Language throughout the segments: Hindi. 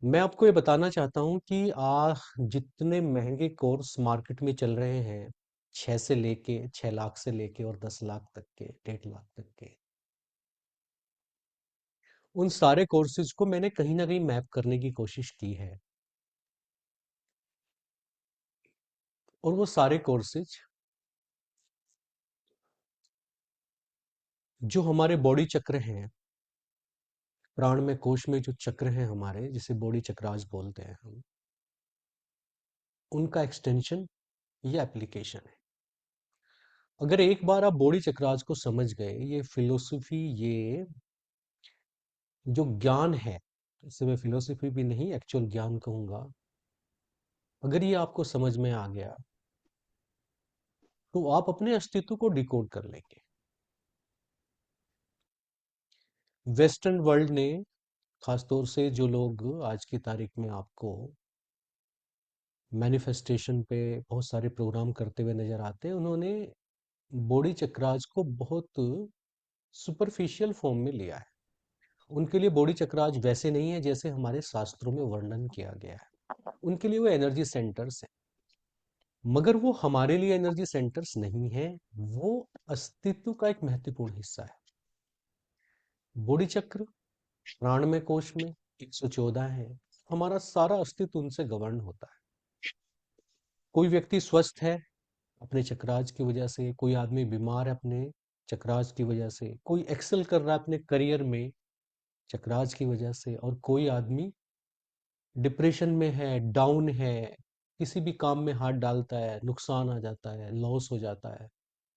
मैं आपको ये बताना चाहता हूँ कि जितने महंगे कोर्स मार्केट में चल रहे हैं, 6 लाख से लेके और 10 लाख तक के, 1.5 लाख तक के, उन सारे कोर्सेज को मैंने कहीं ना कहीं मैप करने की कोशिश की है। और वो सारे कोर्सेज जो हमारे बॉडी चक्र हैं, प्राण में कोश में जो चक्र हैं हमारे, जिसे बॉडी चक्रास बोलते हैं हम, उनका एक्सटेंशन या एप्लीकेशन है। अगर एक बार आप बॉडी चक्रास को समझ गए, ये फिलोसफी, ये जो ज्ञान है, इसे मैं फिलोसफी भी नहीं एक्चुअल ज्ञान कहूंगा, अगर ये आपको समझ में आ गया तो आप अपने अस्तित्व को डिकोड कर लेंगे। वेस्टर्न वर्ल्ड ने, खासतौर से जो लोग आज की तारीख में आपको मैनिफेस्टेशन पे बहुत सारे प्रोग्राम करते हुए नजर आते हैं, उन्होंने बॉडी चक्रास को बहुत सुपरफिशियल फॉर्म में लिया है। उनके लिए बॉडी चक्रास वैसे नहीं है जैसे हमारे शास्त्रों में वर्णन किया गया है। उनके लिए वो एनर्जी सेंटर्स हैं, मगर वो हमारे लिए एनर्जी सेंटर्स नहीं है। वो अस्तित्व का एक महत्वपूर्ण हिस्सा है। बॉडी चक्र प्राण में कोश में 114 है। हमारा सारा अस्तित्व उनसे गवर्न होता है। कोई व्यक्ति स्वस्थ है अपने चक्राज की वजह से, कोई आदमी बीमार है अपने चक्राज की वजह से, कोई एक्सेल कर रहा है अपने करियर में चक्राज की वजह से, और कोई आदमी डिप्रेशन में है, डाउन है, किसी भी काम में हाथ डालता है नुकसान आ जाता है, लॉस हो जाता है।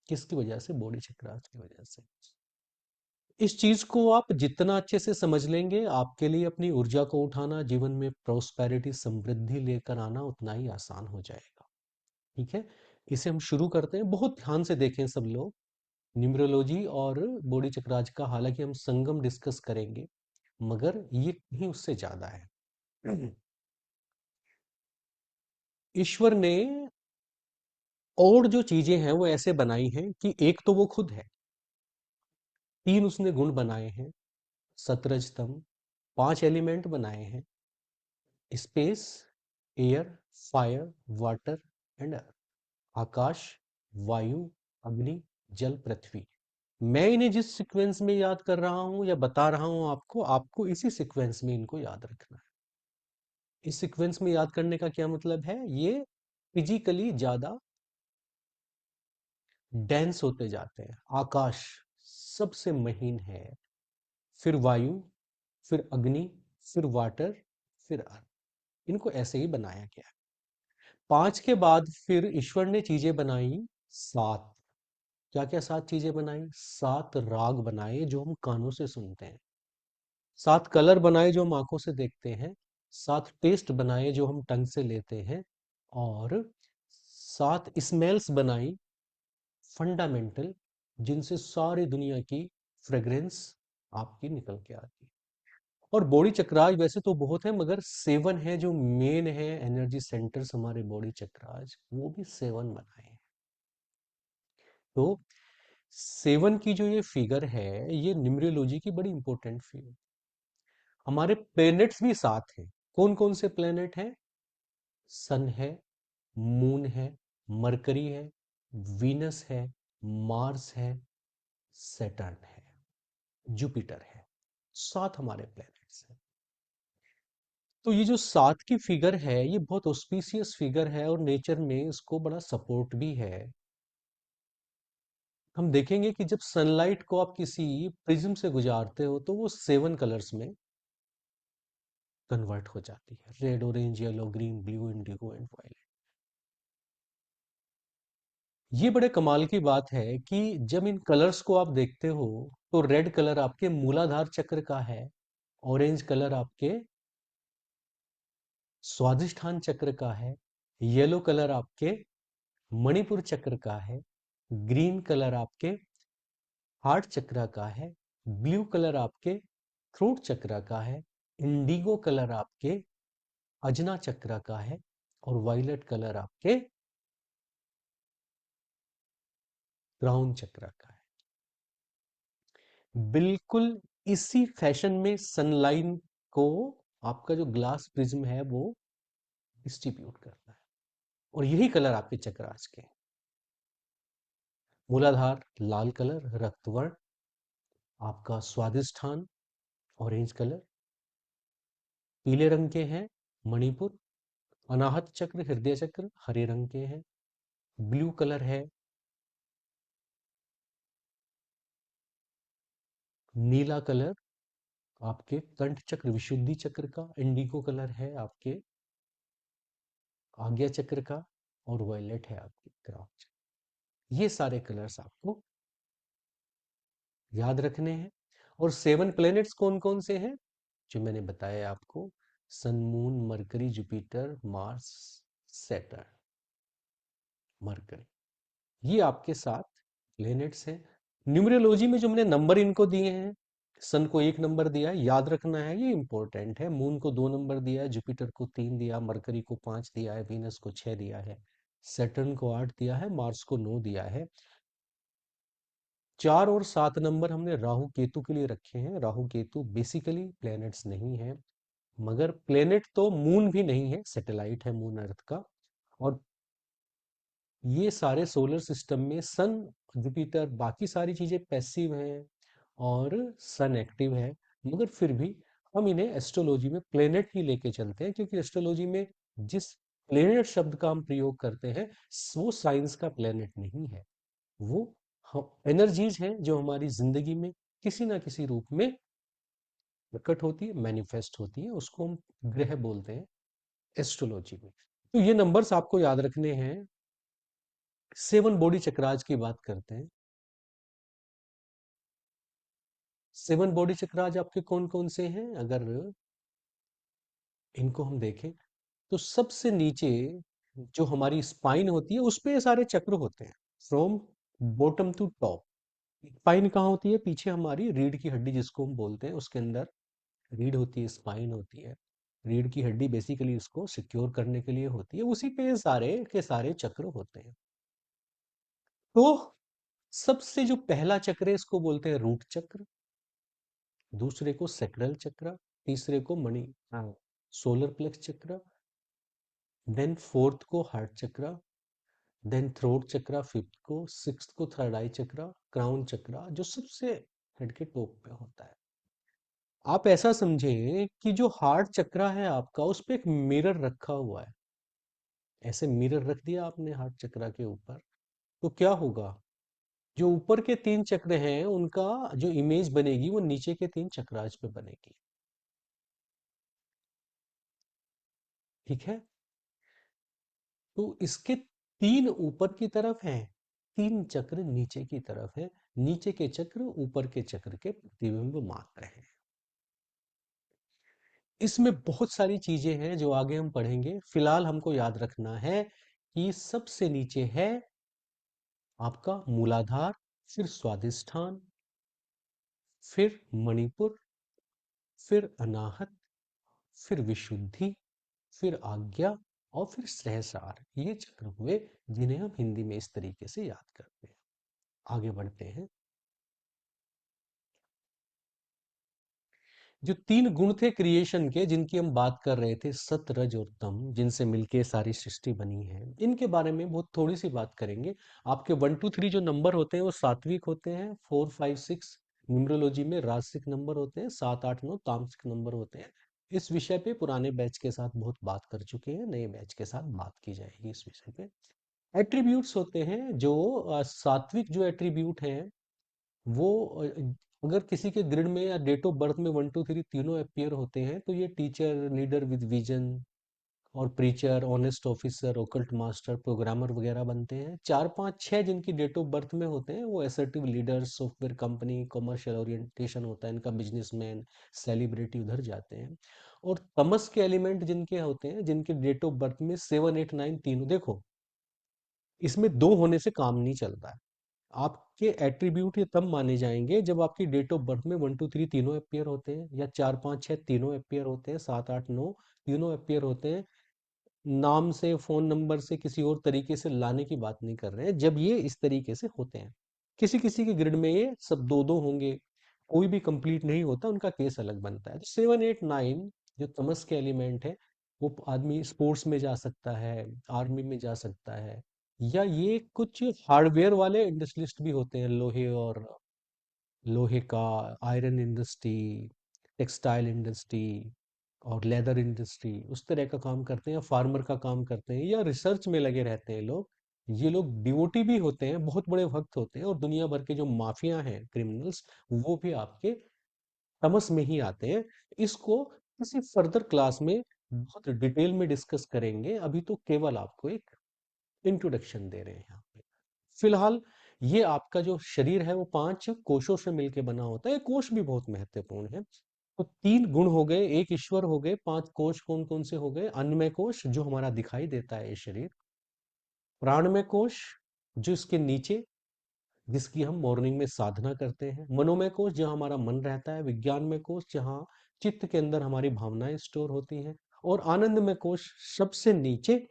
किसकी वजह से? बॉडी चक्रास की वजह से। इस चीज को आप जितना अच्छे से समझ लेंगे, आपके लिए अपनी ऊर्जा को उठाना, जीवन में प्रोस्पेरिटी समृद्धि लेकर आना उतना ही आसान हो जाएगा। ठीक है, इसे हम शुरू करते हैं। बहुत ध्यान से देखें सब लोग, न्यूमरोलॉजी और बॉडी चक्राज का हालांकि हम संगम डिस्कस करेंगे, मगर ये कहीं उससे ज्यादा है। ईश्वर ने और जो चीजें हैं वो ऐसे बनाई हैं कि एक तो वो खुद है, तीन उसने गुण बनाए हैं, सतरज तम, 5 एलिमेंट बनाए हैं, space, air, fire, water and earth, आकाश, वायु, अग्नि, जल, पृथ्वी। मैं इन्हें जिस सीक्वेंस में याद कर रहा हूं या बता रहा हूं आपको, आपको इसी सीक्वेंस में इनको याद रखना है। इस सीक्वेंस में याद करने का क्या मतलब है? ये फिजिकली ज्यादा डेंस होते जाते हैं। आकाश सबसे महीन है, फिर वायु, फिर अग्नि, फिर वाटर, फिर अर्थ। इनको ऐसे ही बनाया गया है। 5 के बाद फिर ईश्वर ने चीजें बनाई 7। क्या क्या 7 चीजें बनाई? 7 राग बनाए जो हम कानों से सुनते हैं, 7 कलर बनाए जो हम आंखों से देखते हैं, 7 टेस्ट बनाए जो हम टंग से लेते हैं, और 7 स्मेल्स बनाई फंडामेंटल, जिनसे सारी दुनिया की फ्रेग्रेंस आपकी निकल के आती है। और बॉडी चक्राज वैसे तो बहुत है, मगर 7 है जो मेन है एनर्जी सेंटर्स हमारे बॉडी चक्राज, वो भी 7 बनाए हैं। तो 7 की जो ये फिगर है, ये न्यूमरोलॉजी की बड़ी इंपॉर्टेंट फिगर। हमारे प्लैनेट्स भी 7 हैं। कौन कौन से प्लैनेट हैं? सन है, मून है, मरकरी है, वीनस है, मार्स है, सैटर्न है, जुपिटर है। 7 हमारे प्लैनेट्स हैं। तो ये जो 7 की फिगर है, ये बहुत ऑस्पिशियस फिगर है और नेचर में इसको बड़ा सपोर्ट भी है। हम देखेंगे कि जब सनलाइट को आप किसी प्रिज्म से गुजारते हो तो वो 7 कलर्स में कन्वर्ट हो जाती है: red, orange, yellow, green, blue, indigo and violet. ये बड़े कमाल की बात है कि जब इन कलर्स को आप देखते हो, तो रेड कलर आपके मूलाधार चक्र का है, ऑरेंज कलर आपके स्वादिष्ठान चक्र का है, येलो कलर आपके मणिपुर चक्र का है, ग्रीन कलर आपके हार्ट चक्र का है, ब्लू कलर आपके थ्रोट चक्र का है, इंडिगो कलर आपके अजना चक्र का है, और वायलेट कलर आपके क्राउन चक्र का है। बिल्कुल इसी फैशन में सनलाइन को आपका जो ग्लास प्रिज्म है वो डिस्ट्रीब्यूट करता है। और यही कलर आपके चक्रास के हैं। मूलाधार लाल कलर रक्तवर्ण, आपका स्वादिष्ठान ऑरेंज कलर, पीले रंग के हैं मणिपुर, अनाहत चक्र हृदय चक्र हरे रंग के हैं, ब्लू कलर है नीला कलर आपके कंठ चक्र विशुद्धि चक्र का, इंडिगो कलर है आपके आज्ञा चक्र का, और वायलेट है आपके क्राउन चक्र। ये सारे कलर्स आपको याद रखने हैं। और 7 प्लैनेट्स कौन कौन से हैं जो मैंने बताया आपको? Sun moon Mercury Jupiter Mars Saturn. Mercury ये आपके 7 प्लैनेट्स हैं। न्यूमरोलॉजी में जो मैंने नंबर इनको दिए हैं, सन को 1 नंबर दिया है, याद रखना है, ये इंपॉर्टेंट है। मून को 2 नंबर दिया है, जुपिटर को 3 दिया, मरकरी को 5 दिया है, वीनस को 6 दिया है, सैटर्न को 8 दिया है, मार्स को 9 दिया है। 4 और 7 नंबर हमने राहु केतु के लिए रखे हैं। राहु केतु बेसिकली प्लैनेट्स नहीं है, मगर प्लेनेट तो मून भी नहीं है, सैटेलाइट है मून अर्थ का। और ये सारे सोलर सिस्टम में सन जुपिटर बाकी सारी चीजें पैसिव हैं और सन एक्टिव है, मगर फिर भी हम इन्हें एस्ट्रोलॉजी में प्लेनेट ही लेके चलते हैं, क्योंकि एस्ट्रोलॉजी में जिस प्लेनेट शब्द का हम प्रयोग करते हैं वो साइंस का प्लेनेट नहीं है। वो एनर्जीज हैं जो हमारी जिंदगी में किसी ना किसी रूप में प्रकट होती है, मैनिफेस्ट होती है, उसको हम ग्रह बोलते हैं एस्ट्रोलॉजी में। तो ये नंबर्स आपको याद रखने हैं। 7 बॉडी चक्राज की बात करते हैं। 7 बॉडी चक्राज आपके कौन कौन से हैं? अगर इनको हम देखें तो सबसे नीचे जो हमारी स्पाइन होती है उस पे ये सारे चक्र होते हैं, from bottom to top. Spine कहाँ होती है? पीछे हमारी रीढ़ की हड्डी जिसको हम बोलते हैं, उसके अंदर रीढ़ होती है, स्पाइन होती है। रीढ़ की हड्डी बेसिकली इसको सिक्योर करने के लिए होती है, उसी पे ये सारे के सारे चक्र होते हैं। तो सबसे जो पहला चक्र है इसको बोलते हैं रूट चक्र, दूसरे को सेक्रल चक्र, तीसरे को मणि सोलर प्लेक्स चक्र, देन फोर्थ को हार्ट चक्र, देन थ्रोट चक्र फिफ्थ को, सिक्स्थ को थर्ड आई चक्र, क्राउन चक्र जो सबसे हेड के टॉप पे होता है। आप ऐसा समझें कि जो हार्ट चक्र है आपका उस पे एक मिरर रखा हुआ है। ऐसे मिरर रख दिया आपने हार्ट चक्र के ऊपर, तो क्या होगा? जो ऊपर के 3 चक्र हैं उनका जो इमेज बनेगी वो नीचे के 3 चक्राज पे बनेगी। ठीक है? तो इसके 3 ऊपर की तरफ हैं, 3 चक्र नीचे की तरफ है। नीचे के चक्र ऊपर के चक्र के प्रतिबिंब मात्र हैं। इसमें बहुत सारी चीजें हैं जो आगे हम पढ़ेंगे। फिलहाल हमको याद रखना है कि सबसे नीचे है आपका मूलाधार, फिर स्वादिष्ठान, फिर मणिपुर, फिर अनाहत, फिर विशुद्धि, फिर आज्ञा, और फिर सहस्रार। ये चक्र हुए जिन्हें हम हिंदी में इस तरीके से याद करते हैं। आगे बढ़ते हैं। जो 3 गुण थे क्रिएशन के जिनकी हम बात कर रहे थे, सत रज और तम, जिनसे मिलके सारी सृष्टि बनी है, इनके बारे में बहुत थोड़ी सी बात करेंगे। आपके 1 2 3 जो नंबर होते हैं वो सात्विक होते हैं, 4 5 6 न्यूमरोलॉजी में राजसिक नंबर होते हैं, 7 8 9 तामसिक नंबर होते हैं। इस विषय पे पुराने बैच के साथ बहुत बात कर चुके हैं, नए बैच के साथ बात की जाएगी इस विषय पे। एट्रीब्यूट्स होते हैं जो सात्विक जो एट्रीब्यूट हैं वो अगर किसी के ग्रिड में या डेट ऑफ बर्थ में 1 2 3 तीनों अपीयर होते हैं तो ये टीचर, लीडर विद विजन, और preacher, honest officer, occult master, programmer वगैरह बनते हैं। 4 5 6 जिनकी डेट ऑफ बर्थ में होते हैं वो assertive leader, software company, commercial orientation होता है इनका, बिजनेसमैन, सेलिब्रिटी उधर जाते हैं। और तमस के एलिमेंट जिनके होते हैं, जिनके डेट ऑफ बर्थ में 7 8 9 तीनों, देखो इसमें 2 होने से काम नहीं चलता है। आपके एट्रीब्यूट ये तब माने जाएंगे जब आपकी डेट ऑफ बर्थ में 1 2 3 तीनों अपीयर होते हैं, या 4 5 6 तीनों अपीयर होते हैं, 7 8 9 तीनों अपीयर होते हैं। नाम से, फोन नंबर से, किसी और तरीके से लाने की बात नहीं कर रहे हैं, जब ये इस तरीके से होते हैं। किसी किसी के ग्रिड में ये सब 2 2 होंगे, कोई भी कंप्लीट नहीं होता, उनका केस अलग बनता है। 7 8 9 जो तमस के एलिमेंट है, वो आदमी स्पोर्ट्स में जा सकता है, आर्मी में जा सकता है, या ये कुछ हार्डवेयर वाले इंडस्ट्रियलिस्ट भी होते हैं, लोहे का, आयरन इंडस्ट्री, टेक्सटाइल इंडस्ट्री और लेदर इंडस्ट्री, उस तरह का काम करते हैं, फार्मर का काम करते हैं, या रिसर्च में लगे रहते हैं लोग। ये लोग डिवोटी भी होते हैं, बहुत बड़े भक्त होते हैं, और दुनिया भर के जो माफिया हैं, क्रिमिनल्स, वो भी आपके तमस में ही आते हैं। इसको किसी फर्दर क्लास में बहुत डिटेल में डिस्कस करेंगे, अभी तो केवल आपको एक इंट्रोडक्शन दे रहे हैं यहाँ पे। फिलहाल ये आपका जो शरीर है वो 5 कोशों से मिलकर बना होता है। कोश भी बहुत महत्वपूर्ण है। तो 3 गुण हो गए, एक ईश्वर हो गए, 5 कोश कौन कौन से हो गए? अन्नमय कोश जो हमारा दिखाई देता है ये शरीर, प्राणमय कोश जो इसके नीचे, जिसकी हम मॉर्निंग में साधना करते हैं, मनोमय कोश जहाँ हमारा मन रहता है, विज्ञानमय कोश जहाँ चित्त के अंदर हमारी भावनाएं स्टोर होती हैं, और आनंदमय कोश सबसे नीचे,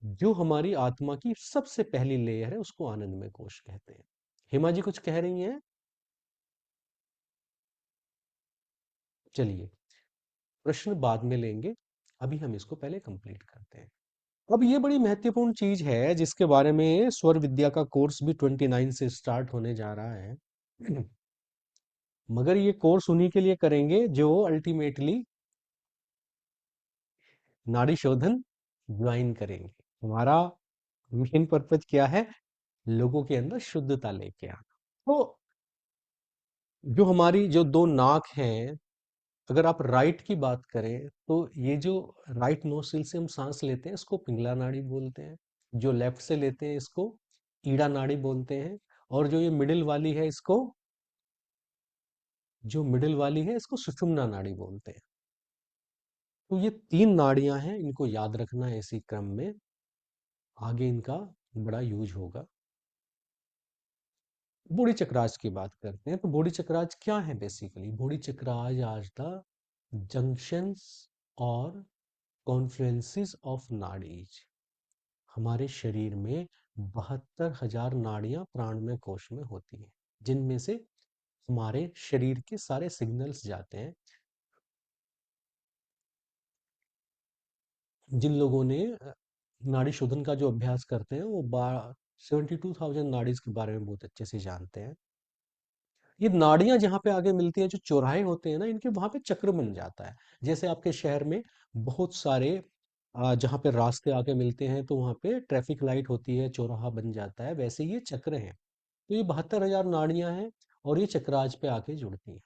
जो हमारी आत्मा की सबसे पहली लेयर है, उसको आनंदमय कोश कहते हैं। हिमा जी कुछ कह रही हैं? चलिए, प्रश्न बाद में लेंगे, अभी हम इसको पहले कंप्लीट करते हैं। अब ये बड़ी महत्वपूर्ण चीज है जिसके बारे में स्वर विद्या का कोर्स भी 29 से स्टार्ट होने जा रहा है। मगर ये कोर्स उन्हीं के लिए करेंगे जो अल्टीमेटली नाड़ी शोधन ज्वाइन करेंगे। हमारा मेन पर्पज क्या है? लोगों के अंदर शुद्धता लेके आना। तो जो हमारी जो दो नाक हैं, अगर आप राइट की बात करें तो ये जो राइट नोस्ट्रिल से हम सांस लेते हैं इसको पिंगला नाड़ी बोलते हैं। जो लेफ्ट से लेते हैं इसको ईड़ा नाड़ी बोलते हैं। और जो ये मिडिल वाली है इसको, जो मिडिल वाली है इसको सुषुम्ना नाड़ी बोलते हैं। तो ये 3 नाड़ियां हैं, इनको याद रखना है इसी क्रम में, आगे इनका बड़ा यूज होगा। बॉडी चक्राज की बात करते हैं, तो बॉडी चक्राज क्या है? बेसिकली बॉडी चक्राज आज द जंक्शंस और कॉन्फ्लुएंसेस ऑफ नाड़ीज। हमारे शरीर में 72,000 नाड़ियां प्राणमय कोश में होती हैं, जिनमें से हमारे शरीर के सारे सिग्नल्स जाते हैं। जिन लोगों ने नाड़ी शोधन का जो अभ्यास करते हैं वो 72,000 नाड़ीज के बारे में बहुत अच्छे से जानते हैं। ये नाड़ियां जहाँ पे आगे मिलती हैं, जो चौराहे होते हैं ना, इनके वहां पे चक्र बन जाता है। जैसे आपके शहर में बहुत सारे जहाँ पे रास्ते आके मिलते हैं तो वहां पे ट्रैफिक लाइट होती है, चौराहा बन जाता है, वैसे ये चक्र हैं। तो ये 72,000 नाड़ियां हैं और ये चक्राज पे आके जुड़ती हैं।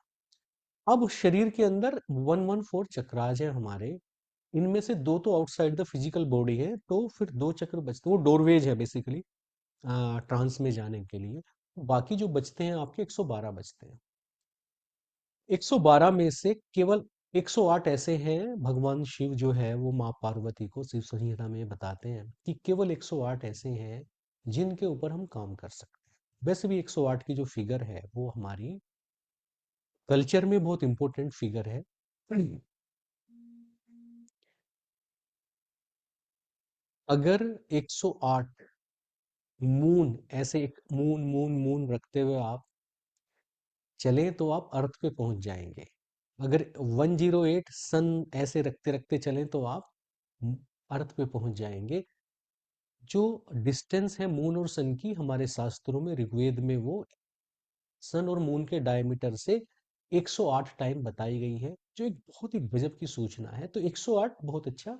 अब शरीर के अंदर 114 चक्राज हैं हमारे। इनमें से दो तो आउटसाइड द फिजिकल बॉडी है, तो फिर दो चक्र बचते हैं, वो डोरवेज है बेसिकली ट्रांस में जाने के लिए। बाकी जो बचते हैं आपके 112 बचते हैं। 112 में से केवल 108 ऐसे हैं, भगवान शिव जो है वो माँ पार्वती को शिव संहिता में बताते हैं कि केवल 108 ऐसे हैं जिनके ऊपर हम काम कर सकते हैं। वैसे भी 108 की जो फिगर है वो हमारी कल्चर में बहुत इंपॉर्टेंट फिगर है। अगर 108 मून, ऐसे एक मून मून मून रखते हुए आप चलें तो आप अर्थ पे पहुंच जाएंगे। अगर 108 सन ऐसे रखते रखते चलें तो आप अर्थ पे पहुंच जाएंगे। जो डिस्टेंस है मून और सन की, हमारे शास्त्रों में ऋग्वेद में वो सन और मून के डायमीटर से 108 टाइम बताई गई है, जो एक बहुत ही गजब की सूचना है। तो 108 बहुत अच्छा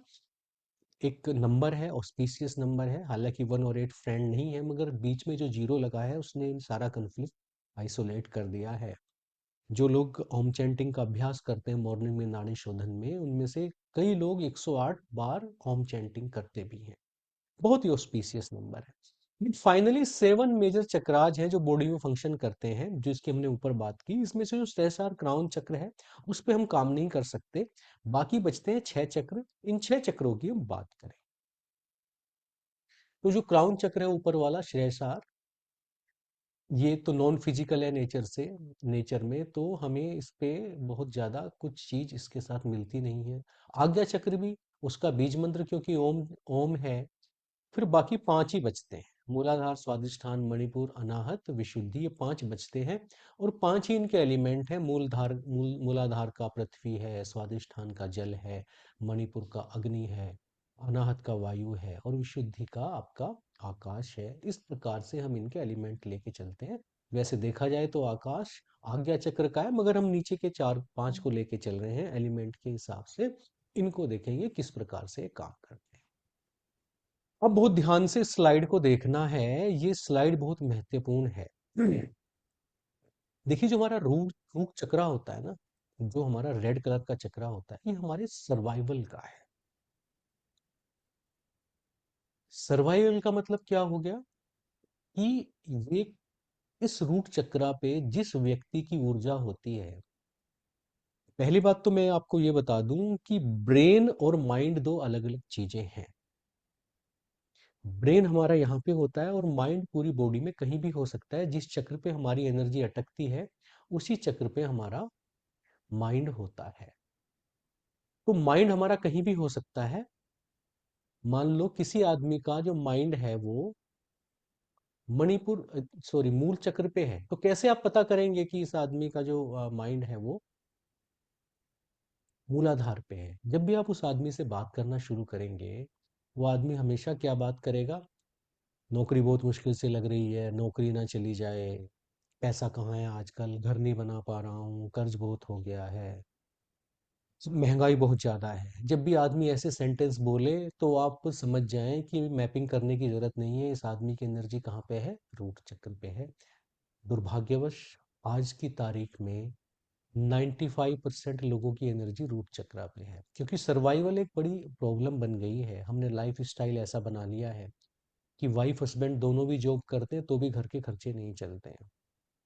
एक नंबर है, ऑस्पिशियस नंबर है। हालांकि 1 और 8 फ्रेंड नहीं है, मगर बीच में जो जीरो लगा है उसने इन सारा कंफ्लिक्ट आइसोलेट कर दिया है। जो लोग ओम चैंटिंग का अभ्यास करते हैं मॉर्निंग में नाड़ी शोधन में, उनमें से कई लोग 108 बार ओम चैंटिंग करते भी हैं। बहुत ही ऑस्पिशियस नंबर है। फाइनली 7 मेजर चक्राज हैं जो बॉडी में फंक्शन करते हैं, जो इसकी हमने ऊपर बात की। इसमें से जो सहस्रार क्राउन चक्र है उस पे हम काम नहीं कर सकते। बाकी बचते हैं 6 चक्र। इन 6 चक्रों की हम बात करें तो जो क्राउन चक्र है ऊपर वाला श्रेयसार, ये तो नॉन फिजिकल है नेचर से। नेचर में तो हमें इस पे बहुत ज्यादा कुछ चीज इसके साथ मिलती नहीं है। आज्ञा चक्र भी, उसका बीज मंत्र क्योंकि ओम ओम है। फिर बाकी 5 ही बचते हैं। मूलाधार, स्वादिष्ठान, मणिपुर, अनाहत, विशुद्धि, ये 5 बचते हैं। और 5 ही इनके एलिमेंट हैं। मूलाधार का पृथ्वी है, स्वादिष्ठान का जल है, मणिपुर का अग्नि है, अनाहत का वायु है, और विशुद्धि का आपका आकाश है। इस प्रकार से हम इनके एलिमेंट लेके चलते हैं। वैसे देखा जाए तो आकाश आज्ञा चक्र का है, मगर हम नीचे के 4-5 को लेके चल रहे हैं एलिमेंट के हिसाब से। इनको देखेंगे किस प्रकार से काम करते हैं। अब बहुत ध्यान से स्लाइड को देखना है, ये स्लाइड बहुत महत्वपूर्ण है। देखिए, जो हमारा रूट रूट चक्रा होता है ना, जो हमारा रेड कलर का चक्रा होता है, ये हमारे सर्वाइवल का है। सर्वाइवल का मतलब क्या हो गया कि ये इस रूट चक्रा पे जिस व्यक्ति की ऊर्जा होती है, पहली बात तो मैं आपको ये बता दूं कि ब्रेन और माइंड दो अलग अलग चीजें हैं। ब्रेन हमारा यहाँ पे होता है और माइंड पूरी बॉडी में कहीं भी हो सकता है। जिस चक्र पे हमारी एनर्जी अटकती है, उसी चक्र पे हमारा माइंड होता है। तो माइंड हमारा कहीं भी हो सकता है। मान लो किसी आदमी का जो माइंड है वो मणिपुर, सॉरी, मूल चक्र पे है, तो कैसे आप पता करेंगे कि इस आदमी का जो माइंड है वो मूलाधार पे है? जब भी आप उस आदमी से बात करना शुरू करेंगे, वो आदमी हमेशा क्या बात करेगा? नौकरी बहुत मुश्किल से लग रही है, नौकरी ना चली जाए, पैसा कहाँ है आजकल, घर नहीं बना पा रहा हूँ, कर्ज बहुत हो गया है, महंगाई बहुत ज़्यादा है। जब भी आदमी ऐसे सेंटेंस बोले, तो आप समझ जाएं कि मैपिंग करने की ज़रूरत नहीं है, इस आदमी की एनर्जी कहाँ पे है, रूट चक्र पे है। दुर्भाग्यवश आज की तारीख में 95% लोगों की एनर्जी रूट चक्रा पे है, क्योंकि सर्वाइवल एक बड़ी प्रॉब्लम बन गई है। हमने लाइफ स्टाइल ऐसा बना लिया है कि वाइफ हस्बैंड दोनों भी जॉब करते हैं तो भी घर के खर्चे नहीं चलते हैं।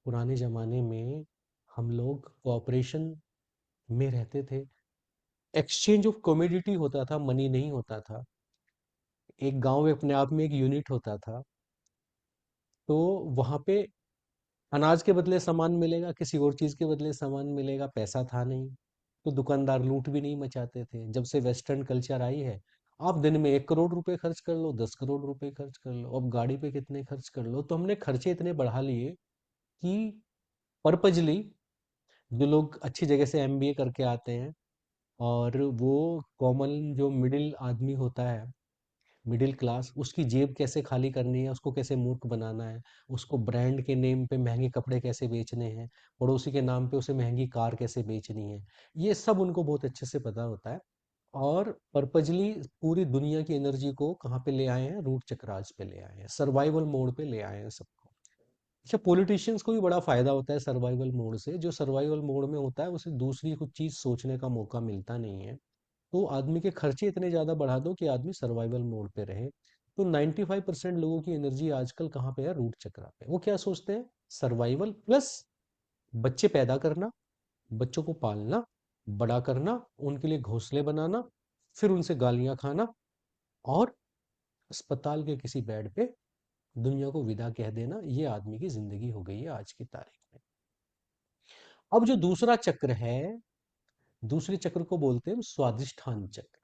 पुराने ज़माने में हम लोग कोऑपरेशन में रहते थे। एक्सचेंज ऑफ कमोडिटी होता था, मनी नहीं होता था। एक गांव में अपने आप में एक यूनिट होता था। तो वहां पे अनाज के बदले सामान मिलेगा, किसी और चीज के बदले सामान मिलेगा, पैसा था नहीं। तो दुकानदार लूट भी नहीं मचाते थे। जब से वेस्टर्न कल्चर आई है, आप दिन में 1 करोड़ रुपए खर्च कर लो, 10 करोड़ रुपए खर्च कर लो, अब गाड़ी पे कितने खर्च कर लो। तो हमने खर्चे इतने बढ़ा लिए कि पर्पजली जो लोग अच्छी जगह से एमबीए करके आते हैं, और वो कॉमन जो मिडिल आदमी होता है, मिडिल क्लास, उसकी जेब कैसे खाली करनी है, उसको कैसे मूर्ख बनाना है, उसको ब्रांड के नेम पे महंगे कपड़े कैसे बेचने हैं, पड़ोसी के नाम पे उसे महंगी कार कैसे बेचनी है, ये सब उनको बहुत अच्छे से पता होता है। और पर्पजली पूरी दुनिया की एनर्जी को कहाँ पे ले आए हैं, रूट चक्रास पे ले आए हैं, सर्वाइवल मोड पे ले आए हैं सबको। अच्छा, पॉलिटिशियंस को भी बड़ा फायदा होता है सर्वाइवल मोड से। जो सर्वाइवल मोड में होता है उसे दूसरी कुछ चीज सोचने का मौका मिलता नहीं है। तो आदमी के खर्चे इतने ज्यादा बढ़ा दो कि आदमी सर्वाइवल मोड पे रहे। तो 95% लोगों की एनर्जी आजकल कहाँ पे है, रूट चक्रा पे। वो क्या सोचते हैं, सर्वाइवल प्लस बच्चे पैदा करना, बच्चों को पालना, बड़ा करना, उनके लिए घोंसले बनाना, फिर उनसे गालियां खाना, और अस्पताल के किसी बेड पे दुनिया को विदा कह देना। ये आदमी की जिंदगी हो गई है आज की तारीख में। अब जो दूसरा चक्र है, दूसरे चक्र को बोलते हैं स्वादिष्ठान चक्र।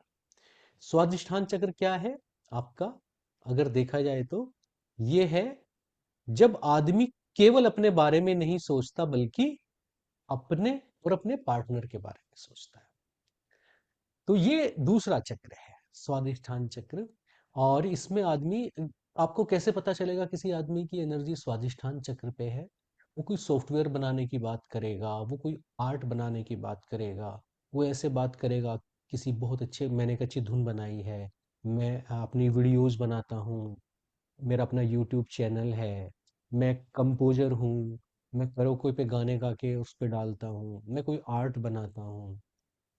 स्वादिष्ठान चक्र क्या है आपका? अगर देखा जाए तो ये है जब आदमी केवल अपने बारे में नहीं सोचता, बल्कि अपने और अपने पार्टनर के बारे में सोचता है। तो ये दूसरा चक्र है, स्वादिष्ठान चक्र। और इसमें आदमी, आपको कैसे पता चलेगा किसी आदमी की एनर्जी स्वादिष्ठान चक्र पे है? वो कोई सॉफ्टवेयर बनाने की बात करेगा, वो कोई आर्ट बनाने की बात करेगा, वो ऐसे बात करेगा, किसी बहुत अच्छे, मैंने एक अच्छी धुन बनाई है, मैं अपनी वीडियोस बनाता हूँ, मेरा अपना यूट्यूब चैनल है, मैं कंपोजर हूँ, मैं करोके पे गाने गा के उस पे डालता हूँ, मैं कोई आर्ट बनाता हूँ।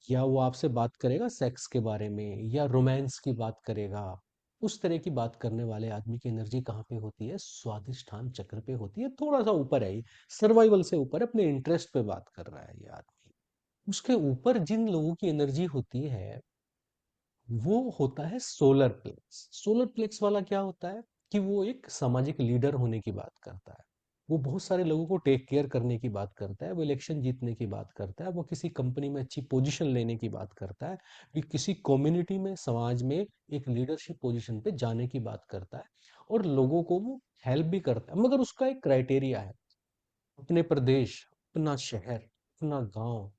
या वो आपसे बात करेगा सेक्स के बारे में, या रोमांस की बात करेगा। उस तरह की बात करने वाले आदमी की एनर्जी कहाँ पे होती है, स्वादिष्ठान चक्र पे होती है। थोड़ा सा ऊपर है, सर्वाइवल से ऊपर, अपने इंटरेस्ट पे बात कर रहा है ये आदमी। उसके ऊपर जिन लोगों की एनर्जी होती है, वो होता है सोलर प्लेक्स। सोलर प्लेक्स वाला क्या होता है कि वो एक सामाजिक लीडर होने की बात करता है। वो बहुत सारे लोगों को टेक केयर करने की बात करता है, वो इलेक्शन जीतने की बात करता है, वो किसी कंपनी में अच्छी पोजीशन लेने की बात करता है, कि किसी कम्युनिटी में, समाज में एक लीडरशिप पोजीशन पे जाने की बात करता है, और लोगों को वो हेल्प भी करता है, मगर उसका एक क्राइटेरिया है। अपने प्रदेश, अपना शहर, अपना गांव,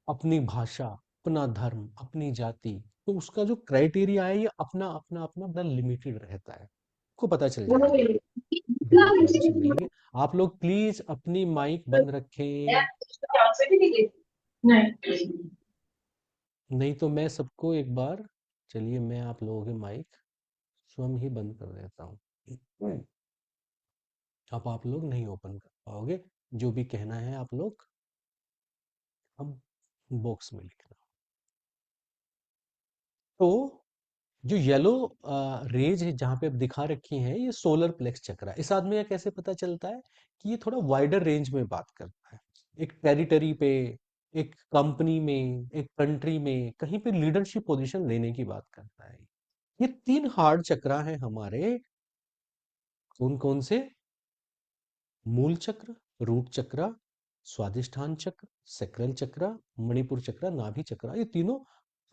अपनी भाषा, अपना धर्म, अपनी जाति, तो उसका जो क्राइटेरिया है ये अपना अपना अपना बड़ा लिमिटेड रहता है, को पता चल जाएगा जब आप लोगों से मिलेंगे। आप लोग प्लीज अपनी माइक बंद रखें, नहीं तो मैं सबको एक बार, चलिए मैं आप लोगों के माइक स्वयं ही बंद कर देता हूँ। अब आप लोग नहीं ओपन कर पाओगे, जो भी कहना है आप लोग अब बॉक्स में लिखना। तो जो येलो रेज है जहाँ पे अब दिखा रखी हैं, ये सोलर प्लेक्स चक्र है। इस आदमी का कैसे पता चलता है कि ये थोड़ा वाइडर रेंज में बात करता है, एक टेरिटरी पे, एक कंपनी में, एक कंट्री में, कहीं पे लीडरशिप पोजीशन लेने की बात करता है। ये तीन हार्ड चक्रा हैं हमारे, कौन कौन से? मूल चक्र, रूट चक्र, स्वादिष्ठान चक्र, सैक्रल चक्र, मणिपुर चक्र, नाभि चक्र, ये तीनों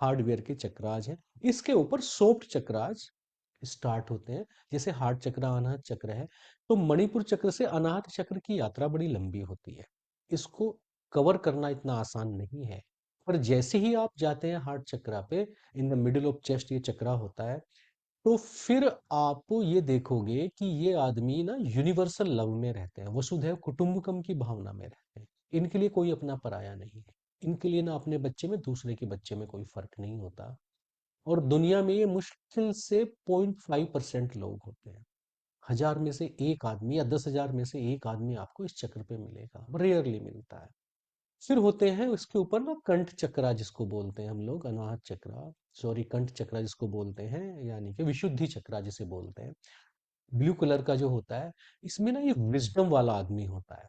हार्डवेयर के चक्राज हैं। इसके ऊपर सॉफ्ट चक्राज स्टार्ट होते हैं, जैसे हार्ड चक्र अनाहत चक्र है, तो मणिपुर चक्र से अनाहत चक्र की यात्रा बड़ी लंबी होती है, इसको कवर करना इतना आसान नहीं है। पर जैसे ही आप जाते हैं हार्ट चक्रा पे, in the middle of chest ये चक्रा होता है, तो फिर आप ये देखोगे कि ये आदमी ना यूनिवर्सल लव में रहते हैं, वसुधैव कुटुंबकम की भावना में रहते हैं। इनके लिए कोई अपना पराया नहीं है, इनके लिए ना अपने बच्चे में दूसरे के बच्चे में कोई फर्क नहीं होता। और दुनिया में ये मुश्किल से 0.5% लोग होते हैं, 1000 में से एक आदमी या 10,000 में से एक आदमी आपको इस चक्र पे मिलेगा, रेयरली मिलता है। फिर होते हैं उसके ऊपर ना कंठ चक्रा जिसको बोलते हैं हम लोग, अनाहत चक्रा, सॉरी कंठ चक्रा जिसको बोलते हैं, यानी कि विशुद्धि चक्रा जिसे बोलते हैं, ब्लू कलर का जो होता है, इसमें ना ये विजडम वाला आदमी होता है,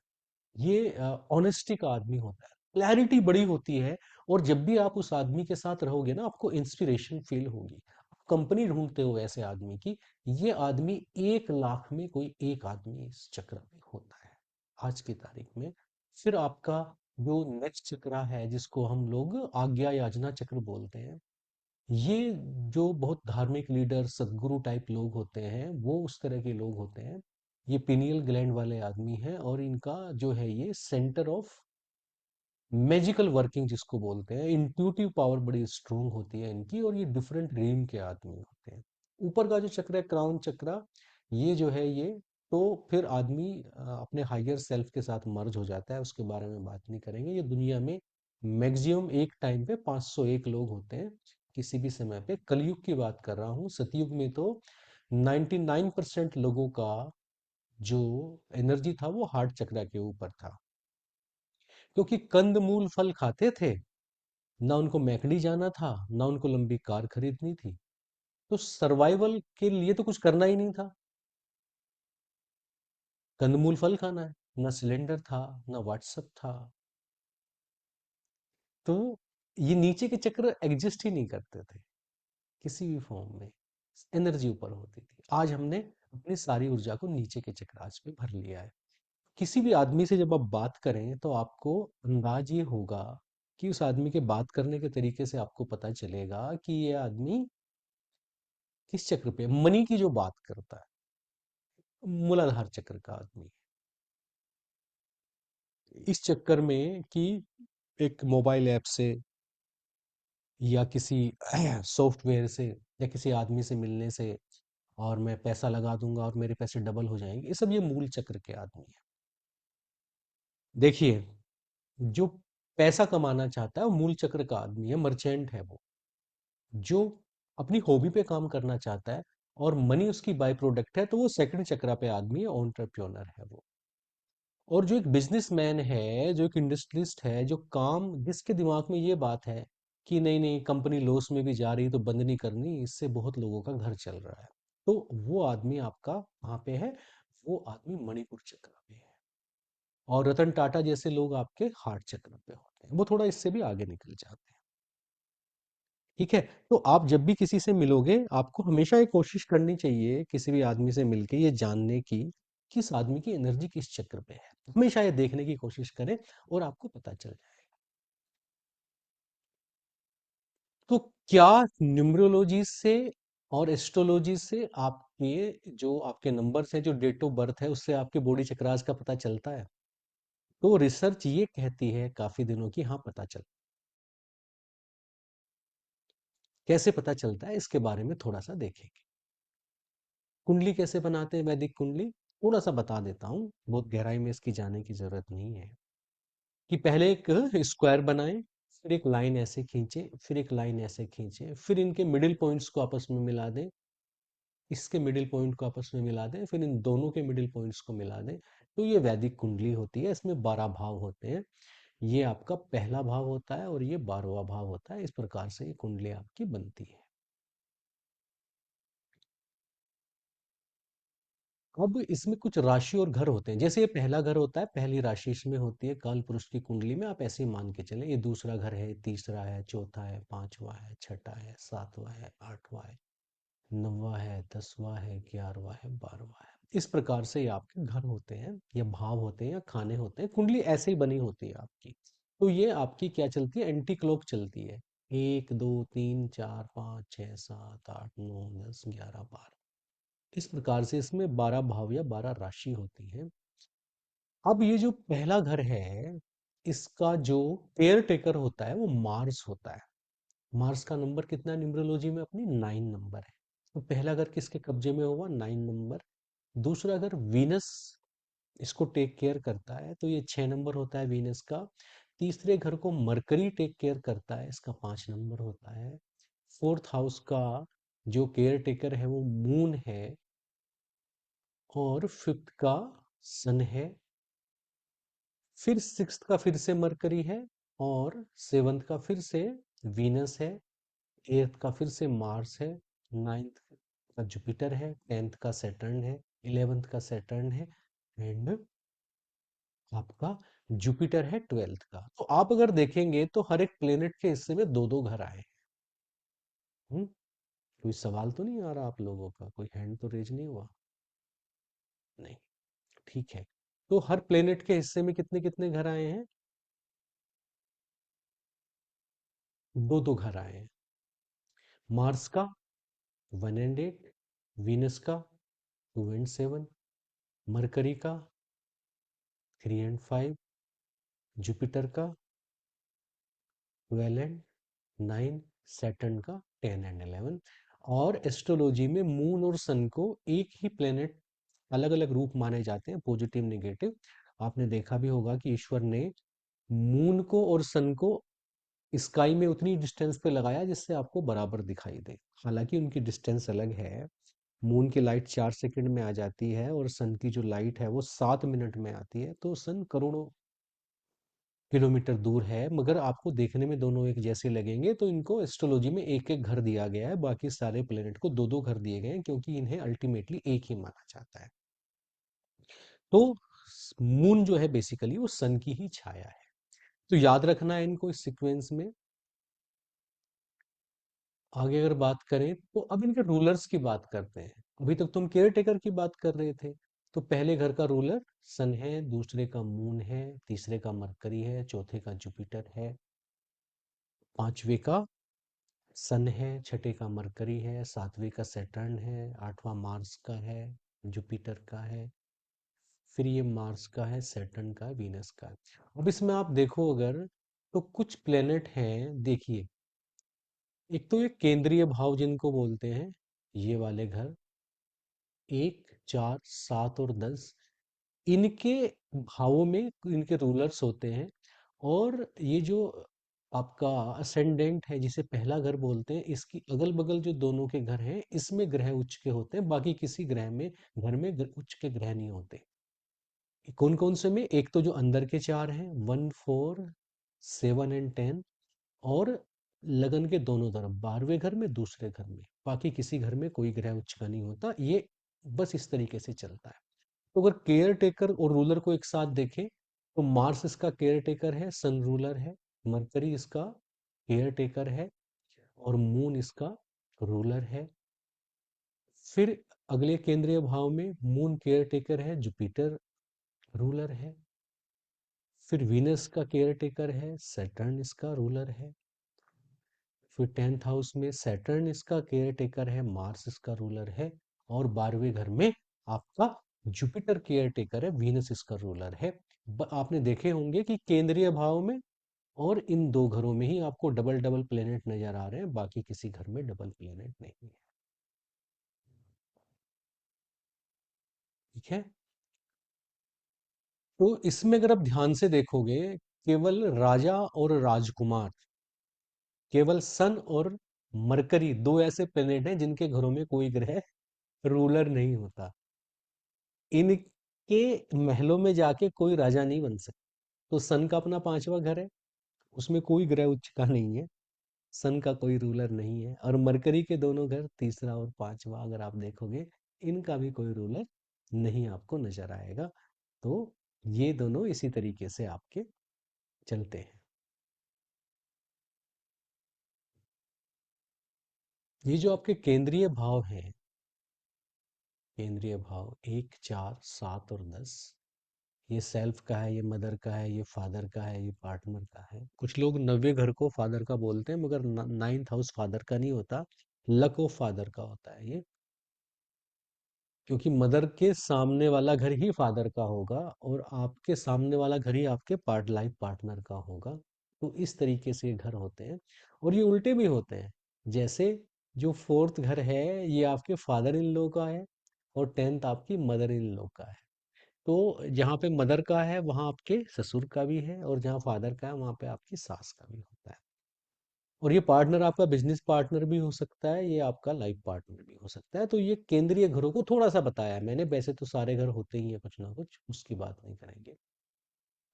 ये ऑनेस्टी का आदमी होता है, क्लैरिटी बड़ी होती है। और जब भी आप उस आदमी के साथ रहोगे ना, आपको इंस्पिरेशन फील होगी। कंपनी ढूंढते हो ऐसे आदमी की, ये आदमी 1 लाख में कोई एक आदमी इस चक्र में होता है आज की तारीख में। फिर आपका जो नेक्स्ट चक्र है, जिसको हम लोग आज्ञा याचना चक्र बोलते हैं, ये जो बहुत धार्मिक लीडर सदगुरु टाइप लोग होते हैं, वो उस तरह के लोग होते हैं। ये पिनियल ग्लैंड वाले आदमी हैं, और इनका जो है ये सेंटर ऑफ मैजिकल वर्किंग जिसको बोलते हैं, इंट्यूटिव पावर बड़ी स्ट्रोंग होती है इनकी, और ये डिफरेंट रीम के आदमी होते हैं। ऊपर का जो चक्र है क्राउन चक्र, ये जो है ये, तो फिर आदमी अपने हायर सेल्फ के साथ मर्ज हो जाता है, उसके बारे में बात नहीं करेंगे। ये दुनिया में मैक्सिमम एक टाइम पे 501 लोग होते हैं किसी भी समय पे। कलयुग की बात कर रहा हूँ, सतयुग में तो 99% लोगों का जो एनर्जी था वो हार्ट चक्र के ऊपर था, क्योंकि कंद मूल फल खाते थे, ना उनको मैकडी जाना था, ना उनको लंबी कार खरीदनी थी, तो सर्वाइवल के लिए तो कुछ करना ही नहीं था, कंदमूल फल खाना है। ना सिलेंडर था, ना व्हाट्सएप था, तो ये नीचे के चक्र एग्जिस्ट ही नहीं करते थे किसी भी फॉर्म में, एनर्जी ऊपर होती थी। आज हमने अपनी सारी ऊर्जा को नीचे के चक्रास पे भर लिया है। किसी भी आदमी से जब आप बात करें, तो आपको अंदाज ये होगा कि उस आदमी के बात करने के तरीके से आपको पता चलेगा कि ये आदमी किस चक्र पे, मनी की जो बात करता है, मूलाधार चक्र का आदमी। इस चक्कर में कि एक मोबाइल ऐप से, या किसी सॉफ्टवेयर से, या किसी आदमी से मिलने से, और मैं पैसा लगा दूंगा और मेरे पैसे डबल हो जाएंगे, ये सब ये मूल चक्र के आदमी है। देखिए, जो पैसा कमाना चाहता है वो मूल चक्र का आदमी है, मर्चेंट है वो। जो अपनी हॉबी पे काम करना चाहता है और मनी उसकी बाय प्रोडक्ट है, तो वो सेकंड चक्र पे आदमी है, एंटरप्रेन्योर है वो। और जो एक बिजनेसमैन है, जो एक इंडस्ट्रियलिस्ट है, जो काम, जिसके दिमाग में ये बात है कि नहीं नहीं कंपनी लॉस में भी जा रही है तो बंद नहीं करनी, इससे बहुत लोगों का घर चल रहा है, तो वो आदमी आपका वहां पे है, वो आदमी मणिपुर चक्र पे है। और रतन टाटा जैसे लोग आपके हार्ट चक्र पे होते हैं, वो थोड़ा इससे भी आगे निकल जाते हैं। ठीक है, तो आप जब भी किसी से मिलोगे, आपको हमेशा ये कोशिश करनी चाहिए किसी भी आदमी से मिलके ये जानने की किस आदमी की एनर्जी किस चक्र पे है। हमेशा ये देखने की कोशिश करें और आपको पता चल जाए। तो क्या न्यूमरोलॉजी से और एस्ट्रोलॉजी से आपके जो आपके नंबर्स हैं, जो डेट ऑफ बर्थ है, उससे आपके बॉडी चक्रास का पता चलता है? तो रिसर्च ये कहती है काफी दिनों की, हाँ पता चल। कैसे पता चलता है इसके बारे में थोड़ा सा देखेंगे। कुंडली कैसे बनाते हैं, वैदिक कुंडली थोड़ा सा बता देता हूँ, बहुत गहराई में इसकी जाने की जरूरत नहीं है। कि पहले एक स्क्वायर बनाएं, फिर एक लाइन ऐसे खींचे, फिर एक लाइन ऐसे खींचे, फिर इनके मिडिल पॉइंट्स को आपस में मिला दें, इसके मिडिल पॉइंट को आपस में मिला दें, फिर इन दोनों के मिडिल पॉइंट्स को मिला दें। तो ये वैदिक कुंडली होती है। इसमें 12 भाव होते हैं। ये आपका पहला भाव होता है और ये 12वां भाव होता है। इस प्रकार से ये कुंडली आपकी बनती है। अब इसमें कुछ राशि और घर होते हैं। जैसे ये पहला घर होता है, पहली राशि इसमें होती है काल पुरुष की कुंडली में, आप ऐसे ही मान के चले। ये दूसरा घर है, तीसरा है, चौथा है, पांचवा है, छठा है, सातवां है, आठवां है, नौवां है, 10वां है, 11वां है, 12वां है। इस प्रकार से ये आपके घर होते हैं या भाव होते हैं या खाने होते हैं। कुंडली ऐसे ही बनी होती है आपकी। तो ये आपकी क्या चलती है, एंटी क्लॉक चलती है। 1 2 3 4 5 6 7 8 9 10 11 12। इस प्रकार से इसमें 12 भाव या 12 राशि होती है। अब ये जो पहला घर है, इसका जो केयर टेकर होता है वो मार्स होता है। मार्स का नंबर कितना है न्यूमरोलॉजी में अपनी? 9 नंबर है। तो पहला घर किसके कब्जे में होगा? 9 नंबर। दूसरा घर वीनस इसको टेक केयर करता है, तो ये 6 नंबर होता है वीनस का। तीसरे घर को मरकरी टेक केयर करता है, इसका 5 नंबर होता है। फोर्थ हाउस का जो केयर टेकर है वो मून है। और फिफ्थ का सन है। फिर सिक्स्थ का फिर से मरकरी है। और सेवंथ का फिर से वीनस है। एट्थ का फिर से मार्स है। नाइन्थ का जुपिटर है। टेंथ का सैटर्न है। इलेवेंथ का सैटर्न है। एंड आपका जुपिटर है ट्वेल्थ का। तो आप अगर देखेंगे तो हर एक प्लेनेट के हिस्से में दो दो घर आए हैं। कोई सवाल तो नहीं आ रहा आप लोगों का? कोई हैंड तो रेज नहीं हुआ? नहीं। ठीक है। तो हर प्लेनेट के हिस्से में कितने कितने घर आए हैं? दो दो घर आए हैं। मार्स का 1 and 8, वीनस का 2 and 7, मरकरी का 3 and 5, जुपिटर का 12 and 9, सैटर्न का 10 and 11। और एस्ट्रोलॉजी में मून और सन को एक ही प्लेनेट अलग अलग रूप माने जाते हैं, पॉजिटिव नेगेटिव। आपने देखा भी होगा कि ईश्वर ने मून को और सन को स्काई में उतनी डिस्टेंस पे लगाया जिससे आपको बराबर दिखाई दे। हालांकि उनकी डिस्टेंस अलग है। मून की लाइट 4 सेकंड में आ जाती है और सन की जो लाइट है वो 7 मिनट में आती है। तो सन करोड़ों किलोमीटर दूर है, मगर आपको देखने में दोनों एक जैसे लगेंगे। तो इनको एस्ट्रोलॉजी में एक एक घर दिया गया है, बाकी सारे प्लेनेट को दो दो घर दिए गए हैं, क्योंकि इन्हें अल्टीमेटली एक ही माना जाता है। तो मून जो है बेसिकली वो सन की ही छाया है। तो याद रखना है इनको इस सीक्वेंस में। आगे अगर बात करें तो अब इनके रूलर्स की बात करते हैं। अभी तक तुम केयर टेकर की बात कर रहे थे। तो पहले घर का रूलर सन है, दूसरे का मून है, तीसरे का मरकरी है, चौथे का जुपिटर है, पांचवे का सन है, छठे का मरकरी है, सातवें का सैटर्न है, आठवां मार्स का है, जुपिटर का है, फिर ये मार्स का है, सैटर्न का, वीनस का है। अब इसमें आप देखो अगर, तो कुछ प्लेनेट हैं, देखिए। एक तो ये केंद्रीय भाव जिनको बोलते हैं, ये वाले घर 1 4 7 और 10, इनके भावों में इनके रूलर्स होते हैं। और ये जो आपका असेंडेंट है जिसे पहला घर बोलते हैं, इसकी अगल बगल जो दोनों के घर हैं इसमें ग्रह उच्च के होते हैं, बाकी किसी ग्रह में घर में उच्च के ग्रह नहीं होते। कौन कौन से में? एक तो जो अंदर के चार हैं, 1 4 7 and 10। और लगन के दोनों तरफ 12वें घर में, दूसरे घर में, बाकी किसी घर में कोई ग्रह उच्च का नहीं होता। ये बस इस तरीके से चलता है। तो अगर केयर टेकर और रूलर को एक साथ देखें, तो मार्स इसका केयर टेकर है, सन रूलर है, मरकरी इसका केयर टेकर है, और मून इसका रूलर है। फिर अगले केंद्रीय भाव में मून केयर टेकर है, जुपिटर रूलर है। फिर वीनस का केयर टेकर है, सैटर्न इसका रूलर है। फिर 10th हाउस में सैटर्न इसका केयर टेकर है, मार्स इसका रूलर है। और 12वें घर में आपका जुपिटर केयर टेकर है, वीनस इसका रूलर है। आपने देखे होंगे कि केंद्रीय भाव में और इन दो घरों में ही आपको डबल डबल प्लेनेट नजर आ रहे हैं, बाकी किसी घर में डबल प्लेनेट नहीं है। ठीक है। तो इसमें अगर आप ध्यान से देखोगे, केवल राजा और राजकुमार, केवल सन और मरकरी दो ऐसे प्लेनेट हैं जिनके घरों में कोई ग्रह रूलर नहीं होता। इनके महलों में जाके कोई राजा नहीं बन सकता। तो सन का अपना 5वां घर है, उसमें कोई ग्रह उच्च का नहीं है, सन का कोई रूलर नहीं है। और मरकरी के दोनों घर, तीसरा और 5वां, अगर आप देखोगे इनका भी कोई रूलर नहीं आपको नजर आएगा। तो ये दोनों इसी तरीके से आपके चलते हैं। ये जो आपके केंद्रीय भाव हैं, केंद्रीय भाव 1, 4, 7 और 10, ये सेल्फ का है, ये मदर का है, ये फादर का है, ये पार्टनर का है। कुछ लोग 9वें घर को फादर का बोलते हैं, मगर 9th हाउस फादर का नहीं होता, लक ऑफ फादर का होता है ये। क्योंकि मदर के सामने वाला घर ही फादर का होगा, और आपके सामने वाला घर ही आपके लाइफ पार्टनर का होगा। तो इस तरीके से ये घर होते हैं। और ये उल्टे भी होते हैं। जैसे जो 4th घर है, ये आपके फादर इन लॉ का है, और 10th आपकी मदर इन लॉ का है। तो जहाँ पे मदर का है वहाँ आपके ससुर का भी है, और जहाँ फादर का है वहाँ पे आपकी सास का भी होता है। और ये पार्टनर आपका बिजनेस पार्टनर भी हो सकता है, ये आपका लाइफ पार्टनर भी हो सकता है। तो ये केंद्रीय घरों को थोड़ा सा बताया है मैंने, वैसे तो सारे घर होते ही हैं कुछ ना कुछ, उसकी बात नहीं करेंगे।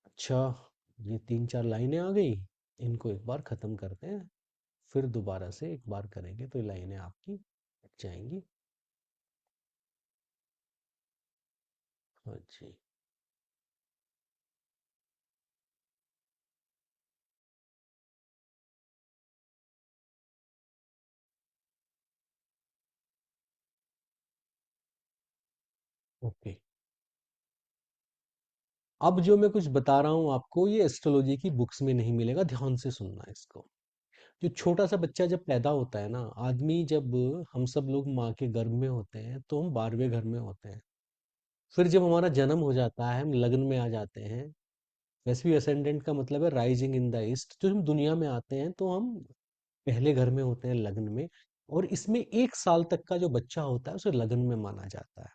अच्छा, ये 3, 4 लाइनें आ गई, इनको एक बार खत्म करते हैं, फिर दोबारा से एक बार करेंगे तो ये लाइनें आपकी हट जाएंगी। हाँ जी। ओके। अब जो मैं कुछ बता रहा हूँ आपको, ये एस्ट्रोलॉजी की बुक्स में नहीं मिलेगा, ध्यान से सुनना इसको। जो छोटा सा बच्चा जब पैदा होता है ना, आदमी जब, हम सब लोग माँ के गर्भ में होते हैं तो हम 12वें घर में होते हैं। फिर जब हमारा जन्म हो जाता है, हम लग्न में आ जाते हैं। वैसे भी असेंडेंट का मतलब है राइजिंग इन द ईस्ट। जब हम दुनिया में आते हैं तो हम पहले घर में होते हैं, लग्न में। और इसमें 1 साल तक का जो बच्चा होता है उसे लग्न में माना जाता है।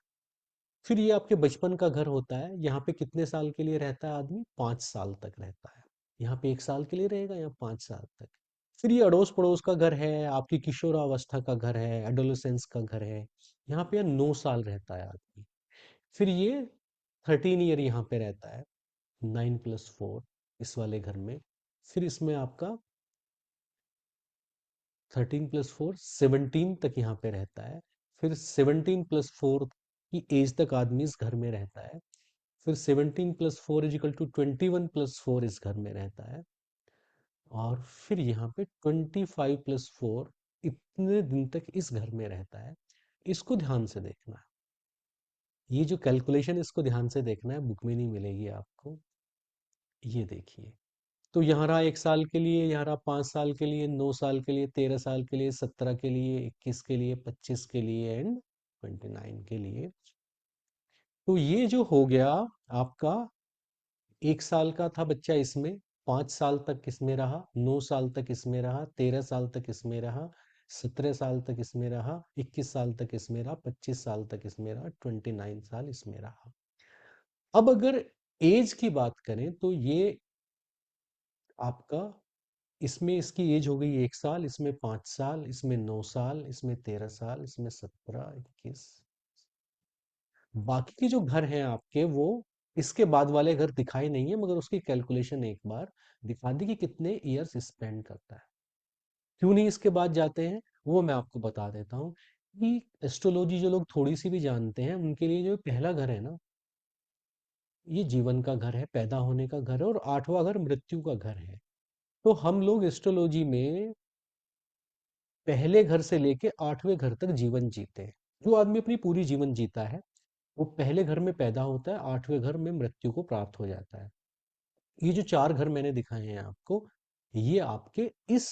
फिर ये आपके बचपन का घर होता है, यहाँ पे कितने साल के लिए रहता है आदमी? 5 साल तक रहता है। यहाँ पे 1 साल के लिए रहेगा, यहाँ 5 साल तक। फिर ये अड़ोस पड़ोस का घर है, आपकी किशोरावस्था का घर है, एडोलेसेंस का घर है। यहाँ पे 9 साल रहता है आदमी। फिर ये 13 ईयर यहाँ पे रहता है, 9+4 इस वाले घर में। फिर इसमें आपका 13+4 17 तक यहाँ पे रहता है। फिर 17+4 की एज तक आदमी इस घर में रहता है। फिर 17+4 = 21+4 इस घर में रहता है। और फिर यहाँ पे 25+4 इतने दिन तक इस घर में रहता है। इसको ध्यान से देखना है, ये जो कैलकुलेशन, इसको ध्यान से देखना है, बुक में नहीं मिलेगी आपको। ये देखिए, तो यहाँ रहा 1 साल के लिए, यहाँ रहा 5 साल के लिए, 9 साल के लिए, 13 साल के लिए, 17 के लिए, 21 के लिए, 25 के लिए एंड 29 के लिए। तो ये जो हो गया आपका, 1 साल का था बच्चा इसमें, 5 साल तक इसमें रहा, 9 साल तक इसमें रहा, 13 साल तक इसमें रहा, 17 साल तक इसमें रहा, 21 साल तक इसमें रहा, 25 साल तक इसमें रहा, 29 साल इसमें रहा। अब अगर एज की बात करें तो ये आपका, इसमें इसकी एज हो गई 1 साल, इसमें 5 साल, इसमें 9 साल, इसमें 13 साल, इसमें 17, 21। बाकी के जो घर हैं आपके, वो इसके बाद वाले घर दिखाई नहीं है, मगर उसकी कैलकुलेशन एक बार दिखा दी कि कितने ईयर्स स्पेंड करता है। क्यों नहीं इसके बाद जाते हैं, वो मैं आपको बता देता हूँ। कि एस्ट्रोलॉजी जो लोग थोड़ी सी भी जानते हैं, उनके लिए जो पहला घर है ना, ये जीवन का घर है, पैदा होने का घर है, और 8वां घर मृत्यु का घर है। तो हम लोग एस्ट्रोलॉजी में पहले घर से लेके 8वें घर तक जीवन जीते हैं। जो आदमी अपनी पूरी जीवन जीता है, वो पहले घर में पैदा होता है, 8वें घर में मृत्यु को प्राप्त हो जाता है। ये जो 4 घर मैंने दिखाए हैं आपको, ये आपके इस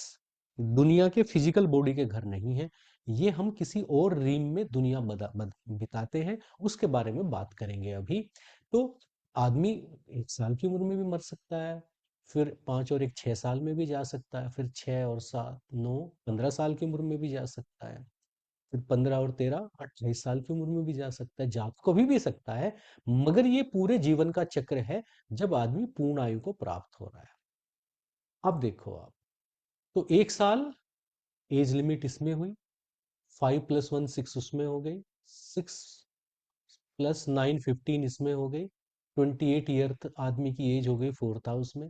दुनिया के फिजिकल बॉडी के घर नहीं हैं। ये हम किसी और रीम में दुनिया बिताते हैं, उसके बारे में बात करेंगे अभी। तो आदमी 1 साल की उम्र में भी मर सकता है, फिर 5 और 1 6 साल में भी जा सकता है, फिर 6 और 7 9 15 साल की उम्र में भी जा सकता है, फिर 15 और 13 28 साल की उम्र में भी जा सकता है, जा कभी भी सकता है। मगर ये पूरे जीवन का चक्र है, जब आदमी पूर्ण आयु को प्राप्त हो रहा है। अब देखो आप, तो 1 साल एज लिमिट इसमें हुई, 5 + 1 6 उसमें हो गई, 6 + 9 15 इसमें हो गई, 28 ईयर आदमी की एज हो गई 4th हाउस में।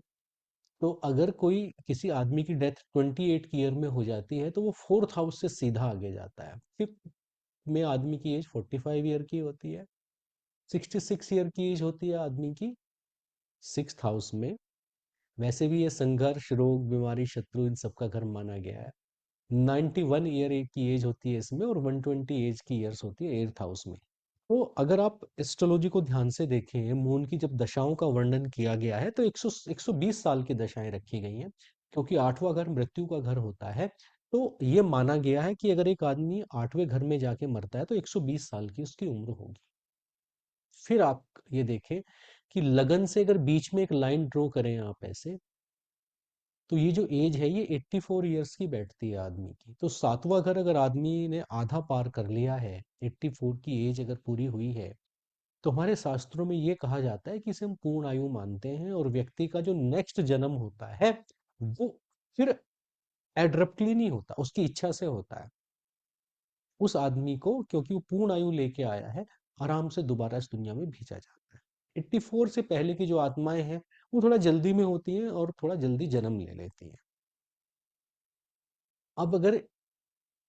तो अगर कोई किसी आदमी की डेथ 28 ईयर में हो जाती है, तो वो 4th हाउस से सीधा आगे जाता है। 5th में आदमी की एज 45 ईयर की होती है, 66 ईयर की एज होती है आदमी की 6th हाउस में। वैसे भी ये संघर्ष, रोग, बीमारी, शत्रु, इन सब का घर माना गया है। 91 ईयर एक की एज होती है इसमें, और 120 एज की ईयर्स होती है 8th हाउस में। तो अगर आप एस्ट्रोलॉजी को ध्यान से देखें, मून की जब दशाओं का वर्णन किया गया है, तो 120 साल की दशाएं रखी गई हैं, क्योंकि 8वां घर मृत्यु का घर होता है। तो ये माना गया है कि अगर एक आदमी 8वें घर में जाके मरता है, तो 120 साल की उसकी उम्र होगी। फिर आप ये देखें कि लगन से अगर बीच में एक लाइन ड्रॉ करें आप ऐसे, तो ये जो एज है ये 84 ईयर्स की बैठती है आदमी की। तो 7वां घर अगर आदमी ने आधा पार कर लिया है, 84 की एज अगर पूरी हुई है, तो हमारे शास्त्रों में ये कहा जाता है कि इसे हम पूर्ण आयु मानते हैं, और व्यक्ति का जो नेक्स्ट जन्म होता है, वो फिर एड्रप्टली नहीं होता, उसकी इच्छा से होता है। उस आदमी को, क्योंकि वो पूर्ण आयु लेके आया है, आराम से दोबारा इस दुनिया में भेजा जाता है। 84 से पहले की जो आत्माएं हैं, वो थोड़ा जल्दी में होती हैं और थोड़ा जल्दी जन्म ले लेती हैं। अब अगर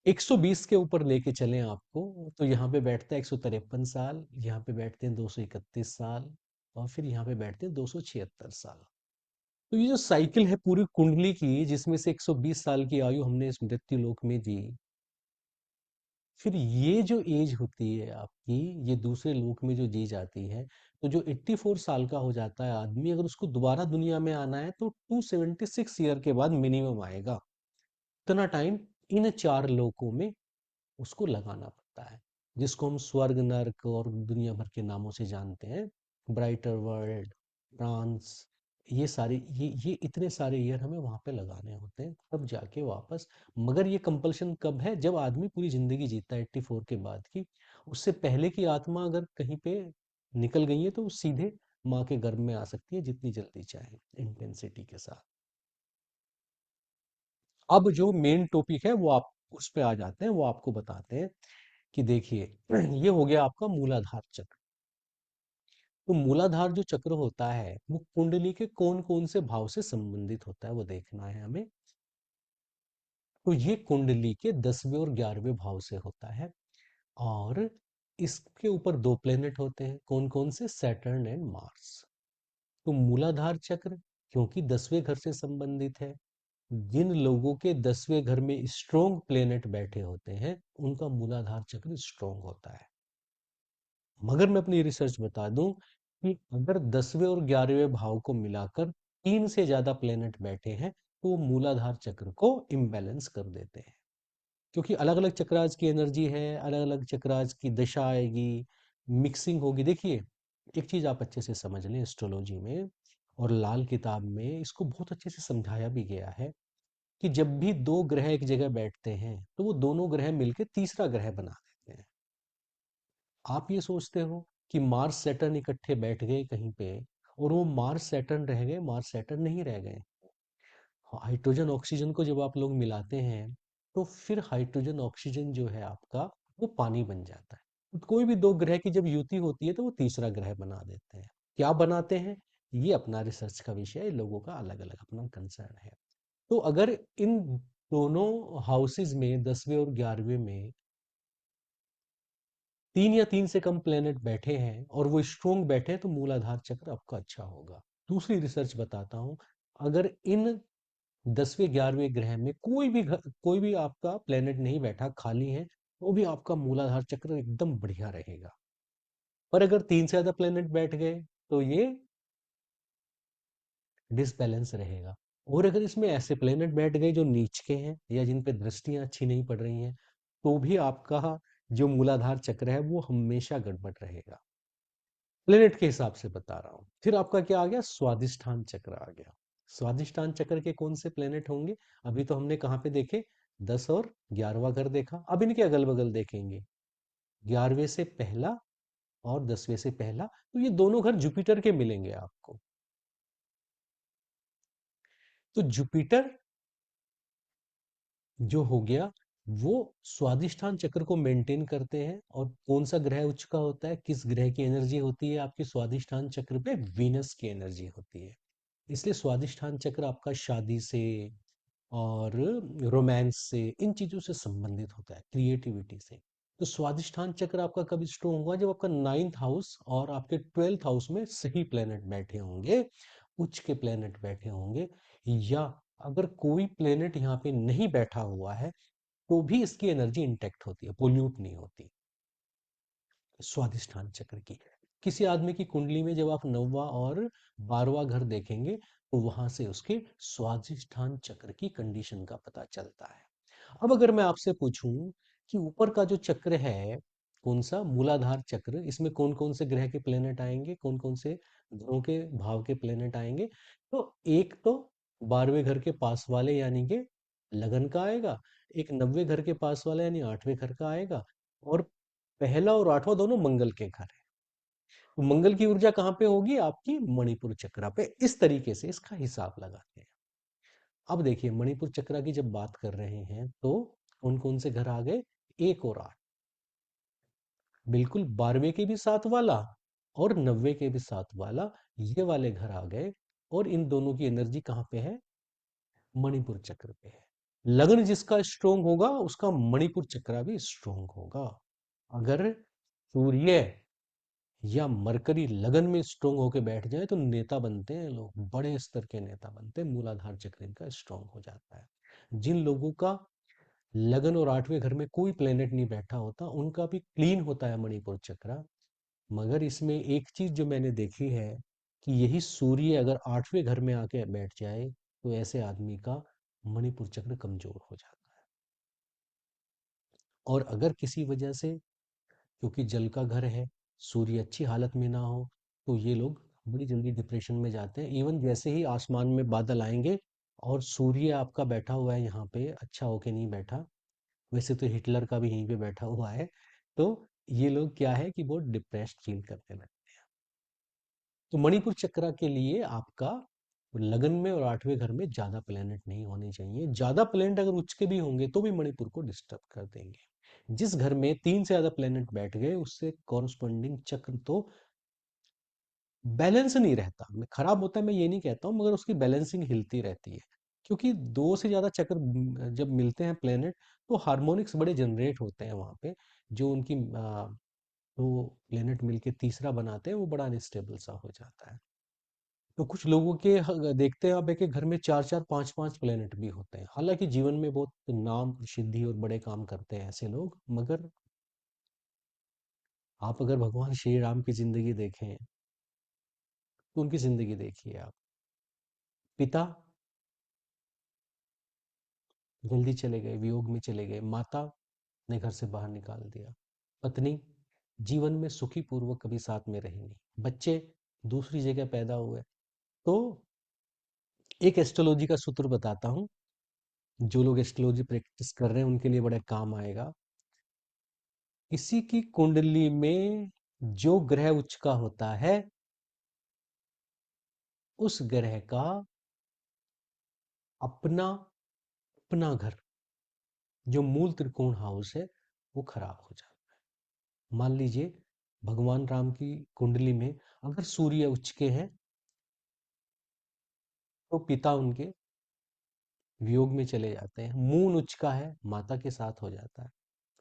120 के ऊपर लेके चलें आपको, तो यहाँ पे बैठता है 153 साल, यहाँ पे बैठते हैं 231 साल, और फिर यहाँ पे बैठते हैं 276 साल। तो ये जो साइकिल है पूरी कुंडली की, जिसमें से 120 साल की आयु हमने इस मृत्यु लोक में दी, फिर ये जो एज होती है आपकी, ये दूसरे लोक में जो जी जाती है, तो जो 84 साल का हो जाता है आदमी, अगर उसको दोबारा दुनिया में आना है, तो 276 ईयर के बाद मिनिमम आएगा। इतना टाइम इन 4 लोकों में उसको लगाना पड़ता है, जिसको हम स्वर्ग, नर्क और दुनिया भर के नामों से जानते हैं। ब्राइटर वर्ल्ड, ट्रांस, ये सारे ये इतने सारे ईयर हमें वहां पे लगाने होते हैं, तब जाके वापस। मगर ये कंपल्शन कब है? जब आदमी पूरी जिंदगी जीता है 84 के बाद की। उससे पहले की आत्मा अगर कहीं पे निकल गई है, तो वो सीधे माँ के गर्भ में आ सकती है, जितनी जल्दी चाहे, इंटेंसिटी के साथ। अब जो मेन टॉपिक है, वो आप उस पे आ जाते हैं, वो आपको बताते हैं कि देखिए, ये हो गया आपका मूलाधार चक्र। तो मूलाधार जो चक्र होता है, वो कुंडली के कौन कौन से भाव से संबंधित होता है, वो देखना है हमें। तो ये कुंडली के 10वें और 11वें भाव से होता है, और इसके ऊपर 2 प्लेनेट होते हैं, कौन कौन से? Saturn and Mars. तो मूलाधार चक्र, क्योंकि 10वें घर से संबंधित है, जिन लोगों के 10वें घर में स्ट्रोंग प्लेनेट बैठे होते हैं, उनका मूलाधार चक्र स्ट्रोंग होता है। मगर मैं अपनी रिसर्च बता दूं कि अगर 10वें और 11वें भाव को मिलाकर 3 से ज्यादा प्लेनेट बैठे हैं, तो वो मूलाधार चक्र को इम्बैलेंस कर देते हैं। क्योंकि अलग अलग चक्राज की एनर्जी है, अलग अलग चक्राज की दशा आएगी, मिक्सिंग होगी। देखिए, एक चीज आप अच्छे से समझ लें, एस्ट्रोलॉजी में और लाल किताब में इसको बहुत अच्छे से समझाया भी गया है, कि जब भी 2 ग्रह एक जगह बैठते हैं, तो वो दोनों ग्रह मिलकर तीसरा ग्रह बना देते हैं। आप ये सोचते हो कि मार्स सैटर्न इकट्ठे बैठ गए कहीं पे, और वो मार्स सैटर्न रह गए? मार्स सैटर्न नहीं रह गए। हाइड्रोजन ऑक्सीजन को जब आप लोग मिलाते हैं, तो फिर हाइड्रोजन ऑक्सीजन जो है आपका, वो पानी बन जाता है। तो कोई भी 2 ग्रह की जब युति होती है, तो वो तीसरा ग्रह बना देते हैं। क्या बनाते हैं? ये अपना रिसर्च का विषय है, लोगों का अलग अलग अपना कंसर्न है। तो अगर इन दोनों हाउसेज में, 10वें और 11वें में, 3 या 3 से कम प्लेनेट बैठे हैं और वो स्ट्रोंग बैठे हैं, तो मूलाधार चक्र आपका अच्छा होगा। दूसरी रिसर्च बताता हूं, अगर इन 10वें 11वें ग्रह में कोई भी आपका प्लेनेट नहीं बैठा, खाली है, तो भी आपका मूलाधार चक्र एकदम बढ़िया रहेगा। पर अगर तीन से ज्यादा प्लेनेट बैठ गए तो ये डिसबैलेंस रहेगा। और अगर इसमें ऐसे प्लेनेट बैठ गए जो नीच के हैं या जिन पे दृष्टियां अच्छी नहीं पड़ रही हैं, तो भी आपका जो मूलाधार चक्र है वो हमेशा गड़बड़ रहेगा। प्लेनेट के हिसाब से बता रहा हूँ। फिर आपका क्या आ गया, स्वादिष्ठान चक्र आ गया। स्वादिष्ठान चक्र के कौन से प्लेनेट होंगे? अभी तो हमने कहाँ पे देखे, 10 और 11वां घर देखा, अब इनके अगल बगल देखेंगे। 11वें से पहला और 10वें से पहला, तो ये दोनों घर जुपिटर के मिलेंगे आपको। तो जुपिटर जो हो गया, वो स्वादिष्ठान चक्र को मेंटेन करते हैं। और कौन सा ग्रह उच्च का होता है, किस ग्रह की एनर्जी होती है आपकी स्वादिष्ठान चक्र पे? वीनस की एनर्जी होती है। इसलिए स्वादिष्ठान चक्र आपका शादी से और रोमांस से, इन चीजों से संबंधित होता है, क्रिएटिविटी से। तो स्वादिष्ठान चक्र आपका कब स्ट्रोंग होगा? जब आपका 9th हाउस और आपके 12th हाउस में सही प्लेनेट बैठे होंगे, उच्च के प्लेनेट बैठे होंगे। या अगर कोई प्लेनेट यहाँ पे नहीं बैठा हुआ है तो भी इसकी एनर्जी इंटेक्ट होती है, पोल्यूट नहीं होती। स्वादिष्ठान चक्र की, किसी आदमी की कुंडली में जब आप 9वां और 12वां घर देखेंगे तो वहां से उसके स्वादिष्ठान चक्र की कंडीशन का पता चलता है। अब अगर मैं आपसे पूछूं कि ऊपर का जो चक्र है, कौन सा मूलाधार चक्र, इसमें कौन कौन से ग्रह के प्लेनेट आएंगे, कौन कौन से ग्रहों के भाव के प्लेनेट आएंगे? तो एक तो 12वें घर के पास वाले यानी कि लगन का आएगा, एक 90वें घर के पास वाला यानी 8वें घर का आएगा, और पहला और 8वां दोनों मंगल के घर है। तो मंगल की ऊर्जा कहाँ पे होगी? आपकी मणिपुर चक्र पे। इस तरीके से इसका हिसाब लगाते हैं। अब देखिए, मणिपुर चक्र की जब बात कर रहे हैं तो कौन कौन से घर आ गए? 1 और 8, बिल्कुल 12वें के भी साथ वाला और 90वें के भी साथ वाला, ये वाले घर आ गए। और इन दोनों की एनर्जी कहाँ पे है? मणिपुर चक्र पे है। लगन जिसका स्ट्रोंग होगा उसका मणिपुर चक्र भी स्ट्रोंग होगा। अगर सूर्य या मरकरी लगन में स्ट्रोंग होके बैठ जाए तो नेता बनते हैं लोग, बड़े स्तर के नेता बनते हैं, मूलाधार चक्र इनका स्ट्रोंग हो जाता है। जिन लोगों का लगन और 8वें घर में कोई प्लेनेट नहीं बैठा होता उनका भी क्लीन होता है मणिपुर चक्र। मगर इसमें एक चीज जो मैंने देखी है कि यही सूर्य अगर 8वें घर में आके बैठ जाए तो ऐसे आदमी का मणिपुर चक्र कमजोर हो जाता है। और अगर किसी वजह से, क्योंकि जल का घर है, सूर्य अच्छी हालत में ना हो, तो ये लोग बड़ी जल्दी डिप्रेशन में जाते हैं। इवन जैसे ही आसमान में बादल आएंगे और सूर्य आपका बैठा हुआ है यहाँ पे, अच्छा होके नहीं बैठा, वैसे तो हिटलर का भी यहीं पे बैठा हुआ है, तो ये लोग क्या है कि बहुत डिप्रेस्ड फील करने लगते हैं। तो मणिपुर चक्र के लिए आपका लगन में और 8वें घर में ज्यादा प्लेनेट नहीं होने चाहिए। ज्यादा प्लेनेट अगर उच्च के भी होंगे तो भी मणिपुर को डिस्टर्ब कर देंगे। जिस घर में 3 से ज्यादा प्लेनेट बैठ गए उससे कॉरस्पॉन्डिंग चक्र तो बैलेंस नहीं रहता, मैं खराब होता है मैं ये नहीं कहता हूँ, मगर उसकी बैलेंसिंग हिलती रहती है। क्योंकि दो से ज्यादा चक्र जब मिलते हैं प्लेनेट, तो हार्मोनिक्स बड़े जनरेट होते हैं वहां पे। जो उनकी तो प्लेनेट मिलके तीसरा बनाते हैं वो बड़ा अनस्टेबल सा हो जाता है। तो कुछ लोगों के देखते हैं आप, एक एक घर में चार चार पांच पांच प्लेनेट भी होते हैं, हालांकि जीवन में बहुत नाम सिद्धि और बड़े काम करते हैं ऐसे लोग। मगर आप अगर भगवान श्री राम की जिंदगी देखें तो उनकी जिंदगी देखिए आप। पिता जल्दी चले गए, वियोग में चले गए, माता ने घर से बाहर निकाल दिया, पत्नी जीवन में सुखी पूर्वक कभी साथ में रही नहीं, बच्चे दूसरी जगह पैदा हुए। तो एक एस्ट्रोलॉजी का सूत्र बताता हूँ, जो लोग एस्ट्रोलॉजी प्रैक्टिस कर रहे हैं उनके लिए बड़ा काम आएगा। किसी की कुंडली में जो ग्रह उच्च का होता है, उस ग्रह का अपना अपना घर, जो मूल त्रिकोण हाउस है, वो खराब हो जाता है। मान लीजिए भगवान राम की कुंडली में अगर सूर्य उच्च के हैं तो पिता उनके वियोग में चले जाते हैं। मून उच्च का है, माता के साथ हो जाता है।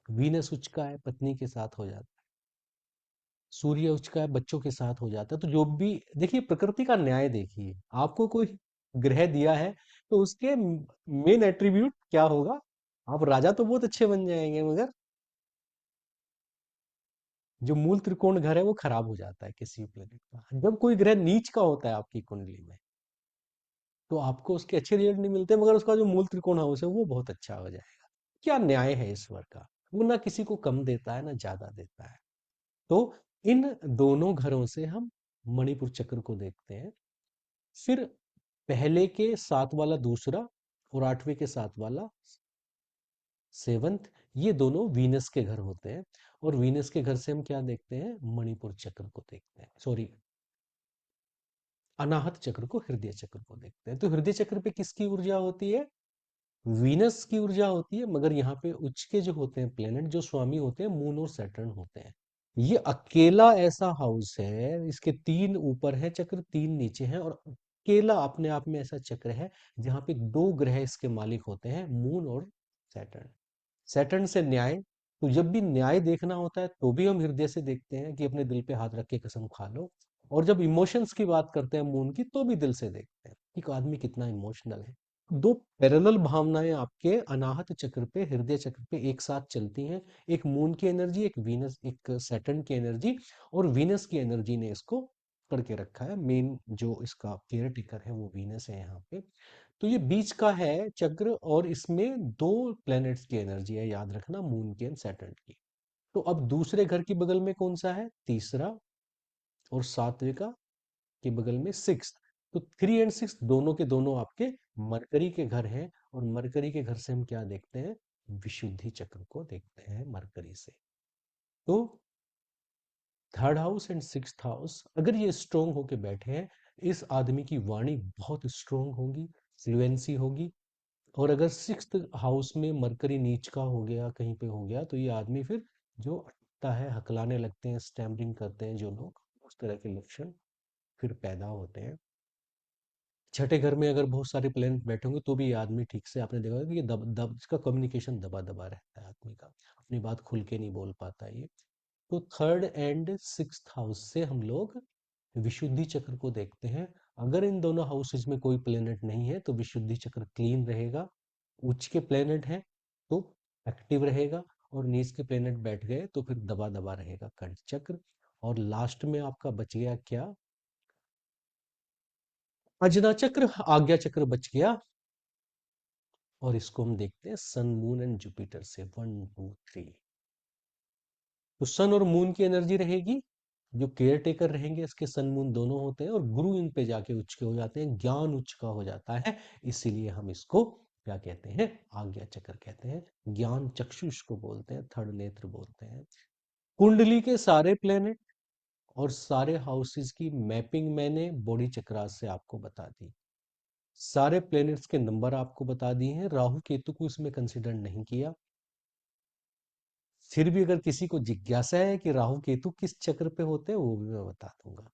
वीनस उच्च का है, पत्नी के साथ हो जाता है। सूर्य उच्च का है, बच्चों के साथ हो जाता है। तो जो भी देखिए, प्रकृति का न्याय देखिए, आपको कोई ग्रह दिया है तो उसके मेन एट्रीब्यूट क्या होगा? आप राजा तो बहुत अच्छे बन जाएंगे, मगर जो मूल त्रिकोण घर है वो खराब हो जाता है किसी प्लेनेट का। जब कोई ग्रह नीच का होता है आपकी कुंडली में, तो आपको उसके अच्छे रिजल्ट नहीं मिलते, मगर उसका जो मूल त्रिकोण हाउस है वो बहुत अच्छा हो जाएगा। क्या न्याय है ईश्वर का, वो ना किसी को कम देता है ना ज्यादा देता है। तो इन दोनों घरों से हम मणिपुर चक्र को देखते हैं। फिर पहले के साथ वाला दूसरा, और आठवें के साथ वाला सेवंथ, ये दोनों वीनस के घर होते हैं। और वीनस के घर से हम क्या देखते हैं, मणिपुर चक्र को देखते हैं, सॉरी, अनाहत चक्र को, हृदय चक्र को देखते हैं। तो हृदय चक्र पे किसकी ऊर्जा होती है, वीनस की ऊर्जा होती है। मगर यहाँ पे उच्च के जो होते हैं प्लेनेट, जो स्वामी होते हैं, मून और सैटर्न होते हैं। ये अकेला ऐसा हाउस है, इसके 3 ऊपर है चक्र, 3 नीचे हैं, और अकेला अपने आप में ऐसा चक्र है जहां पे 2 ग्रह इसके मालिक होते हैं, मून और सैटर्न। सैटर्न से न्याय, तो जब भी न्याय देखना होता है तो भी हम हृदय से देखते हैं कि अपने दिल पे हाथ रख के कसम खा लो। और जब इमोशंस की बात करते हैं मून की, तो भी दिल से देखते हैं कि आदमी कितना इमोशनल है। दो पैरेलल भावनाएं आपके अनाहत चक्र पे, हृदय चक्र पे एक साथ चलती हैं। एक मून की एनर्जी, एक वीनस, एक सैटर्न की एनर्जी। और वीनस की एनर्जी ने इसको करके रखा है। मेन जो इसका केयर टेकर है वो वीनस है यहाँ पे। तो ये बीच का है चक्र, और इसमें 2 प्लैनेट्स की एनर्जी है, याद रखना, मून की एंड सैटर्न की। तो अब दूसरे घर के बगल में कौन सा है, तीसरा, और सातवें का के बगल में सिक्स। तो 3 एंड 6 दोनों के दोनों आपके मरकरी के घर हैं। और मरकरी के घर से हम क्या देखते हैं, विशुद्धि चक्र को देखते हैं मरकरी से। तो third house and six house अगर ये स्ट्रोंग होके बैठे हैं, इस आदमी की वाणी बहुत स्ट्रोंग होगी, फ्लुएंसी होगी। और अगर सिक्स्थ हाउस में मरकरी नीच का हो गया, कहीं पे हो गया, तो ये आदमी फिर जो अटकता है, हकलाने लगते हैं, स्टैमरिंग करते हैं जो लोग, उस तरह के लक्षण फिर पैदा होते हैं। छठे घर में अगर बहुत सारे प्लेनेट बैठे होंगे तो भी ये आदमी ठीक से, आपने देखा होगा कि ये दब दब इसका कम्युनिकेशन दबा दबा रहता है आदमी का, अपनी बात खुल के नहीं बोल पाता ये। तो थर्ड एंड सिक्स्थ हाउस से हम लोग विशुद्धि चक्र को देखते हैं। अगर इन दोनों हाउसेज में कोई प्लेनेट नहीं है तो विशुद्धि चक्र क्लीन रहेगा। उच्च के प्लेनेट हैं तो एक्टिव रहेगा, और नीच के प्लेनेट बैठ गए तो फिर दबा दबा रहेगा कंठ चक्र। और लास्ट में आपका बच गया क्या, अजना चक्र, आज्ञा चक्र बच गया। और इसको हम देखते हैं सन, मून एंड जुपिटर से, 1 2 3। तो सन और मून की एनर्जी रहेगी, जो केयर टेकर रहेंगे इसके, सन मून दोनों होते हैं, और गुरु इन पे जाके उच्च के हो जाते हैं, ज्ञान उच्च का हो जाता है। इसीलिए हम इसको क्या कहते हैं, आज्ञा चक्र कहते हैं। ज्ञान चक्षुष को बोलते हैं, थर्ड नेत्र बोलते हैं। कुंडली के सारे प्लेनेट और सारे हाउसेस की मैपिंग मैंने बॉडी चक्रास से आपको बता दी। सारे प्लेनेट्स के नंबर आपको बता दिए हैं, राहु केतु को इसमें कंसिडर नहीं किया। फिर भी अगर किसी को जिज्ञासा है कि राहु केतु किस चक्र पे होते हैं, वो भी मैं बता दूंगा।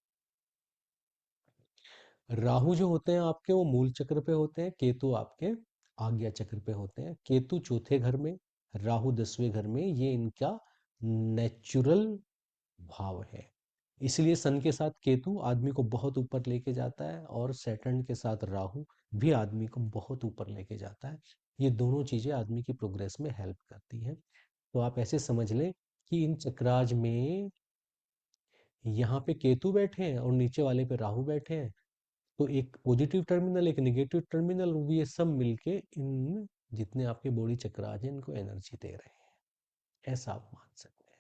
राहु जो होते हैं आपके, वो मूल चक्र पे होते हैं, केतु आपके आज्ञा चक्र पे होते हैं। केतु चौथे घर में, राहु 10वें घर में, ये इनका नेचुरल भाव है। इसलिए सन के साथ केतु आदमी को बहुत ऊपर लेके जाता है, और सैटर्न के साथ राहु भी आदमी को बहुत ऊपर लेके जाता है। ये दोनों चीजें आदमी की प्रोग्रेस में हेल्प करती हैं। तो आप ऐसे समझ लें कि इन चक्राज में यहाँ पे केतु बैठे हैं और नीचे वाले पे राहु बैठे हैं, तो एक पॉजिटिव टर्मिनल, एक नेगेटिव टर्मिनल, ये सब मिलके इन जितने आपके बॉडी चक्राज हैं इनको एनर्जी दे रहे हैं, ऐसा आप मान सकते हैं।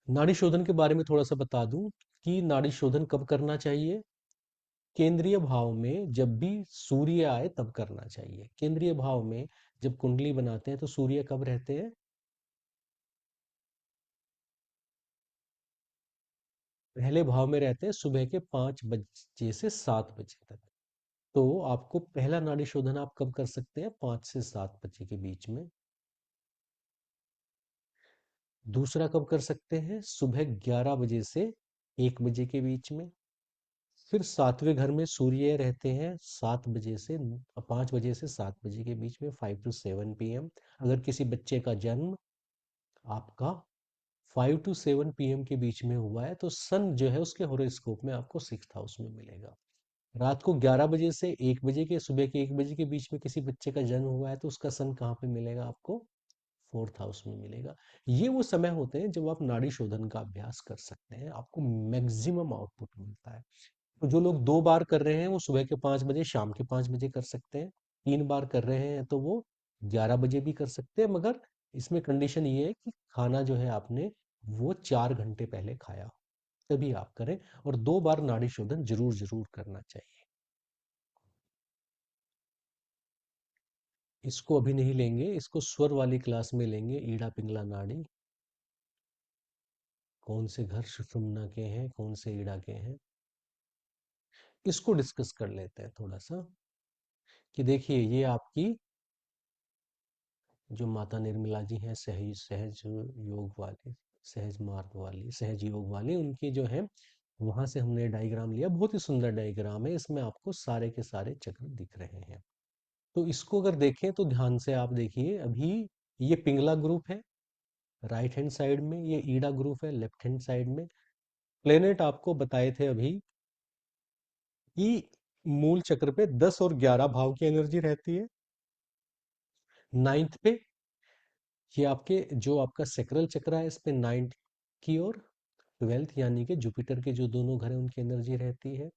नाड़ी शोधन के बारे में थोड़ा सा बता दूं कि नाड़ी शोधन कब करना चाहिए। केंद्रीय भाव में जब भी सूर्य आए तब करना चाहिए। केंद्रीय भाव में जब कुंडली बनाते हैं तो सूर्य कब रहते हैं, पहले भाव में रहते हैं सुबह के 5 बजे से 7 बजे तक। तो आपको पहला नाड़ी शोधन आप कब कर सकते हैं, 5 से 7 बजे के बीच में। दूसरा कब कर सकते हैं, सुबह 11 बजे से 1 बजे के बीच में। फिर सातवें घर में सूर्य रहते हैं 7 बजे से 5 बजे से 7 बजे के बीच में, 5 to 7 PM। अगर किसी बच्चे का जन्म आपका 5 to 7 PM के बीच में हुआ है तो सन जो है उसके हॉरोस्कोप में आपको 6th हाउस में मिलेगा। रात को 11 बजे से 1 बजे के, सुबह के 1 बजे के बीच में किसी बच्चे का जन्म हुआ है तो उसका सन कहाँ पे मिलेगा आपको, फोर्थ हाउस में मिलेगा। ये वो समय होते हैं जब आप नाड़ी शोधन का अभ्यास कर सकते हैं, आपको मैक्सिमम आउटपुट मिलता है। तो जो लोग 2 बार कर रहे हैं वो सुबह के 5 बजे, शाम के 5 बजे कर सकते हैं। 3 बार कर रहे हैं तो वो 11 बजे भी कर सकते हैं, मगर इसमें कंडीशन ये है कि खाना जो है आपने वो 4 घंटे पहले खाया हो, तभी आप करें। और 2 बार नाड़ी शोधन ज़रूर ज़रूर करना चाहिए। इसको अभी नहीं लेंगे, इसको स्वर वाली क्लास में लेंगे। ईड़ा पिंगला नाड़ी, कौन से घर सुषुम्ना के हैं, कौन से ईड़ा के हैं, इसको डिस्कस कर लेते हैं थोड़ा सा। कि देखिए ये आपकी जो माता निर्मला जी हैं, सहज सहज योग वाले, सहज मार्ग वाली, सहज योग वाली, उनकी जो है वहां से हमने डायग्राम लिया। बहुत ही सुंदर डायग्राम है, इसमें आपको सारे के सारे चक्र दिख रहे हैं। तो इसको अगर देखें तो ध्यान से आप देखिए। अभी ये पिंगला ग्रुप है राइट हैंड साइड में, ये ईडा ग्रुप है लेफ्ट हैंड साइड में। प्लेनेट आपको बताए थे अभी कि मूल चक्र पे 10 और 11 भाव की एनर्जी रहती है। नाइन्थ पे ये आपके जो आपका सेक्रल चक्र है, इस पे नाइन्थ की और ट्वेल्थ यानी कि जुपिटर के जो दोनों घर हैं उनकी एनर्जी रहती है।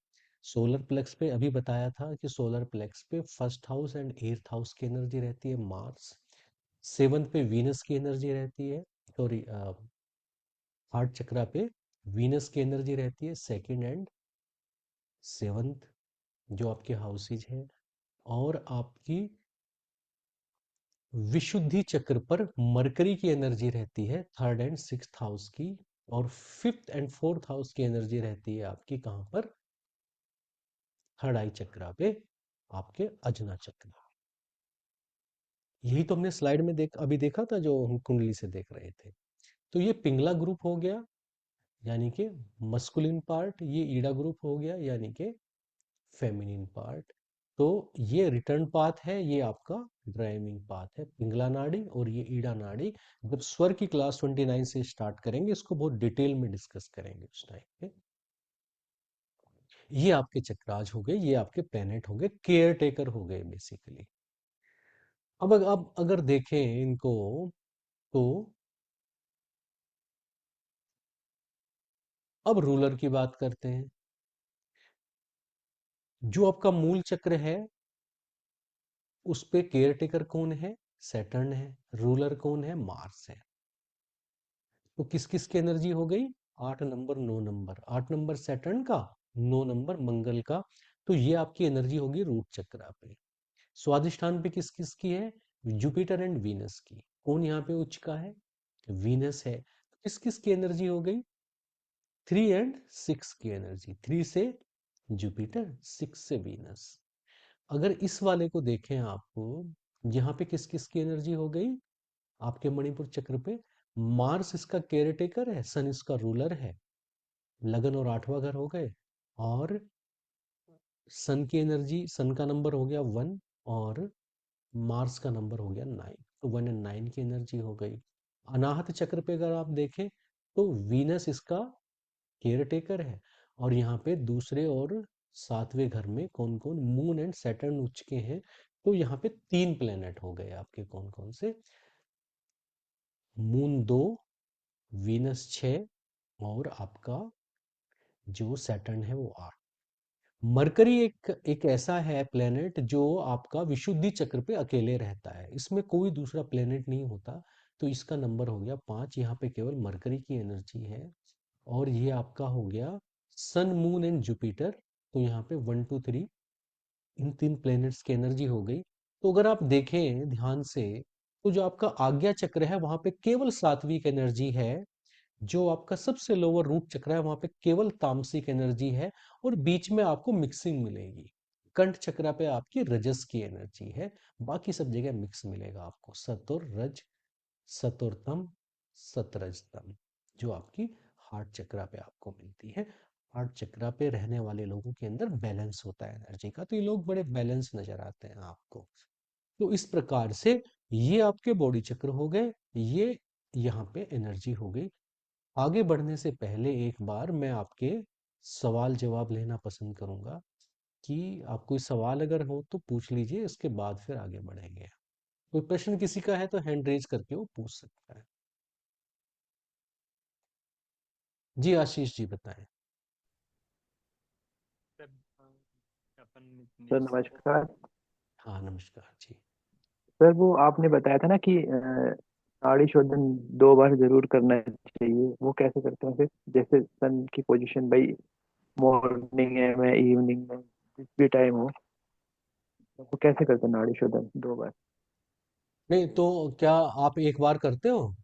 सोलर प्लेक्स पे अभी बताया था कि सोलर प्लेक्स पे first house and eighth house की एनर्जी रहती है, मार्स। सेवंथ पे वीनस की एनर्जी रहती है, सॉरी हार्ट चक्रा पे वीनस की एनर्जी रहती है, सेकंड एंड सेवंथ जो आपके हाउसेज हैं। और आपकी विशुद्धि चक्र पर मरकरी की एनर्जी रहती है, थर्ड एंड सिक्स्थ हाउस की। और फिफ्थ एंड फोर्थ हाउस की एनर्जी रहती है आपकी कहाँ पर, थर्ड आई चक्रा पे, आपके अजना चक्र। यही तो हमने स्लाइड में अभी देखा था जो हम कुंडली से देख रहे थे। तो ये पिंगला ग्रुप हो गया यानी कि मस्कुलिन पार्ट, ये ईडा ग्रुप हो गया यानी कि फेमिनिन पार्ट। तो ये रिटर्न पाथ है, ये आपका ड्राइविंग पाथ है, पिंगला नाड़ी और ये ईडा नाड़ी। जब स्वर की क्लास 29 से स्टार्ट करेंगे, इसको बहुत डिटेल में डिस्कस करेंगे उस टाइम पे। ये आपके चक्राज हो गए, ये आपके प्लेनेट हो गए, केयर टेकर हो गए बेसिकली। अब अगर देखें इनको तो अब रूलर की बात करते हैं। जो आपका मूल चक्र है उस पे केयर टेकर कौन है, सैटर्न है। रूलर कौन है, मार्स है। तो किस किस की एनर्जी हो गई, 8 नंबर 9 नंबर, 8 नंबर सैटर्न का, 9 नंबर मंगल का। तो ये आपकी एनर्जी होगी रूट चक्रा पे। स्वादिष्ठान पे किस किस की है, जुपिटर एंड वीनस की। कौन यहाँ पे उच्च का है, वीनस है। किस किस की एनर्जी हो गई, 3 एंड 6 की एनर्जी, 3 से जुपिटर, 6 से वीनस। अगर इस वाले को देखें आपको, यहाँ पे किस किस की एनर्जी हो गई आपके मणिपुर चक्र पे, मार्स इसका केयरटेकर है, सन इसका रूलर है, लगन और 8वां घर हो गए। और सन की एनर्जी, सन का नंबर हो गया 1 और मार्स का नंबर हो गया 9। तो 1 एंड 9 की एनर्जी हो गई। अनाहत चक्र पे अगर आप देखें तो वीनस इसका केयरटेकर है। और यहाँ पे दूसरे और 7वें घर में कौन कौन, मून एंड सैटर्न उच्च के हैं। तो यहाँ पे 3 प्लेनेट हो गए आपके, कौन कौन से, मून 2, वीनस 6 और आपका जो सैटर्न है वो 8। मरकरी एक एक ऐसा है प्लेनेट जो आपका विशुद्धि चक्र पे अकेले रहता है, इसमें कोई दूसरा प्लेनेट नहीं होता। तो इसका नंबर हो गया 5, यहाँ पे केवल मरकरी की एनर्जी है। और ये आपका हो गया सन मून एंड जुपिटर। तो यहाँ पे 1 2 3 इन 3 प्लेनेट्स की एनर्जी हो गई। तो अगर आप देखें ध्यान से, तो जो आपका आज्ञा चक्र है वहां पे केवल सात्विक एनर्जी है। जो आपका सबसे लोअर रूट चक्र है वहां पे केवल तामसिक एनर्जी है। और बीच में आपको मिक्सिंग मिलेगी। कंठ चक्र पे आपकी रजस की एनर्जी है। बाकी सब जगह मिक्स मिलेगा आपको, सत और रज, सत और तम, सतरज तम, जो आपकी हार्ट चक्रा पे आपको मिलती है। हार्ट चक्रा पे रहने वाले लोगों के अंदर बैलेंस होता है एनर्जी का, तो ये लोग बड़े बैलेंस नजर आते हैं आपको। तो इस प्रकार से ये आपके बॉडी चक्र हो गए, ये यहाँ पे एनर्जी हो गई। आगे बढ़ने से पहले एक बार मैं आपके सवाल जवाब लेना पसंद करूंगा कि आप कोई सवाल अगर हो तो पूछ लीजिए, इसके बाद फिर आगे बढ़ेंगे। कोई प्रश्न किसी का है तो हैंड रेज करके वो पूछ सकता है। जी आशीष जी बताएं। सर, अपन सर इतनी नमस्कार। हाँ नमस्कार जी। सर वो आपने बताया था ना कि नाड़ी शोधन 2 बार जरूर करना चाहिए, वो कैसे करते हैं फिर? जैसे सन की पोजीशन भाई, मॉर्निंग है मैं इवनिंग में, जिस भी टाइम हो, तो वो कैसे करते हैं नाड़ी शोधन 2 बार? नहीं तो क्या आप एक बार करते हो?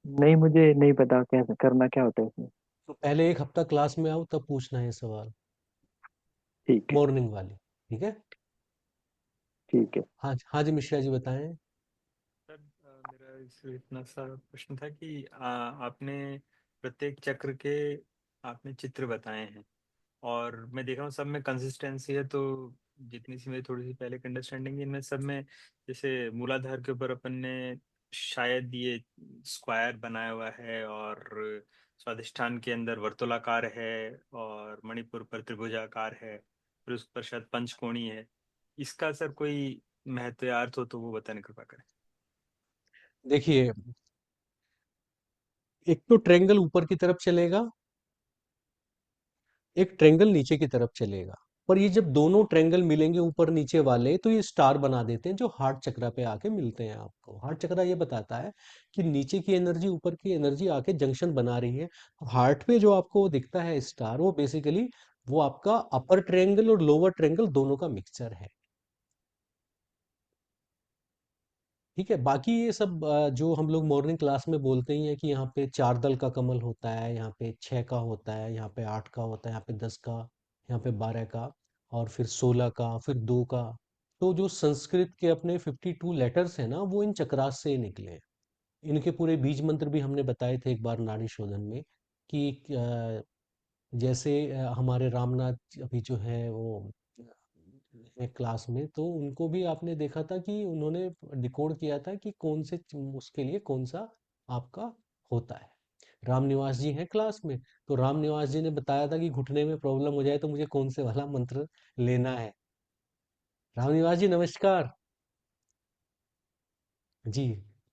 नहीं, मुझे नहीं पता कैसे करना, क्या होता है इसमें। तो पहले एक हफ्ता क्लास में आओ तब पूछना है सवाल, ठीक है। मॉर्निंग वाली। ठीक है। ठीक है। हाँ हाँ जी मिश्रा जी बताएं। सर, मेरा इतना सा प्रश्न था कि आपने प्रत्येक चक्र के आपने चित्र बताए हैं, और मैं देख रहा हूँ सब में कंसिस्टेंसी है। तो जितनी सी मेरी थोड़ी सी पहले की अंडरस्टैंडिंग है, इनमें सब में जैसे मूलाधार के ऊपर अपन ने शायद ये स्क्वायर बनाया हुआ है, और स्वादिष्ठान के अंदर वर्तुलाकार है, और मणिपुर पर त्रिभुजाकार है, फिर उस पर शायद पंचकोणी है। इसका सर कोई महत्व या अर्थ हो तो वो बताने कृपा करें। देखिए, एक तो ट्रायंगल ऊपर की तरफ चलेगा, एक ट्रायंगल नीचे की तरफ चलेगा। पर ये जब दोनों ट्रायंगल मिलेंगे ऊपर नीचे वाले तो ये स्टार बना देते हैं जो हार्ट चक्रा पे आके मिलते हैं। आपको हार्ट चक्रा ये बताता है कि नीचे की एनर्जी ऊपर की एनर्जी आके जंक्शन बना रही है। हार्ट पे जो आपको दिखता है स्टार, वो बेसिकली वो आपका अपर ट्रायंगल और लोअर ट्रायंगल दोनों का मिक्सचर है। ठीक है। बाकी ये सब जो हम लोग मॉर्निंग क्लास में बोलते ही हैं कि यहाँ पे 4 दल का कमल होता है, यहाँ पे 6 का होता है, यहाँ पे 8 का होता है, यहाँ पे 10 का, यहाँ पे 12 का, और फिर 16 का, फिर 2 का। तो जो संस्कृत के अपने 52 लेटर्स हैं ना, वो इन चक्रास से निकले हैं। इनके पूरे बीज मंत्र भी हमने बताए थे एक बार नाड़ी शोधन में कि जैसे हमारे रामनाथ अभी जो है वो है क्लास में, तो उनको भी आपने देखा था कि उन्होंने डिकोड किया था कि कौन से उसके लिए कौन सा आपका होता है। राम निवास जी हैं क्लास में, तो राम निवास जी ने बताया था कि घुटने में प्रॉब्लम हो जाए तो मुझे कौन से वाला मंत्र लेना है। राम निवास जी नमस्कार जी।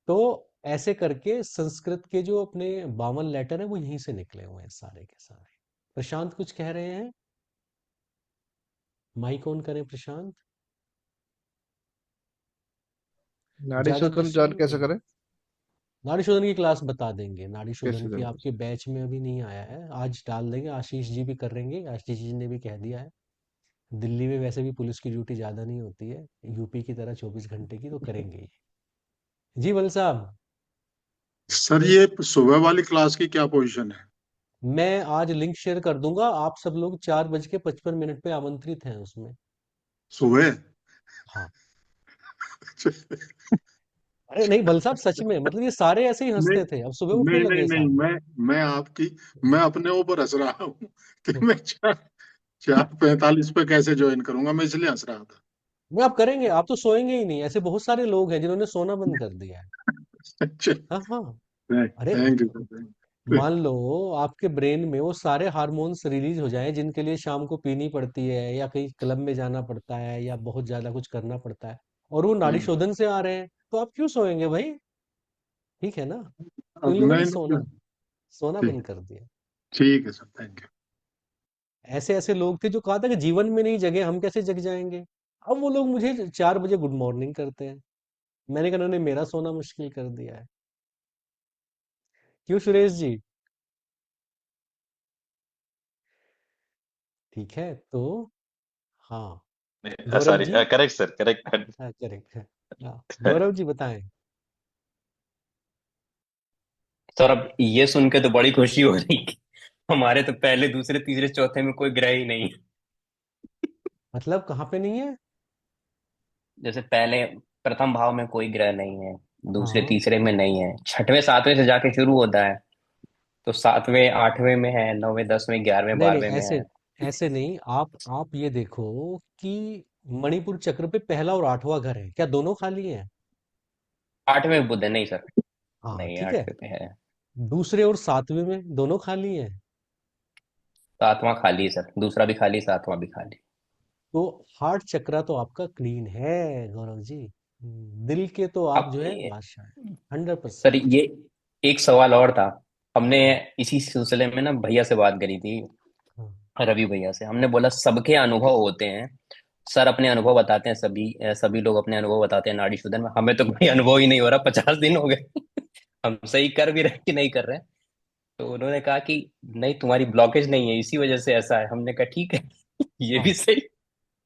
तो ऐसे करके संस्कृत के जो अपने 52 लेटर हैं वो यहीं से निकले हुए हैं सारे के सारे। प्रशांत कुछ कह रहे हैं? माइक ऑन करें प्रशांत। नाड़ी ज्यादा शोधन क्वेश्चन जान नहीं कैसे है। करें? नाड़ी शोधन की क्लास बता देंगे, नाड़ी शोधन कैसे की जान? आपके बैच में अभी नहीं आया है, आज डाल देंगे। आशीष जी भी करेंगे, आशीष जी ने भी कह दिया है। दिल्ली में वैसे भी पुलिस की ड्यूटी ज्यादा नहीं होती है, यूपी की तरह 24 घंटे की, तो करेंगे ही। जी बल साहब। सर ये सुबह वाली क्लास की क्या पोजीशन है? मैं आज लिंक शेयर कर दूंगा, आप सब लोग 4:55 पे आमंत्रित हैं उसमें। सुबह? हाँ। अरे नहीं बल साहब, सच में, मतलब ये सारे ऐसे ही नहीं हंसते थे, अब सुबह उठने नहीं नहीं लगे नहीं, सारे। मैं अपने ऊपर हंस रहा हूँ कि मैं 4:45 पे कैसे ज्वाइन करूंगा, मैं इसलिए हंस रहा था। नहीं आप करेंगे, आप तो सोएंगे ही नहीं, ऐसे बहुत सारे लोग हैं जिन्होंने सोना बंद कर दिया है। अच्छा। हाँ हाँ। अरे थैंक यू सर। मान लो आपके ब्रेन में वो सारे हार्मोन्स रिलीज हो जाएं जिनके लिए शाम को पीनी पड़ती है, या कहीं क्लब में जाना पड़ता है, या बहुत ज्यादा कुछ करना पड़ता है, और वो नाड़ी शोधन से आ रहे हैं, तो आप क्यों सोएंगे भाई? ठीक है ना। तो इन अब लोगों ने नहीं सोना नहीं, सोना ठीक बंद कर दिया। ठीक है सर, थैंक यू। ऐसे ऐसे लोग थे जो कहा था कि जीवन में नहीं जगे, हम कैसे जग जाएंगे। अब वो लोग मुझे 4 बजे गुड मॉर्निंग करते हैं। मैंने कहा उन्होंने मेरा सोना मुश्किल कर दिया है। क्यों सुरेश जी? ठीक है तो हाँ। गौरव सॉरी, जी। Correct sir, correct. हाँ करेक्ट है। हाँ गौरव जी बताएं। सर अब ये सुन के तो बड़ी खुशी हो रही कि हमारे तो पहले दूसरे तीसरे चौथे में कोई ग्रह ही नहीं है। मतलब कहाँ पे नहीं है? जैसे पहले प्रथम भाव में कोई ग्रह नहीं है, दूसरे हाँ। तीसरे में नहीं है, छठवें सातवें से जाके शुरू होता है। तो सातवें आठवें में है, नौवें दसवें ग्यारहवें नहीं नहीं, बारहवें में ऐसे है। ऐसे नहीं। आप ये देखो कि मणिपुर चक्र पे पहला और 8वां घर है, क्या दोनों खाली हैं? आठवें में बुध है, नहीं सर। हाँ नहीं, ठीक है। आठवें पे है। दूसरे और 7वें में दोनों खाली हैं। सातवां खाली है सर, दूसरा भी खाली, सातवां भी खाली। तो हार्ट चक्रा तो आपका क्लीन है गौरव जी। दिल के तो आप अब जो है बादशाह हैं, 100%। सर ये एक सवाल और था। हमने इसी सिलसिले में ना भैया से बात करी थी, हाँ, रवि भैया से। हमने बोला सबके अनुभव होते हैं, सर अपने अनुभव बताते हैं, सभी लोग अपने अनुभव बताते हैं नाड़ी शुद्धन में। हमें तो कोई अनुभव ही नहीं हो रहा, 50 दिन हो गए। हम सही कर भी रहे कि नहीं कर रहे। तो उन्होंने कहा कि नहीं, तुम्हारी ब्लॉकेज नहीं है, इसी वजह से ऐसा है। हमने कहा ठीक है। ये भी हाँ, सही।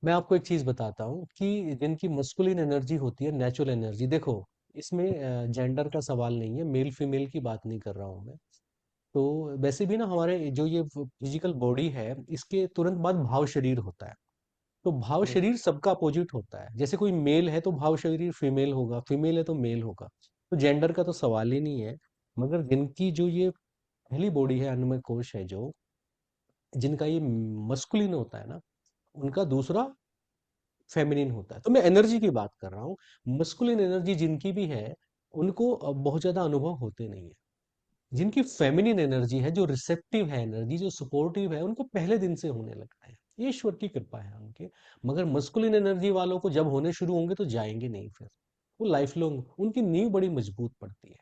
मैं आपको एक चीज बताता हूँ कि जिनकी मस्कुलिन एनर्जी होती है, नेचुरल एनर्जी, देखो इसमें जेंडर का सवाल नहीं है, मेल फीमेल की बात नहीं कर रहा हूँ मैं। तो वैसे भी ना हमारे जो ये फिजिकल बॉडी है, इसके तुरंत बाद भाव शरीर होता है। तो भाव शरीर सबका अपोजिट होता है। जैसे कोई मेल है तो भाव शरीर फीमेल होगा, फीमेल है तो मेल होगा। तो जेंडर का तो सवाल ही नहीं है। मगर जिनकी जो ये पहली बॉडी है, अन्नमय कोश है, जो जिनका ये मस्कुलिन होता है ना, उनका दूसरा फेमिनिन होता है। तो मैं एनर्जी की बात कर रहा हूँ। मस्कुलिन एनर्जी जिनकी भी है, उनको बहुत ज्यादा अनुभव होते नहीं है। जिनकी फेमिनिन एनर्जी है, जो रिसेप्टिव है एनर्जी, जो सपोर्टिव है, उनको पहले दिन से होने लगता है। ये ईश्वर की कृपा है उनके। मगर मस्कुलिन एनर्जी वालों को जब होने शुरू होंगे तो जाएंगे नहीं फिर। वो लाइफ लॉन्ग उनकी नींव बड़ी मजबूत पड़ती है।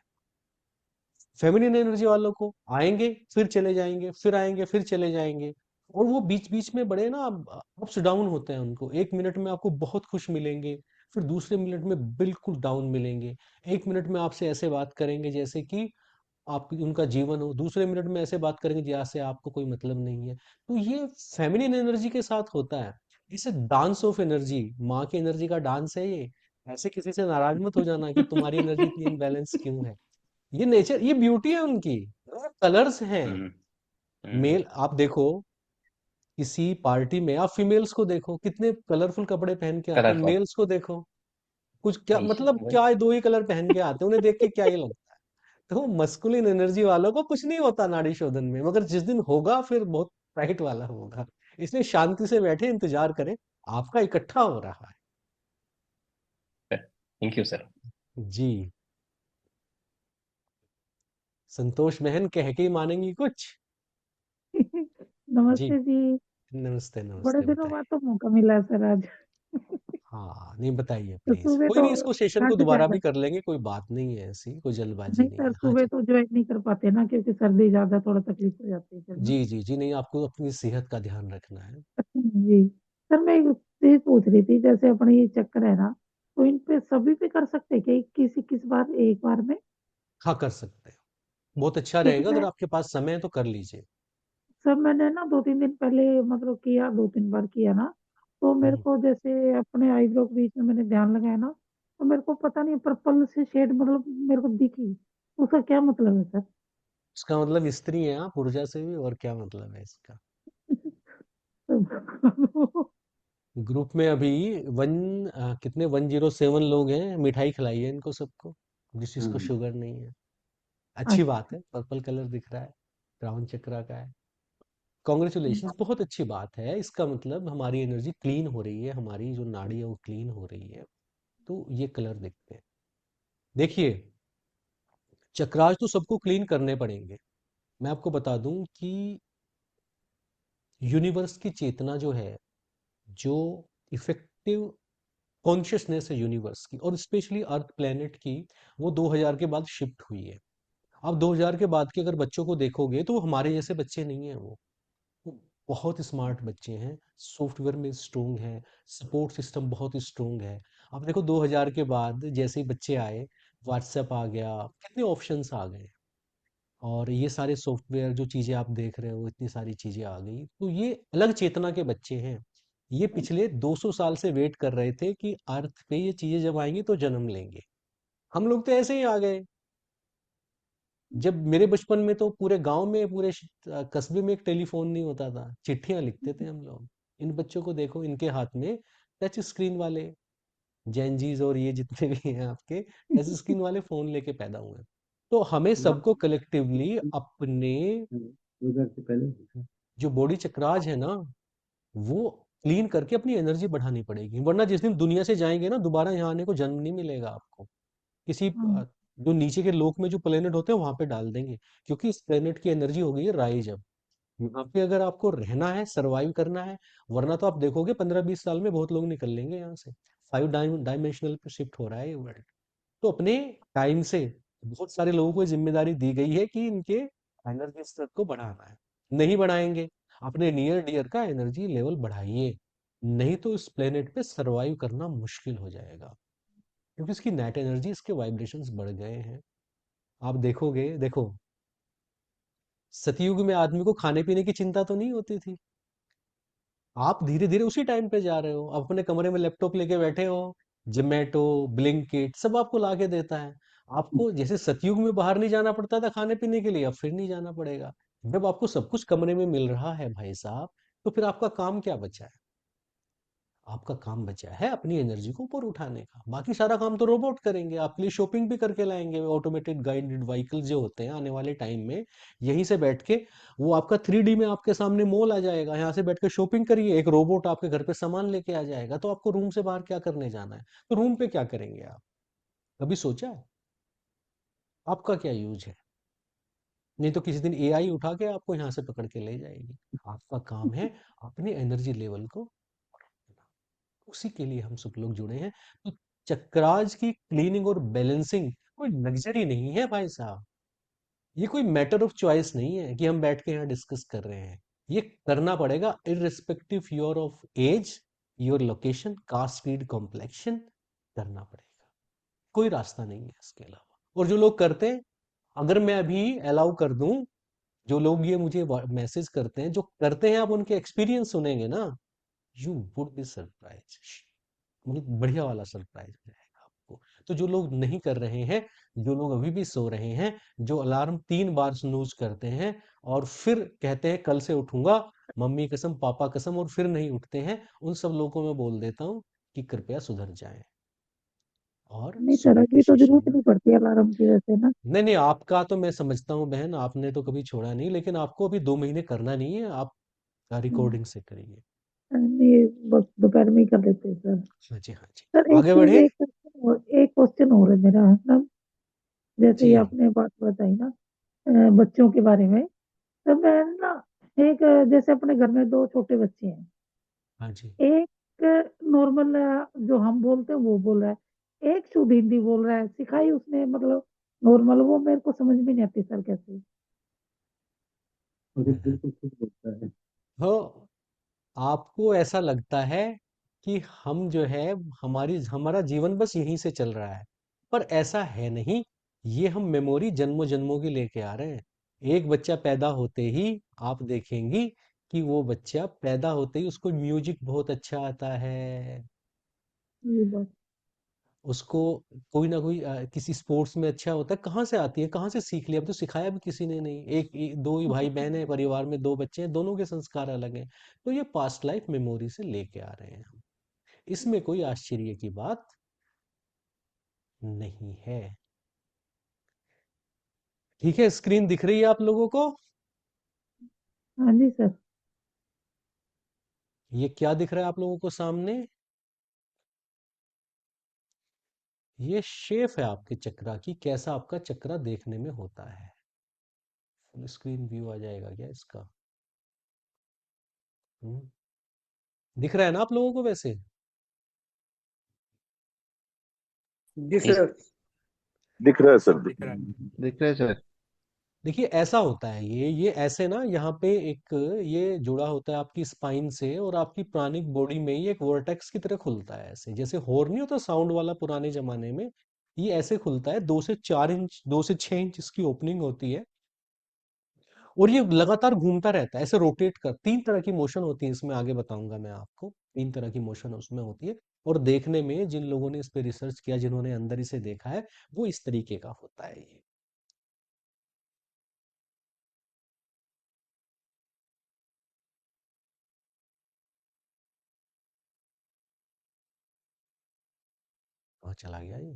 फेमिनिन एनर्जी वालों को आएंगे, फिर चले जाएंगे, फिर आएंगे, फिर चले जाएंगे। और वो बीच बीच में बड़े ना अप्स डाउन होते हैं उनको। एक मिनट में आपको बहुत खुश मिलेंगे, फिर दूसरे मिनट में बिल्कुल डाउन मिलेंगे। एक मिनट में आपसे ऐसे बात करेंगे जैसे कि आप उनका जीवन हो, दूसरे मिनट में ऐसे बात करेंगे जैसे आपको कोई मतलब नहीं है। तो ये फेमिनिन एनर्जी के साथ होता है। इसे डांस ऑफ एनर्जी, माँ की एनर्जी का डांस है ये। ऐसे किसी से नाराज मत हो जाना कि तुम्हारी एनर्जी इतनी इनबैलेंस क्यों है। ये नेचर, ये ब्यूटी है उनकी। कलर्स हैं। हम्म। हम्म। मेल आप देखो, किसी पार्टी में आप फीमेल्स को देखो कितने कलरफुल कपड़े पहन के आते हैं, कलरफुल। मेल्स को देखो कुछ क्या वही मतलब, वही। क्या दो ही कलर पहन के आते हैं, उन्हें देख के क्या ही लगता है। तो मस्कुलिन एनर्जी वालों को कुछ नहीं होता नाड़ी शोधन में, मगर जिस दिन होगा फिर बहुत टाइट वाला होगा। इसलिए शांति से बैठे इंतजार करें, आपका इकट्ठा हो रहा थैंक यू सर। है जी। संतोष बहन कह के ही मानेंगी कुछ? जी, नमस्ते जी। नमस्ते बड़े नमस्ते, दिनों बाद बताइए। तो मौका मिला सर आज। हाँ, नहीं बताइए तो प्लीज, सुबह कोई तो नहीं, इसको सेशन को थक दोबारा जाता। भी कर लेंगे, कोई बात नहीं है, ऐसी कोई जल्दबाजी नहीं नहीं सर, है। हाँ सुबह जी। तो ज्वाइन नहीं कर पाते ना, क्योंकि सर्दी ज्यादा थोड़ा तकलीफ हो जाती है फिर ना। जी जी जी, नहीं आपको अपनी सेहत का ध्यान रखना है। जी सर, मैं एक चीज पूछ रही थी, जैसे अपने ये चक्कर है ना, तो इन पे सभी पे कर सकते हैं क्या, किसी किस बार एक बार में? हाँ, कर सकते हैं। बहुत अच्छा क्योंकि रहेगा, अगर मैं आपके पास समय है तो कर लीजिए। सर, मैंने ना 2-3 दिन पहले मतलब किया, 2-3 बार किया ना, तो मेरे हम्म, को जैसे अपने आईब्रो के बीच में मैंने ध्यान लगाया ना, तो मेरे को पता नहीं पर्पल से शेड मतलब मेरे को दिखी। उसका क्या मतलब है सर? इसका मतलब स्त्री है आप ऊर्जा से भी, और क्या मतलब है इसका? ग्रुप में अभी कितने 107 लोग हैं, मिठाई खिलाई है इनको सबको, जिसको शुगर नहीं है। अच्छी बात अच्छा। है, पर्पल कलर दिख रहा है, ब्राउन चक्रा का है। कॉन्ग्रेचुलेशन, बहुत अच्छी बात है। इसका मतलब हमारी एनर्जी क्लीन हो रही है, हमारी जो नाड़ी है वो क्लीन हो रही है। तो ये कलर दिखते हैं। देखिए, चक्रास तो सबको क्लीन करने पड़ेंगे। मैं आपको बता दूं कि यूनिवर्स की चेतना जो है, जो इफेक्टिव कॉन्शियसनेस है यूनिवर्स की, और स्पेशली अर्थ प्लेनेट की, वो 2000 के बाद शिफ्ट हुई है। अब 2000 के बाद के अगर बच्चों को देखोगे तो वो हमारे जैसे बच्चे नहीं हैं। वो बहुत स्मार्ट बच्चे हैं, सॉफ्टवेयर में स्ट्रोंग है, सपोर्ट सिस्टम बहुत स्ट्रोंग है। अब देखो 2000 के बाद जैसे ही बच्चे आए, व्हाट्सएप आ गया, कितने ऑप्शंस आ गए, और ये सारे सॉफ्टवेयर जो चीज़ें आप देख रहे हो, इतनी सारी चीज़ें आ गई। तो ये अलग चेतना के बच्चे हैं। ये पिछले 200 साल से वेट कर रहे थे कि अर्थ पे ये चीज़ें जब आएंगी तो जन्म लेंगे। हम लोग तो ऐसे ही आ गए। जब मेरे बचपन में तो पूरे गांव में, पूरे कस्बे में एक टेलीफोन नहीं होता था, चिट्ठियां लिखते थे हम लोग। इन बच्चों को देखो, इनके हाथ में टच स्क्रीन वाले, जेनजीज और ये जितने भी हैं आपके, टच स्क्रीन वाले फोन लेके पैदा हुए हैं। तो हमें सबको कलेक्टिवली अपने जो बॉडी चक्राज है ना, वो क्लीन करके अपनी एनर्जी बढ़ानी पड़ेगी। वरना जिस दिन दुनिया से जाएंगे ना, दोबारा यहाँ आने को जन्म नहीं मिलेगा आपको। किसी हाँ। जो नीचे के लोक में जो प्लेनेट होते हैं वहां पे डाल देंगे। क्योंकि इस प्लेनेट की एनर्जी हो गई है राइज अब। यहाँ पे अगर आपको रहना है, सरवाइव करना है, वरना तो आप देखोगे 15-20 साल में बहुत लोग निकल लेंगे यहाँ से। 5 डायमेंशनल पे शिफ्ट हो रहा है ये वर्ल्ड। तो अपने टाइम से बहुत सारे लोगों को जिम्मेदारी दी गई है कि इनके एनर्जी स्तर को बढ़ाना है। नहीं बढ़ाएंगे, अपने नियर डियर का एनर्जी लेवल बढ़ाइए, नहीं तो इस प्लेनेट पे सरवाइव करना मुश्किल हो जाएगा, क्योंकि इसकी नेट एनर्जी, इसके वाइब्रेशंस बढ़ गए हैं। आप देखोगे, देखो सतयुग में आदमी को खाने पीने की चिंता तो नहीं होती थी। आप धीरे धीरे उसी टाइम पे जा रहे हो, आप अपने कमरे में लैपटॉप लेके बैठे हो, जोमेटो, ब्लिंकिट सब आपको ला के देता है। आपको जैसे सतयुग में बाहर नहीं जाना पड़ता था खाने पीने के लिए, अब फिर नहीं जाना पड़ेगा। जब आपको सब कुछ कमरे में मिल रहा है भाई साहब, तो फिर आपका काम क्या बचा है? आपका काम बचा है अपनी एनर्जी को ऊपर उठाने का। बाकी सारा काम तो रोबोट करेंगे, आपके लिए शॉपिंग भी करके लाएंगे। ऑटोमेटेड गाइडेड व्हीकल जो होते हैं आने वाले टाइम में, यहीं से बैठ के वो आपका 3D में आपके सामने मॉल आ जाएगा, यहाँ से बैठ के शॉपिंग करिए, एक रोबोट आपके घर पे सामान लेके आ जाएगा। तो आपको रूम से बाहर क्या करने जाना है? तो रूम पे क्या करेंगे आप? कभी सोचा है? आपका क्या यूज है? नहीं तो किसी दिन एआई उठा के आपको यहाँ से पकड़ के ले जाएगी। आपका काम है अपनी एनर्जी लेवल को, उसी के लिए हम सब लोग जुड़े हैं। तो चक्राज की क्लीनिंग और बैलेंसिंग कोई लग्जरी नहीं है भाई साहब, ये कोई मैटर ऑफ चॉइस नहीं है कि हम बैठ के यहाँ डिस्कस कर रहे हैं। ये करना पड़ेगा irrespective your of age, your location, caste, creed, complexion, करना पड़ेगा। कोई रास्ता नहीं है इसके अलावा। और जो लोग करते हैं, अगर मैं अभी अलाउ कर दूं, जो लोग ये मुझे मैसेज करते हैं, जो करते हैं, आप उनके एक्सपीरियंस सुनेंगे ना, यू वुड बी सरप्राइज, मतलब बढ़िया वाला सरप्राइज रहेगा आपको। तो जो लोग नहीं कर रहे हैं, जो लोग अभी भी सो रहे हैं, जो अलार्म 3 बार स्नूज करते हैं और फिर कहते हैं कल से उठूंगा, मम्मी कसम पापा कसम, और फिर नहीं उठते हैं, उन सब लोगों को मैं बोल देता हूँ कि कृपया सुधर जाएं और नहीं, सुबह तरह के की तो सेशन जरूरत में। नहीं पड़ती अलार्म की वैसे ना। नहीं नहीं, आपका तो मैं समझता हूँ बहन, आपने तो कभी छोड़ा नहीं, लेकिन आपको अभी 2 महीने करना नहीं है, आप हम्म, रिकॉर्डिंग से करिए। नहीं, बस दोपहर में ही कर लेते हैं सर। हाँ जी, हाँ जी। सर एक आगे चीज, बढ़े। एक क्वेश्चन और है मेरा, मतलब जैसे ये जी। आपने बात बताई ना बच्चों के बारे में, तो मैं ना एक जैसे अपने घर में दो छोटे बच्चे हैं, हाँ जी। एक नॉर्मल जो हम बोलते हैं वो बोल रहा है, एक शुद्ध हिंदी बोल रहा है, सिखाई उसने मतलब नॉर्मल, वो मेरे को समझ में नहीं आती सर कैसे। मुझे बिल्कुल ठीक लगता है। हो, आपको ऐसा लगता है कि हम जो है, हमारा जीवन बस यहीं से चल रहा है, पर ऐसा है नहीं। ये हम मेमोरी जन्मों जन्मों की लेके आ रहे हैं। एक बच्चा पैदा होते ही आप देखेंगी कि वो बच्चा पैदा होते ही उसको म्यूजिक बहुत अच्छा आता है, ये बात। उसको कोई ना कोई किसी स्पोर्ट्स में अच्छा होता है। कहाँ से आती है, कहाँ से सीख लिया? अब तो सिखाया भी किसी ने नहीं। दो ही भाई बहन है, परिवार में 2 बच्चे हैं, दोनों के संस्कार अलग हैं। तो ये पास्ट लाइफ मेमोरी से लेके आ रहे हैं हम, इसमें कोई आश्चर्य की बात नहीं है। ठीक है, स्क्रीन दिख रही है आप लोगों को? हाँ जी सर। ये क्या दिख रहा है आप लोगों को सामने? ये शेप है आपके चक्रा की, कैसा आपका चक्रा देखने में होता है। फुल स्क्रीन व्यू आ जाएगा क्या इसका? हम्म, दिख रहा है ना आप लोगों को वैसे? जी इस सर। दिख रहा है सर, दिख रहा है। दिख रहे हैं सर। देखिए ऐसा होता है, ये ऐसे ना, यहाँ पे एक ये जुड़ा होता है आपकी स्पाइन से, और आपकी प्राणिक बॉडी में ये एक वर्टेक्स की तरह खुलता है, ऐसे जैसे हॉर्न नहीं होता साउंड वाला पुराने जमाने में, ये ऐसे खुलता है। 2 से 4 इंच, 2 से 6 इंच इसकी ओपनिंग होती है, और ये लगातार घूमता रहता है, ऐसे रोटेट कर। 3 तरह की मोशन होती है इसमें, आगे बताऊंगा मैं आपको। 3 तरह की मोशन उसमें होती है, और देखने में जिन लोगों ने इस पे रिसर्च किया, जिन्होंने अंदर इसे देखा है, वो इस तरीके का होता है ये। कहाँ चला गया ये?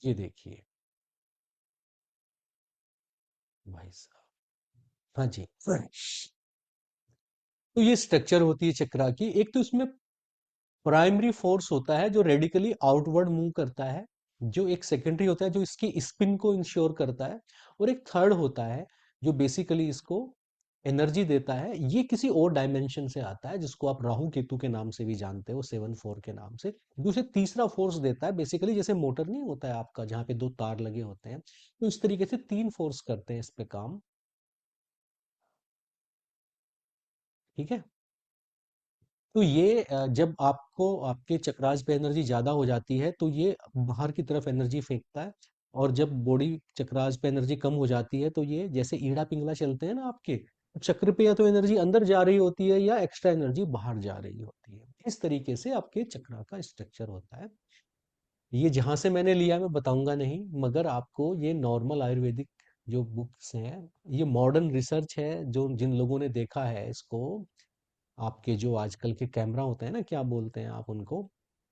ये देखिए भाई साहब। हाँ जी। तो ये स्ट्रक्चर होती है चक्रा की। एक तो इसमें प्राइमरी फोर्स होता है जो रेडिकली आउटवर्ड मूव करता है, जो एक सेकेंडरी होता है जो इसकी स्पिन को इंश्योर करता है, और एक थर्ड होता है जो बेसिकली इसको एनर्जी देता है, ये किसी और डायमेंशन से आता है जिसको आप राहु केतु के नाम से भी जानते हो, 7-4 के नाम से। दूसरे तीसरा फोर्स देता है, बेसिकली जैसे मोटर नहीं होता है आपका जहाँ पे 2 तार लगे होते हैं, तो इस तरीके से 3 फोर्स करते हैं इस पे काम। ठीक है, तो ये जब आपको आपके चक्रास पे एनर्जी ज्यादा हो जाती है तो ये बाहर की तरफ एनर्जी फेंकता है, और जब बॉडी चक्रास पे एनर्जी कम हो जाती है तो ये जैसे ईड़ा पिंगला चलते हैं ना आपके, तो चक्र पे या तो एनर्जी अंदर जा रही होती है या एक्स्ट्रा एनर्जी बाहर जा रही होती है। इस तरीके से आपके चक्रा का स्ट्रक्चर होता है। ये जहां से मैंने लिया मैं बताऊंगा नहीं, मगर आपको ये नॉर्मल आयुर्वेदिक जो बुक्स हैं, ये मॉडर्न रिसर्च है, जो जिन लोगों ने देखा है इसको, आपके जो आजकल के कैमरा होते हैं ना, क्या बोलते हैं आप उनको,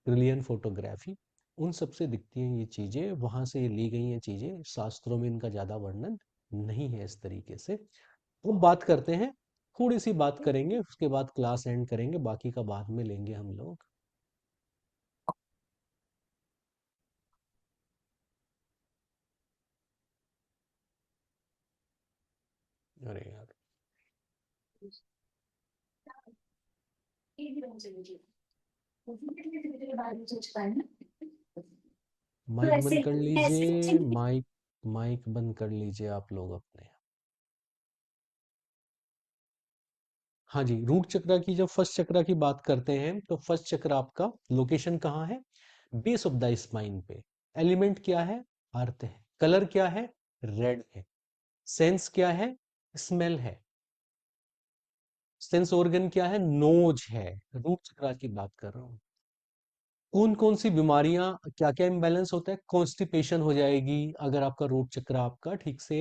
ब्रिलियंट फोटोग्राफी, उन सब से दिखती हैं ये चीजें, वहां से ये ली गई हैं चीजें, शास्त्रों में इनका ज्यादा वर्णन नहीं है इस तरीके से। अब बात करते हैं, थोड़ी सी बात करेंगे, उसके बाद क्लास एंड करेंगे, बाकी का बाद में लेंगे हम लोग। अरे यार, माइक बंद कर लीजिए, माइक माइक बंद कर लीजिए आप लोग अपने। हाँ जी, रूट चक्र की, जब फर्स्ट चक्र की बात करते हैं तो फर्स्ट चक्र आपका लोकेशन कहाँ है, बेस ऑफ द स्पाइन पे। एलिमेंट क्या है, अर्थ है। कलर क्या है, रेड है। सेंस क्या है, स्मेल है। सेंस ऑर्गन क्या है, नोज है। रूट चक्र की बात कर रहा हूँ। कौन कौन सी बीमारियां, क्या क्या इम्बैलेंस होता है, कॉन्स्टिपेशन हो जाएगी अगर आपका रूट चक्र आपका ठीक से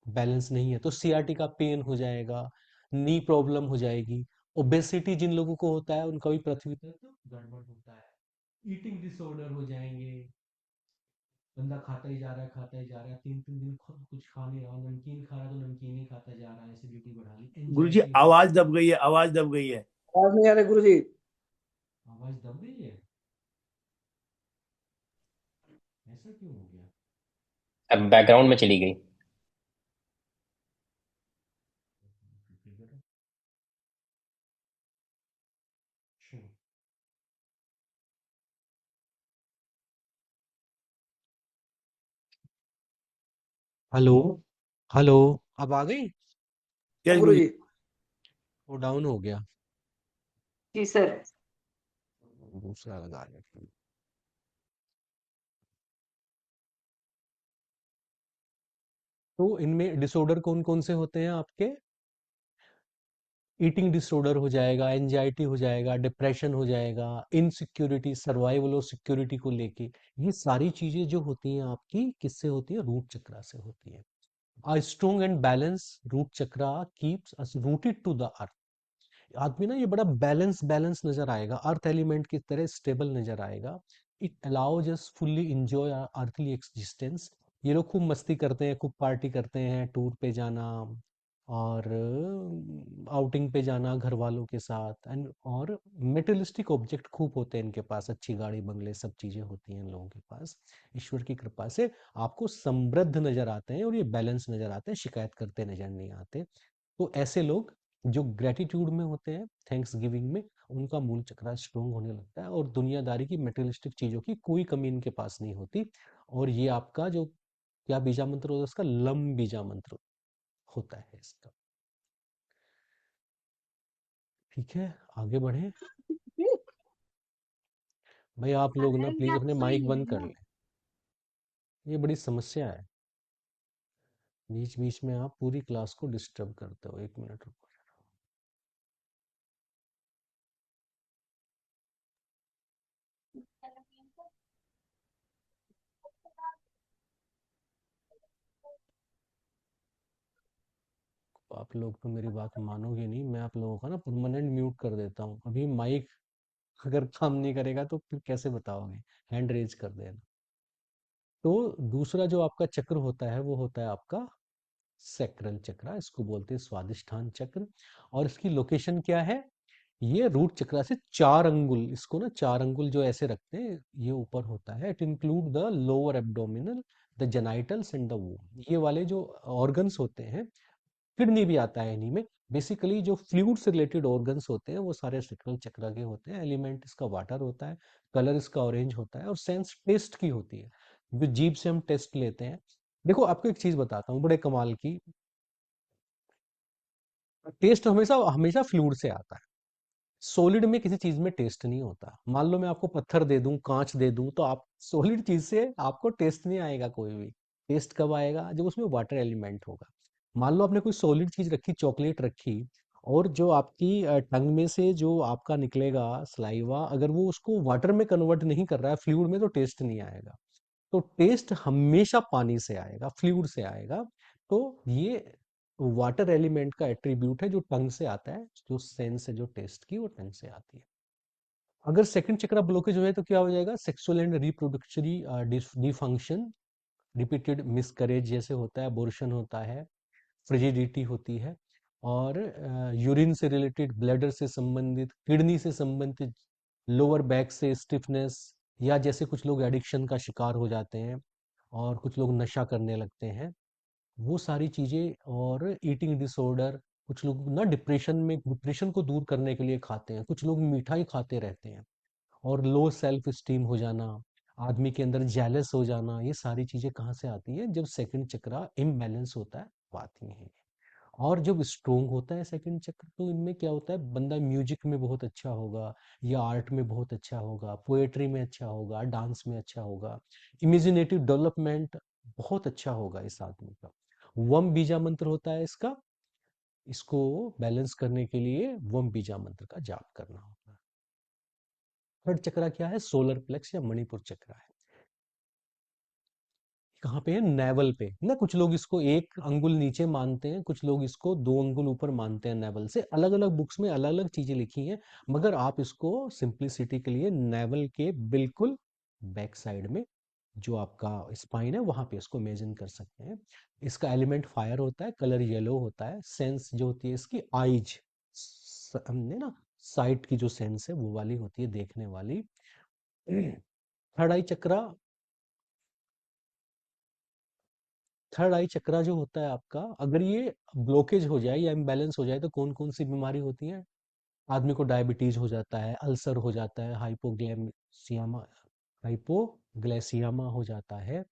बैलेंस नहीं है, तो सियाटिका पेन हो जाएगा, नी प्रॉब्लम हो जाएगी। ओबेसिटी जिन लोगों को होता है उनका भी पृथ्वी तंत्र गड़बड़ होता है। ईटिंग डिसऑर्डर हो जाएंगे, बंदा खाता ही जा रहा है, खाता ही जा रहा है, 3-3 दिन खुद कुछ खा नहीं रहा, नमकीन खा रहा है तो नमकीन ही खाता जा रहा है, एसिडिटी बढ़ा ली, गुरुजी एंजाइटी हो, आवाज दब गई है, आवाज दब गई है। आवाज नहीं आ रही गुरुजी। आवाज दब गई है, ऐसा क्यों हो गया? अब बैकग्राउंड में चली गई। Sure. हेलो, हेलो, अब आ गई? यस गुरुजी। गुरुजी। वो डाउन हो गया, जी सर। दूसरा लगा लिया। तो इनमें डिसऑर्डर कौन कौन से होते हैं आपके, ईटिंग डिसऑर्डर हो जाएगा, एंजाइटी हो जाएगा, डिप्रेशन हो जाएगा, इनसिक्योरिटी, सर्वाइवल और सिक्योरिटी को लेके, ये सारी चीजें जो होती हैं आपकी किससे होती है, रूट चक्र से होती है। A strong and balanced root chakra keeps us rooted to the earth. आदमी ना ये बड़ा बैलेंस नजर आएगा, अर्थ एलिमेंट की तरह स्टेबल नजर आएगा। It allows us fully enjoy earthly existence. ये लोग खूब मस्ती करते हैं, खूब पार्टी करते हैं, टूर पे जाना और आउटिंग पे जाना घर वालों के साथ, एंड और मेटेरियलिस्टिक ऑब्जेक्ट खूब होते हैं इनके पास, अच्छी गाड़ी बंगले सब चीजें होती हैं इन लोगों के पास। ईश्वर की कृपा से आपको समृद्ध नजर आते हैं और ये बैलेंस नजर आते हैं, शिकायत करते नजर नहीं आते। तो ऐसे लोग जो ग्रेटिट्यूड में होते हैं, थैंक्स गिविंग में, उनका मूल चक्र स्ट्रोंग होने लगता है और दुनियादारी की मेटेरियलिस्टिक चीजों की कोई कमी इनके पास नहीं होती। और ये आपका जो क्या बीजा मंत्र होता है, इसका लम बीजा मंत्र होता है इसका। ठीक है, आगे बढ़े भाई, आप लोग ना प्लीज अपने माइक बंद कर लें, ये बड़ी समस्या है, बीच बीच में आप पूरी क्लास को डिस्टर्ब करते हो। 1 मिनट रुको। आप लोग तो मेरी बात मानोगे नहीं, मैं आप लोगों का ना परमानेंट म्यूट कर देता हूँ अभी। माइक अगर काम नहीं करेगा तो फिर कैसे बताओगे, हैंड रेज कर देना। तो दूसरा जो आपका चक्र होता है वो होता है आपका सैक्रल चक्र, इसको बोलते हैं स्वादिष्ठान चक्र। और इसकी लोकेशन क्या है, ये रूट चक्र से 4 अंगुल, इसको ना 4 अंगुल जो ऐसे रखते हैं, ये ऊपर होता है। It include the lower abdominal, the genitals and the वूम। ये वाले जो ऑर्गन्स होते हैं किडनी भी आता है इन्हीं में। बेसिकली जो फ्लूइड से रिलेटेड ऑर्गन्स होते हैं वो सारे सैक्रल चक्र के होते हैं। एलिमेंट इसका वाटर होता है, कलर इसका ऑरेंज होता है, और सेंस टेस्ट की होती है, जो जीभ से हम टेस्ट लेते हैं। देखो आपको एक चीज बताता हूँ बड़े कमाल की, टेस्ट हमेशा हमेशा फ्लूइड से आता है। सॉलिड में किसी चीज में टेस्ट नहीं होता। मान लो मैं आपको पत्थर दे दूं, कांच दे दूं, तो आप सॉलिड चीज से आपको टेस्ट नहीं आएगा कोई भी। टेस्ट कब आएगा? जब उसमें वाटर एलिमेंट होगा। मान लो आपने कोई सॉलिड चीज रखी, चॉकलेट रखी, और जो आपकी टंग में से जो आपका निकलेगा सलाइवा, अगर वो उसको वाटर में कन्वर्ट नहीं कर रहा है, फ्लूइड में, तो टेस्ट नहीं आएगा। तो टेस्ट हमेशा पानी से आएगा, फ्लूइड से आएगा। तो ये वाटर एलिमेंट का एट्रीब्यूट है जो टंग से आता है। जो सेंस है जो टेस्ट की, वो टंग से आती है। अगर सेकंड चक्रा ब्लॉकेज हो जाए तो क्या हो जाएगा? Sexual and reproductive dysfunction, repeated miscarriage जैसे होता है, अबॉर्शन होता है, फ्रिजिडिटी होती है, और यूरिन से रिलेटेड, ब्लैडर से संबंधित, किडनी से संबंधित, लोअर बैक से स्टिफनेस, या जैसे कुछ लोग एडिक्शन का शिकार हो जाते हैं और कुछ लोग नशा करने लगते हैं, वो सारी चीजें, और ईटिंग डिसऑर्डर। कुछ लोग ना डिप्रेशन को दूर करने के लिए खाते हैं, कुछ लोग मिठाई खाते रहते हैं, और लो सेल्फ स्टीम हो जाना, आदमी के अंदर जेलस हो जाना, ये सारी चीजें कहाँ से आती है? जब सेकंड चक्रा इम्बैलेंस होता है, वो आती हैं। और जब स्ट्रोंग होता है सेकंड चक्र, तो इनमें क्या होता है? बंदा म्यूजिक में बहुत अच्छा होगा, या आर्ट में बहुत अच्छा होगा, पोएट्री में अच्छा होगा, डांस में अच्छा होगा, इमेजिनेटिव डेवलपमेंट बहुत अच्छा होगा इस आदमी का। वम बीजा मंत्र होता है इसका, इसको बैलेंस करने के लिए वम बीजा मंत्र का जाप करना होता है। थर्ड चक्रा क्या है? सोलर प्लेक्स या मणिपुर चक्रा है। कहाँ पे है? नेवल पे ना। कुछ लोग इसको एक अंगुल नीचे मानते हैं, कुछ लोग इसको 2 अंगुल ऊपर मानते हैं नेवल से। अलग अलग बुक्स में अलग अलग चीजें लिखी हैं, मगर आप इसको सिंप्लिसिटी के लिए नेवल के बिल्कुल बैक साइड में, जो आपका स्पाइन है, वहां पे इसको इमेजिन कर सकते हैं। इसका एलिमेंट फायर होता है, कलर येलो होता है, सेंस जो होती है इसकी आइज, हमने ना साइट की जो सेंस है वो वाली होती है, देखने वाली। थर्ड आई चक्रा, थर्ड आई चक्रा जो होता है आपका, अगर ये ब्लॉकेज हो जाए या इम्बैलेंस हो जाए तो कौन कौन सी बीमारी होती है? आदमी को डायबिटीज हो जाता है, अल्सर हो जाता है, हाइपोग्लाइसीमिया हो जाता है,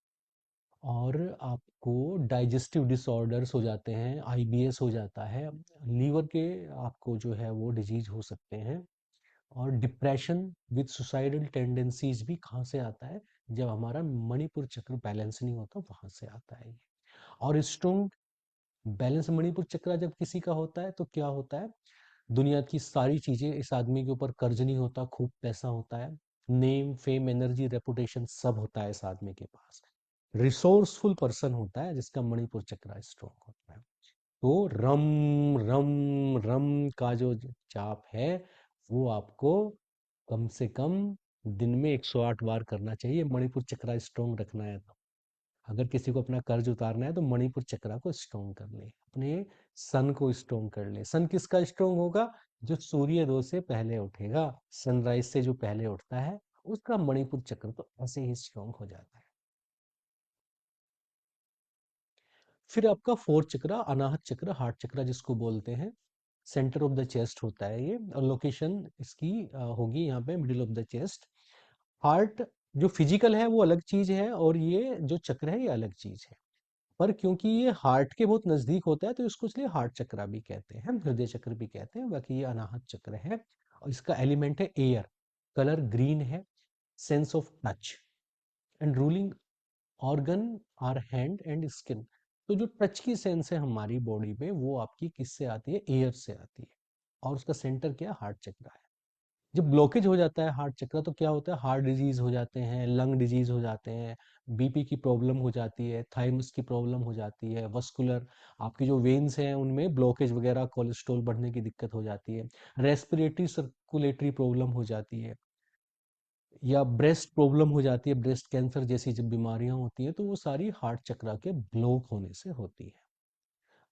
और आपको डाइजेस्टिव डिसऑर्डर्स हो जाते हैं, आईबीएस हो जाता है, लीवर के आपको जो है वो डिजीज हो सकते हैं, और डिप्रेशन विद सुसाइडल टेंडेंसीज भी कहाँ से आता है? जब हमारा मणिपुर चक्र बैलेंस नहीं होता, वहां से आता है ये। और स्ट्रोंग बैलेंस मणिपुर चक्र जब किसी का होता है तो क्या होता है? दुनिया की सारी चीजें, इस आदमी के ऊपर कर्ज नहीं होता, खूब पैसा होता है, नेम फेम एनर्जी रेपुटेशन सब होता है इस आदमी के पास। रिसोर्सफुल पर्सन होता है जिसका मणिपुर चक्र स्ट्रोंग होता है। तो रम रम रम का जो जाप है, वो आपको कम से कम दिन में 108 बार करना चाहिए, मणिपुर चक्र स्ट्रोंग रखना है तो। अगर किसी को अपना कर्ज उतारना है तो मणिपुर चक्रा को स्ट्रोंग कर ले, अपने सन को स्ट्रोंग कर ले। सन किसका स्ट्रोंग होगा? जो सूर्योदय से पहले उठेगा, सनराइज से जो पहले उठता है, उसका मणिपुर चक्र तो ऐसे ही स्ट्रोंग हो जाता है। फिर आपका फोर्थ चक्र, अनाहत चक्र, हार्ट चक्र जिसको बोलते हैं, सेंटर ऑफ द चेस्ट होता है ये, और लोकेशन इसकी होगी यहाँ पे middle of the chest. Heart जो फिजिकल है वो अलग चीज है, और ये जो चक्र है ये अलग चीज है। पर क्योंकि ये हार्ट के बहुत नजदीक होता है तो इसको इसलिए हार्ट चक्र भी कहते हैं, हृदय चक्र भी कहते हैं। बाकी ये अनाहत चक्र है, और इसका एलिमेंट है एयर, कलर ग्रीन है, sense of touch, and ruling organ are hand and skin. तो जो टच की सेंस है हमारी बॉडी में, वो आपकी किससे आती है? एयर से आती है। और उसका सेंटर क्या है? हार्ट चक्र है। जब ब्लॉकेज हो जाता है हार्ट चक्र तो क्या होता है? हार्ट डिजीज हो जाते हैं, लंग डिजीज हो जाते हैं, बीपी की प्रॉब्लम हो जाती है, थाइमस की प्रॉब्लम हो जाती है, वस्कुलर आपकी जो वेन्स हैं उनमें ब्लॉकेज वगैरह, कोलेस्ट्रॉल बढ़ने की दिक्कत हो जाती है, रेस्पिरेटरी सर्कुलेटरी प्रॉब्लम हो जाती है, या ब्रेस्ट प्रॉब्लम हो जाती है, ब्रेस्ट कैंसर जैसी जब बीमारियां होती हैं तो वो सारी हार्ट चक्र के ब्लॉक होने से होती है।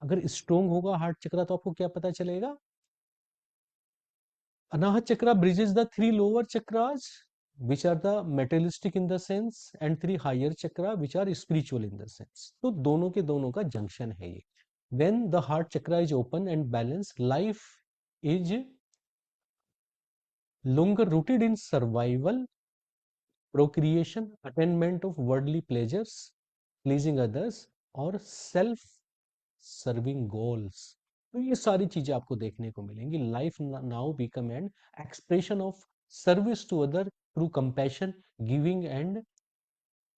अगर स्ट्रोंग होगा हार्ट चक्र तो आपको क्या पता चलेगा? Anahat chakra bridges the three lower chakras, which are the materialistic in the sense, and three higher chakra, which are spiritual in the sense. तो दोनों के दोनों का जंक्शन है ये। when the heart chakra is open and balanced, life is longer rooted in survival, procreation, attainment of worldly pleasures, pleasing others और self serving goals. तो ये सारी चीजें आपको देखने को मिलेंगी. Life now become an expression of service to other through compassion, giving and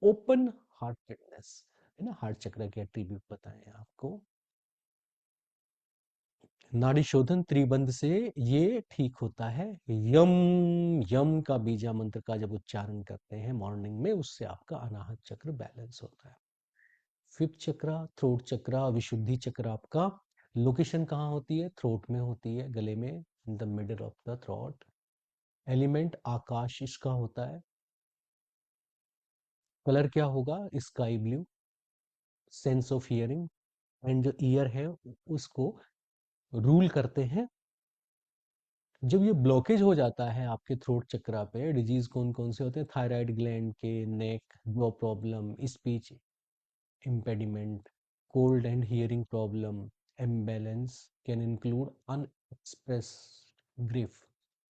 open heartedness. है ना, हार्ट चक्र के एट्रीब्यूट बताए आपको. नाड़ी शोधन त्रिबंध से ये ठीक होता है. यम यम का बीजा मंत्र का जब उच्चारण करते हैं मॉर्निंग में, उससे आपका अनाहत चक्र बैलेंस होता है. फिफ्थ चक्र, थ्रोट चक्र, विशुद्धि चक्र आपका लोकेशन कहाँ होती है? थ्रोट में होती है, गले में, in the middle of the throat. Element आकाश इसका होता है. कलर क्या होगा? Sky blue. Sense of hearing and जो ईयर है उसको रूल करते हैं. जब ये ब्लॉकेज हो जाता है आपके थ्रोट चक्रा पे, डिजीज कौन कौन से होते हैं? थायराइड ग्लैंड के, neck, jaw problem, speech impediment, cold and hearing problem, imbalance can include unexpressed grief.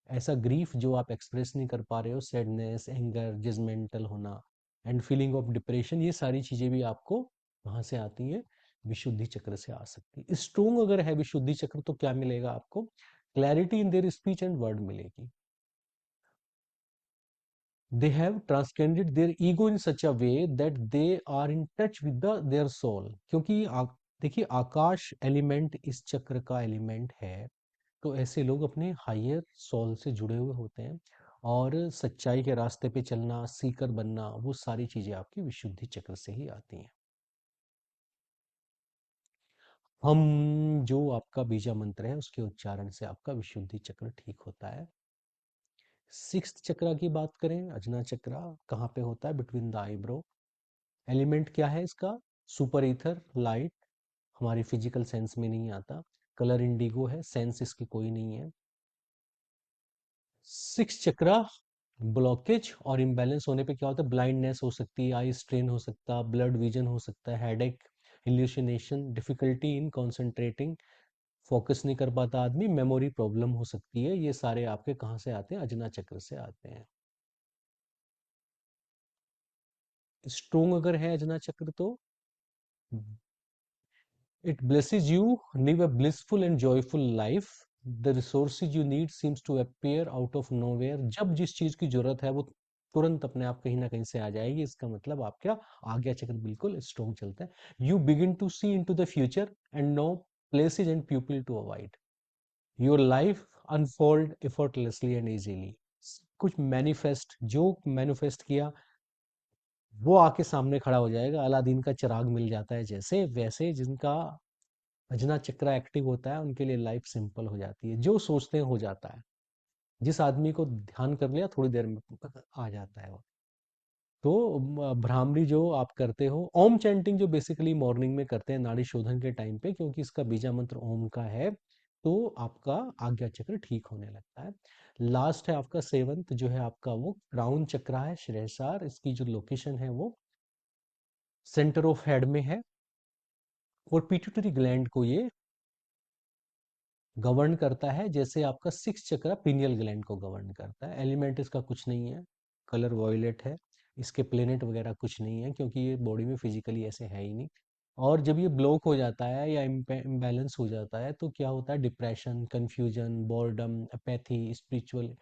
ऐसा ग्रीफ जो आप एक्सप्रेस नहीं कर पा रहे हो, सैडनेस, एंगर, जजमेंटल होना एंड फीलिंग ऑफ डिप्रेशन, ये सारी चीजें भी आपको कहाँ से आती हैं? विशुद्धि चक्र से आ सकती है. स्ट्रोंग अगर है विशुद्धि चक्र तो क्या मिलेगा आपको? Clarity in their speech and word मिलेगी. They have transcended their ego in such a way that they are in touch with their soul. क्योंकि देखिए आकाश एलिमेंट इस चक्र का एलिमेंट है, तो ऐसे लोग अपने हायर सोल से जुड़े हुए होते हैं और सच्चाई के रास्ते पे चलना, सीकर बनना, वो सारी चीजें आपकी विशुद्धि चक्र से ही आती हैं. हम जो आपका बीजा मंत्र है उसके उच्चारण से आपका विशुद्धि चक्र ठीक होता है. सिक्स्थ चक्र की बात करें, अजना चक्र कहाँ पे होता है? Between the eyebrow. एलिमेंट क्या है इसका? Super ether, light. हमारी फिजिकल सेंस में नहीं आता. कलर इंडिगो है, सेंस इसकी कोई नहीं है. सिक्स चक्र ब्लॉकेज और इम्बैलेंस होने पे क्या होता है? ब्लाइंडनेस हो सकती है, आई स्ट्रेन हो सकता है, ब्लड विजन हो सकता है, headache, hallucination, difficulty in concentrating, focus नहीं कर पाता आदमी, मेमोरी प्रॉब्लम हो सकती है. ये सारे आपके कहाँ से आते हैं? अजना चक्र से आते हैं. स्ट्रोंग अगर है अजना चक्र तो it blesses you live a blissful and joyful life. The resources you need seems to appear out of nowhere. जब जिस चीज की जरूरत है वो तुरंत अपने आप कहीं ना कहीं से आ जाएगी. इसका मतलब आपका आज्ञा चक्र बिल्कुल स्ट्रॉन्ग चलता है. You begin to see into the future and know places and people to avoid. Your life unfold effortlessly and easily. कुछ मैनिफेस्ट, जो मैनिफेस्ट किया वो आके सामने खड़ा हो जाएगा. अलादीन का चिराग मिल जाता है जैसे, वैसे जिनका अजना चक्र एक्टिव होता है उनके लिए लाइफ सिंपल हो जाती है. जो सोचते हैं हो जाता है. जिस आदमी को ध्यान कर लिया थोड़ी देर में आ जाता है वो. तो भ्रामरी जो आप करते हो, ओम चैंटिंग जो बेसिकली मॉर्निंग में करते हैं नाड़ी शोधन के टाइम पे, क्योंकि इसका बीजा मंत्र ओम का है, तो आपका आज्ञा चक्र ठीक होने लगता है. लास्ट है आपका सेवंथ जो है आपका वो क्राउन चक्र है, श्रेयसार. इसकी जो लोकेशन है वो सेंटर ऑफ हेड में है और पिट्यूटरी ग्लैंड को ये गवर्न करता है, जैसे आपका सिक्स चक्र पिनियल ग्लैंड को गवर्न करता है. एलिमेंट इसका कुछ नहीं है, कलर वॉयलेट है. इसके प्लेनेट वगैरह कुछ नहीं है क्योंकि ये बॉडी में फिजिकली ऐसे है ही नहीं. और जब ये ब्लॉक हो जाता है या इम्बैलेंस हो जाता है तो क्या होता है? Depression, confusion, boredom, apathy, spiritual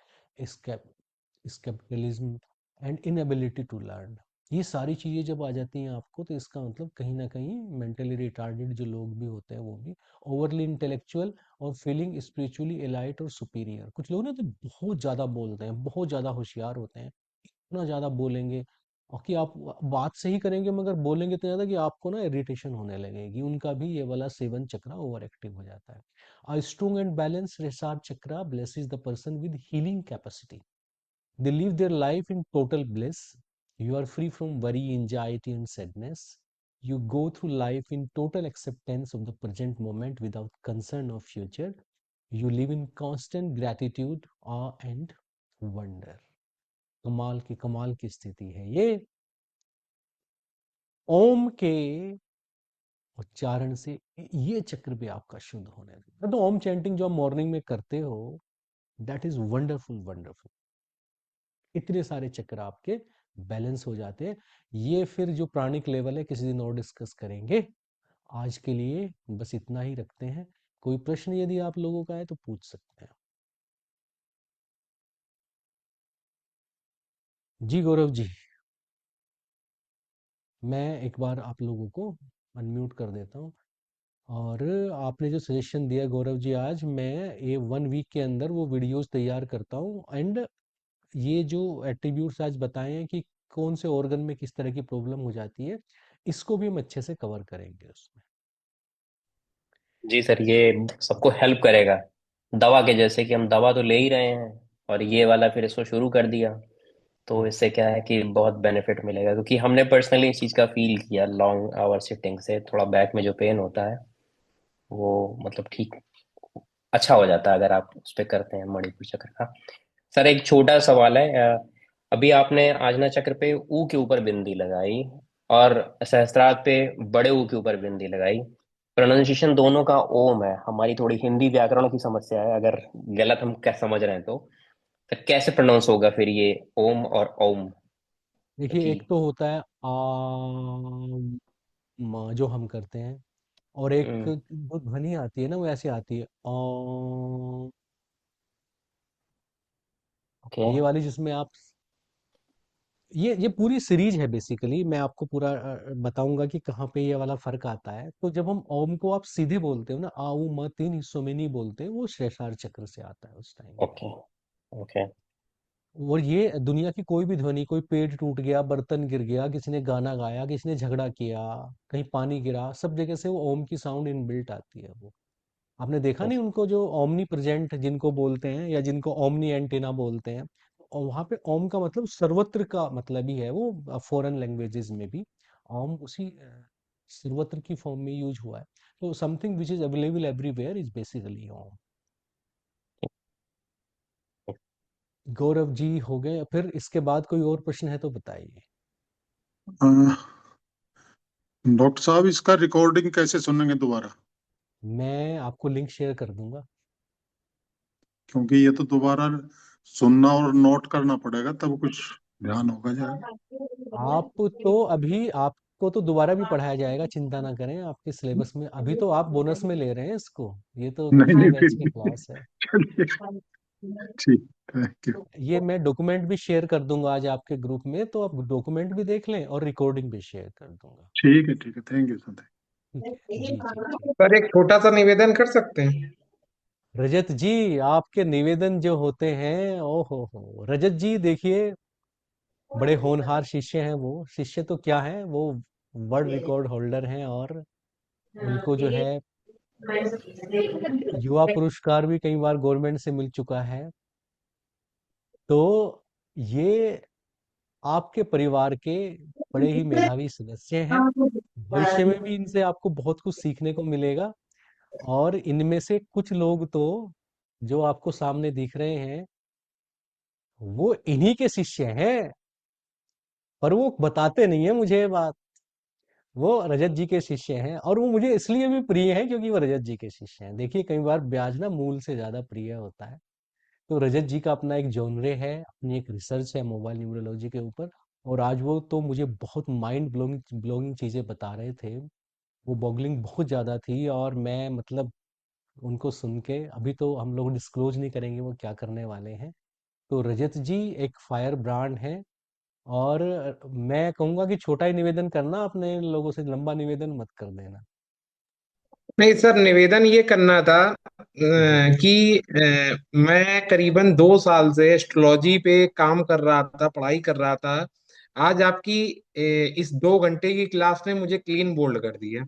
scepticism and inability to learn. ये सारी चीजें जब आ जाती हैं आपको तो इसका मतलब कहीं ना कहीं मेंटली रिटार्डेड जो लोग भी होते हैं वो भी ओवरली इंटेलेक्चुअल और फीलिंग स्पिरिचुअली एलाइट और सुपीरियर. कुछ लोग ना तो बहुत ज्यादा बोलते हैं, बहुत ज्यादा होशियार होते हैं, इतना ज्यादा बोलेंगे और कि आप बात सही करेंगे मगर बोलेंगे इतना ज्यादा कि आपको ना इरिटेशन होने लगेगी. उनका भी ये वाला सेवन चक्र ओवर एक्टिव हो जाता है. अ स्ट्रॉन्ग एंड बैलेंस रेसार चक्र blesses the person with healing capacity. They live their life in total bliss. You are free from worry, anxiety, and sadness. You go through life in total acceptance of the present moment without concern of future. You live in constant gratitude, awe, and wonder. कमाल की स्थिति है ये. ओम के उच्चारण से ये चक्र भी आपका शुद्ध होने लगेगा। तो ओम चैंटिंग जो आप मॉर्निंग में करते हो, दैट इज वंडरफुल वंडरफुल। इतने सारे चक्र आपके बैलेंस हो जाते हैं। ये फिर जो प्राणिक लेवल है किसी दिन और डिस्कस करेंगे। आज के लिए बस इतना ही रखते हैं। कोई प्रश्न यदि आप लोगों का है तो पूछ सकते हैं। जी गौरव जी, मैं एक बार आप लोगों को अनम्यूट कर देता हूँ। और आपने जो सजेशन दिया गौरव जी, आज मैं ये 1 वीक के अंदर वो वीडियोस तैयार करता हूँ। एंड ये जो एट्रीब्यूट्स आज बताए हैं कि कौन से ऑर्गन में किस तरह की प्रॉब्लम हो जाती है, इसको भी हम अच्छे से कवर करेंगे उसमें। जी सर, ये सबको हेल्प करेगा। दवा के जैसे कि हम दवा तो ले ही रहे हैं, और ये वाला फिर इसको शुरू कर दिया, तो इससे क्या है कि बहुत बेनिफिट मिलेगा। क्योंकि हमने पर्सनली इस चीज़ का फील किया, लॉन्ग आवर सिटिंग से थोड़ा बैक में जो पेन होता है वो मतलब ठीक अच्छा हो जाता है अगर आप उस पर करते हैं मणिपुर चक्र का। सर एक छोटा सवाल है, अभी आपने आजना चक्र पे ऊ के ऊपर बिंदी लगाई और सहस्त्रार्थ पे बड़े ऊ के ऊपर बिंदी लगाई। प्रोनाउंसिएशन दोनों का ओम है। हमारी थोड़ी हिंदी व्याकरण की समस्या है, अगर गलत हम क्या समझ रहे हैं तो कैसे प्रोनाउंस होगा फिर ये ओम और ओम देखिए, की? एक तो होता है आम, जो हम करते हैं, और एक जो ध्वनि आती है ना वो ऐसे आती है ओके। ये वाली जिसमें आप, ये पूरी सीरीज है बेसिकली। मैं आपको पूरा बताऊंगा कि कहाँ पे ये वाला फर्क आता है। तो जब हम ओम को आप सीधे बोलते हो ना, आ उ म 3 हिस्सों में नहीं बोलते, वो शेषार चक्र से आता है उस टाइम पे। ओके। ओके। और ये दुनिया की कोई भी ध्वनि, कोई पेड़ टूट गया, बर्तन गिर गया, किसी ने गाना गाया, किसी ने झगड़ा किया, कहीं पानी गिरा, सब जगह से वो ओम की साउंड इनबिल्ट आती है। वो आपने देखा नहीं, उनको जो ओमनी प्रेजेंट जिनको बोलते हैं या जिनको ओमनी एंटीना बोलते हैं, और वहां पे ओम का मतलब सर्वत्र का मतलब ही है। वो फॉरेन लैंग्वेजेस में भी ओम उसी सर्वत्र की फॉर्म में यूज हुआ है। तो something which is available everywhere is basically ओम। गौरव जी हो गए। फिर इसके बाद कोई और प्रश्न है तो बताइए। डॉक्टर साहब, इसका रिकॉर्डिंग कैसे सुनेंगे दोबारा? मैं आपको लिंक शेयर कर दूंगा। क्योंकि ये तो दोबारा सुनना और नोट करना पड़ेगा, तब कुछ ध्यान होगा जाएगा। आप तो अभी आपको तो दोबारा भी पढ़ाया जाएगा, चिंता ना करें। आपके सिलेबस में अभी तो आप बोनस में ले रहे हैं इसको। ये तो नहीं दूसरे नहीं, बैच फिर की भी क्लास है। चलिए, ठीक, थैंक यू। ये मैं डॉक्यूमेंट भी शेयर कर दूंगा आज आपके ग्रुप में, तो आप डॉक्यूमेंट भी देख लें और रिकॉर्डिंग भी शेयर कर दूंगा। ठीक है, थैंक यू सर। जी जी जी। सर एक छोटा सा निवेदन कर सकते हैं? रजत जी, आपके निवेदन जो होते हैं, ओ हो रजत जी देखिए, बड़े होनहार शिष्य हैं। वो शिष्य तो क्या है, वो वर्ल्ड रिकॉर्ड होल्डर हैं। और उनको जो है युवा पुरस्कार भी कई बार गवर्नमेंट से मिल चुका है। तो ये आपके परिवार के बड़े ही मेधावी सदस्य हैं। भविष्य में भी इनसे आपको बहुत कुछ सीखने को मिलेगा। और इनमें से कुछ लोग तो जो आपको सामने दिख रहे हैं, वो इन्हीं के शिष्य हैं। पर वो बताते नहीं है मुझे ये बात। वो रजत जी के शिष्य हैं, और वो मुझे इसलिए भी प्रिय हैं क्योंकि वो रजत जी के शिष्य हैं। देखिए, कई बार ब्याज ना मूल से ज्यादा प्रिय होता है। तो रजत जी का अपना एक जॉनरे है, अपनी एक रिसर्च है मोबाइल न्यूरोलॉजी के ऊपर। और आज वो तो मुझे बहुत माइंड ब्लोइंग ब्लोइंग चीजें बता रहे थे। वो बॉगलिंग बहुत ज्यादा थी। और मैं मतलब उनको सुन के, अभी तो हम लोग डिस्क्लोज नहीं करेंगे वो क्या करने वाले हैं। तो रजत जी एक फायर ब्रांड है। और मैं कहूंगा कि छोटा ही निवेदन करना, अपने लोगों से लंबा निवेदन मत कर देना। नहीं सर, निवेदन ये करना था जी कि मैं करीबन 2 साल से एस्ट्रोलॉजी पे काम कर रहा था, पढ़ाई कर रहा था। आज आपकी इस 2 घंटे की क्लास ने मुझे क्लीन बोल्ड कर दिया।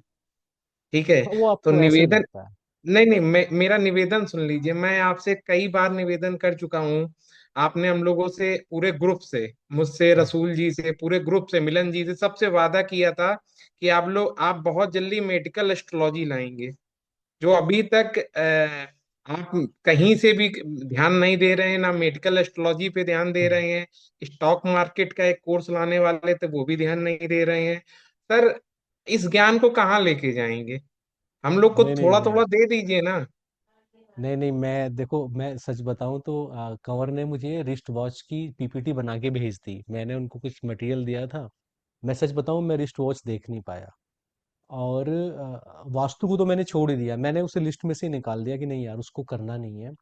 ठीक है। वो तो आपको ऐसे निवेदन, लगता है। नहीं नहीं, मेरा निवेदन सुन लीजिए। मैं आपसे कई बार निवेदन कर चुका हूँ। आपने हम लोगों से, पूरे ग्रुप से, मुझसे, हम्म, रसूल जी से, पूरे ग्रुप से, मिलन जी से, सबसे वादा किया था कि आप बहुत जल्दी मेडिकल एस्ट्रोलॉजी लाएंगे। जो अभी तक आप कहीं से भी ध्यान नहीं दे रहे हैं, ना मेडिकल एस्ट्रोलॉजी पे ध्यान दे हम्म, रहे हैं। स्टॉक मार्केट का एक कोर्स लाने वाले थे, वो भी ध्यान नहीं दे रहे हैं। सर इस ज्ञान को कहाँ लेके जाएंगे? हम लोग को नहीं नहीं थोड़ा मैं थोड़ा दे दीजिए ना। नहीं नहीं मैं देखो, मैं सच बताऊं तो कंवर ने मुझे रिस्ट वॉच की पीपीटी बना के भेज दी। मैंने उनको कुछ मटेरियल दिया था। मैं सच बताऊं, मैं रिस्ट वॉच देख नहीं पाया। और वास्तु को तो मैंने छोड़ ही दिया, मैंने उसे लिस्ट में से निकाल दिया कि नहीं यार, उसको करना नहीं है।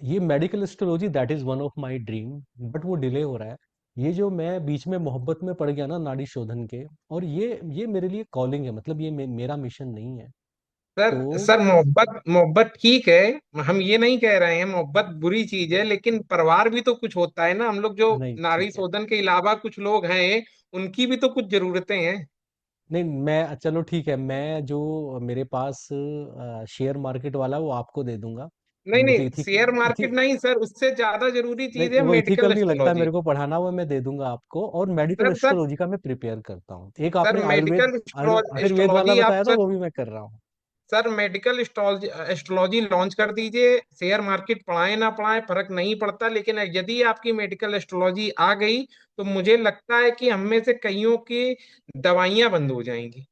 ये medical astrology that is one of my dream, but वो डिले हो रहा है। ये जो मैं बीच में मोहब्बत में पड़ गया ना नाड़ी शोधन के, और ये मेरे लिए कॉलिंग है, मतलब ये मेरा मिशन नहीं है। तो सर सर, मोहब्बत मोहब्बत ठीक है, हम ये नहीं कह रहे हैं मोहब्बत बुरी चीज है, लेकिन परिवार भी तो कुछ होता है ना। हम लोग जो नहीं नारी ठीक है। शोधन के अलावा कुछ लोग हैं, उनकी भी तो कुछ जरूरतें हैं। नहीं मैं, चलो ठीक है, मैं जो मेरे पास शेयर मार्केट वाला वो आपको दे दूंगा। नहीं मुझे नहीं, शेयर मार्केट नहीं सर, उससे ज्यादा जरूरी चीज नहीं, है वो मेडिकल इथिकल नहीं लगता एस्ट्रोलॉजी। मेरे को पढ़ाना, वो मैं दे दूंगा आपको। और मेडिकल सर सर एस्ट्रोलॉजी का मैं प्रिपेयर करता हूँ। एक सर, आपने आयुर्वेद, मेडिकल आयुर्वेद वाला एस्ट्रोलॉजी आप बताया था, सर, वो भी मैं कर रहा हूँ। Sir medical astrology astrology launch कर दीजिए। शेयर मार्केट पढ़ाए ना पढ़ाए फर्क नहीं पड़ता, लेकिन यदि आपकी मेडिकल एस्ट्रोलॉजी आ गई तो मुझे लगता है कि हम में से कईयों की दवाइयां बंद हो जाएंगी।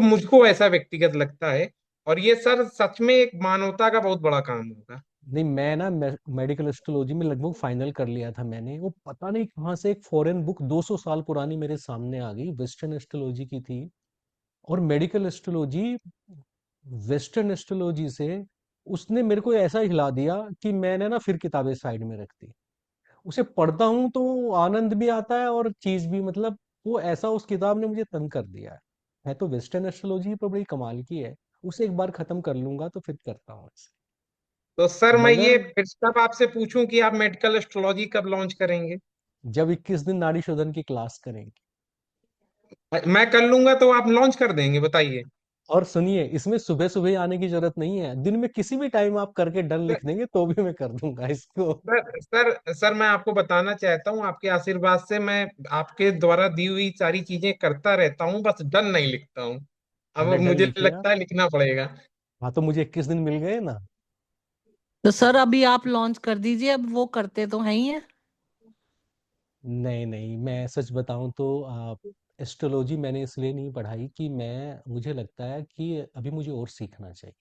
मुझको ऐसा व्यक्तिगत लगता है। और ये सर सच में एक मानवता का बहुत बड़ा काम होगा। नहीं मैं ना मेडिकल एस्ट्रोलॉजी में लगभग फाइनल कर लिया था मैंने। वो पता नहीं कहाँ से एक फॉरेन बुक 200 साल पुरानी मेरे सामने आ गई, वेस्टर्न एस्ट्रोलॉजी की थी। और मेडिकल एस्ट्रोलॉजी वेस्टर्न एस्ट्रोलॉजी से उसने मेरे को ऐसा हिला दिया कि मैंने ना फिर किताबें साइड में रख दी। उसे पढ़ता हूँ तो आनंद भी आता है और चीज भी, मतलब वो ऐसा, उस किताब ने मुझे तंग कर दिया है तो वेस्टर्न एस्ट्रोलॉजी पर बड़ी कमाल की है। उसे एक बार खत्म कर लूंगा तो फिर करता हूँ इसे। तो सर मैं मगर ये फिर कब आपसे पूछूं कि आप मेडिकल एस्ट्रोलॉजी कब लॉन्च करेंगे? जब 21 दिन नाड़ी शोधन की क्लास करेंगे। मैं कर लूंगा तो आप लॉन्च कर देंगे, बताइए। और सुनिए, इसमें सुबह सुबह आने की जरूरत नहीं है, दिन में किसी भी टाइम आप करके डन लिख देंगे तो भी मैं कर दूंगा इसको। सर मैं आपको बताना चाहता हूँ, आपके आशीर्वाद से मैं आपके द्वारा दी हुई सारी चीजें करता रहता हूँ, बस डन नहीं लिखता हूँ। अब मैंने डन मुझे लिख लिया। लगता है लिखना पड़ेगा। हाँ तो मुझे 21 दिन मिल गए ना। तो सर अभी आप लॉन्च कर दीजिए, अब वो करते तो हैं ही है। नहीं नहीं, मैं सच बताऊं तो एस्ट्रोलॉजी मैंने इसलिए नहीं पढ़ाई कि मैं, मुझे लगता है कि अभी मुझे और सीखना चाहिए।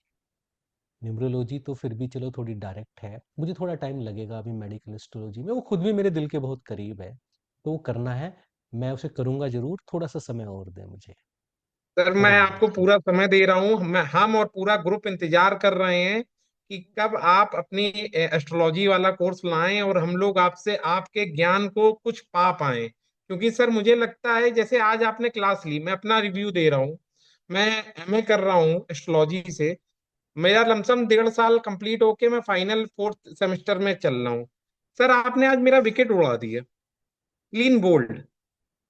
न्यूमरोलॉजी तो फिर भी चलो थोड़ी डायरेक्ट है, मुझे थोड़ा टाइम लगेगा अभी मेडिकल एस्ट्रोलॉजी में। वो खुद भी मेरे दिल के बहुत करीब है, तो वो करना है। मैं उसे करूंगा जरूर, थोड़ा सा समय और दे मुझे, सर मैं करूंगा आपको उसको। पूरा समय दे रहा हूँ, हम और पूरा ग्रुप इंतजार कर रहे हैं कि कब आप अपनी एस्ट्रोलॉजी वाला कोर्स लाएं और हम लोग आपसे आपके ज्ञान को कुछ पा पाए। क्योंकि सर मुझे लगता है जैसे आज आपने क्लास ली, मैं अपना रिव्यू दे रहा हूँ। मैं एमए कर रहा हूँ एस्ट्रोलॉजी से। मेरा लमसम 1.5 साल कंप्लीट होके मैं फाइनल 4th सेमेस्टर में चल रहा हूँ। सर आपने आज मेरा विकेट उड़ा दिया, क्लीन बोल्ड।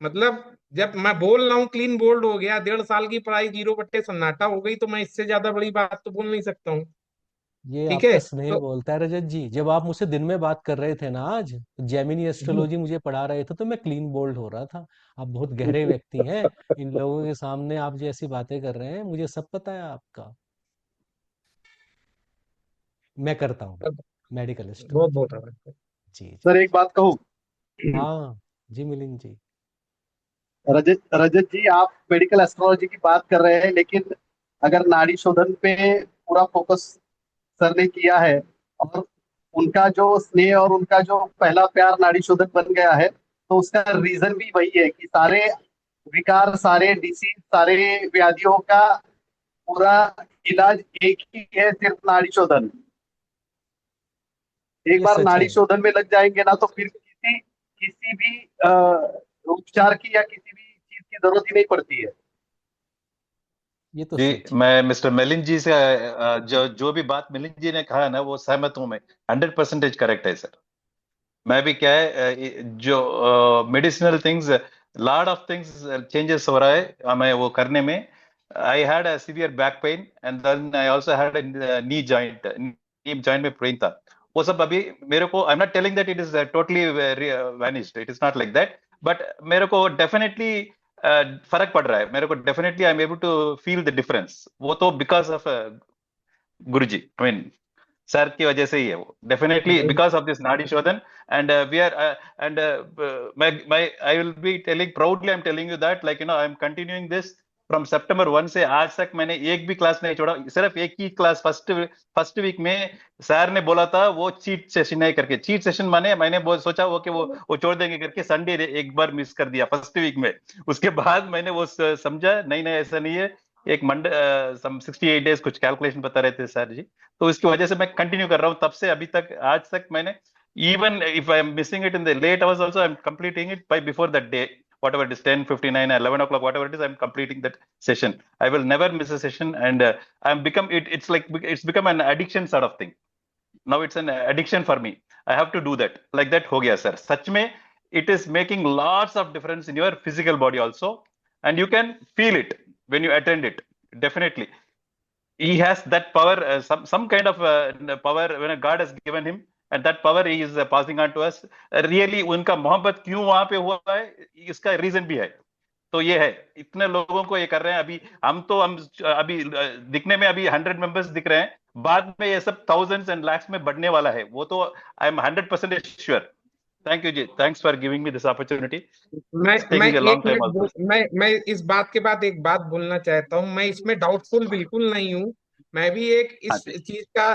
मतलब जब मैं बोल रहा हूँ क्लीन बोल्ड हो गया, 1.5 साल की पढ़ाई जीरो बट्टे सन्नाटा हो गई, तो मैं इससे ज्यादा बड़ी बात तो बोल नहीं सकता हूँ। ये ठीक आपका है स्नेह तो बोलता है रजत जी। जब आप मुझसे दिन में बात कर रहे थे ना आज, जेमिनी एस्ट्रोलॉजी मुझे पढ़ा रहे थे, तो मैं क्लीन बोल्ड हो रहा था। आप बहुत गहरे व्यक्ति हैं, इन लोगों के सामने आप जो ऐसी बातें कर रहे हैं, मुझे सब पता है आपका। मैं करता हूँ मेडिकल बहुत एस्ट्रोलॉजी। बहुत आभार। जी जी। सर एक बात कहूँ। हाँ जी मिलिंद जी। रजत रजत जी, आप मेडिकल एस्ट्रोलॉजी की बात कर रहे हैं, लेकिन अगर नाड़ी शोधन पे पूरा फोकस सर ने किया है, और उनका जो स्नेह और उनका जो पहला प्यार नाड़ी शोधन बन गया है, तो उसका रीजन भी वही है कि सारे विकार, सारे डिसीज, सारे व्याधियों का पूरा इलाज एक ही है, सिर्फ नाड़ी शोधन। एक ये बार सच है। नाड़ी शोधन में लग जाएंगे ना, तो फिर किसी किसी भी उपचार की या किसी भी चीज की जरूरत ही नहीं पड़ती है। ये तो जी, सच है। मैं मिस्टर मिलिंद जी से जो जो भी बात मिलिंद जी ने कहा ना, वो सहमत हूं मैं। 100% करेक्ट है सर। मैं भी क्या है, जो medicinal things, lot of things changes हो रहा है हमें वो करने में। I had a severe back pain and then I also had knee joint में पेन था। वो सब अभी मेरे को, I am not telling that it is totally vanished, it is not like that. But मेरे को डेफिनेटली फर्क पड़ रहा है, मेरे को definitely I am able to feel the difference. वो तो because of Guruji, I mean sir की वजह से ही है वो, डेफिनेटली बिकॉज ऑफ दिस नाडी शोधन। एंड वी आर एंड मैं I will be telling proudly, I am telling you that, like I am continuing this from September 1 से आज तक मैंने एक भी क्लास नहीं छोड़ा, सिर्फ एक ही क्लास फर्स्ट वीक में सर ने बोला था वो चीट सेशन है करके। चीट सेशन माने मैंने सोचा कि वो छोड़ देंगे करके संडे एक बार मिस कर दिया फर्स्ट वीक में। उसके बाद मैंने वो समझा नहीं नहीं ऐसा नहीं है, एक मंडे 68 डेज कुछ कैलकुलेशन बता रहे थे सर जी, तो इसकी वजह से मैं कंटिन्यू कर रहा हूँ तब से अभी तक आज तक। मैंने even if I am missing it in the late hours also, I'm completing it by before that day, whatever it is, 10:59, 11 o'clock, whatever it is, I'm completing that session. I will never miss a session, and it's like it's become an addiction sort of thing. Now it's an addiction for me. I have to do that. Like that हो गया sir. सच में it is making lots of difference in your physical body also, and you can feel it when you attend it. Definitely, he has that power, some kind of power when a God has given him, and that power he is passing on to us. Really उनका मोहब्बत क्यों वहां पे हुआ है, इसका रीजन भी है। तो ये है, इतने लोगों को ये कर रहे हैं। हम अभी दिखने में अभी 100 मेंबर्स दिख रहे हैं, बाद में ये सब थाउजेंड्स एंड लैक्स में बढ़ने वाला है, वो तो I am 100% sure. Thank you जी, thanks for giving me this opportunity. मैं taking a long time also. मैं इस बात के बाद एक बात बोलना चाहता हूँ। मैं इसमें डाउटफुल बिल्कुल नहीं हूँ। मैं भी एक हाँ इस जी, चीज का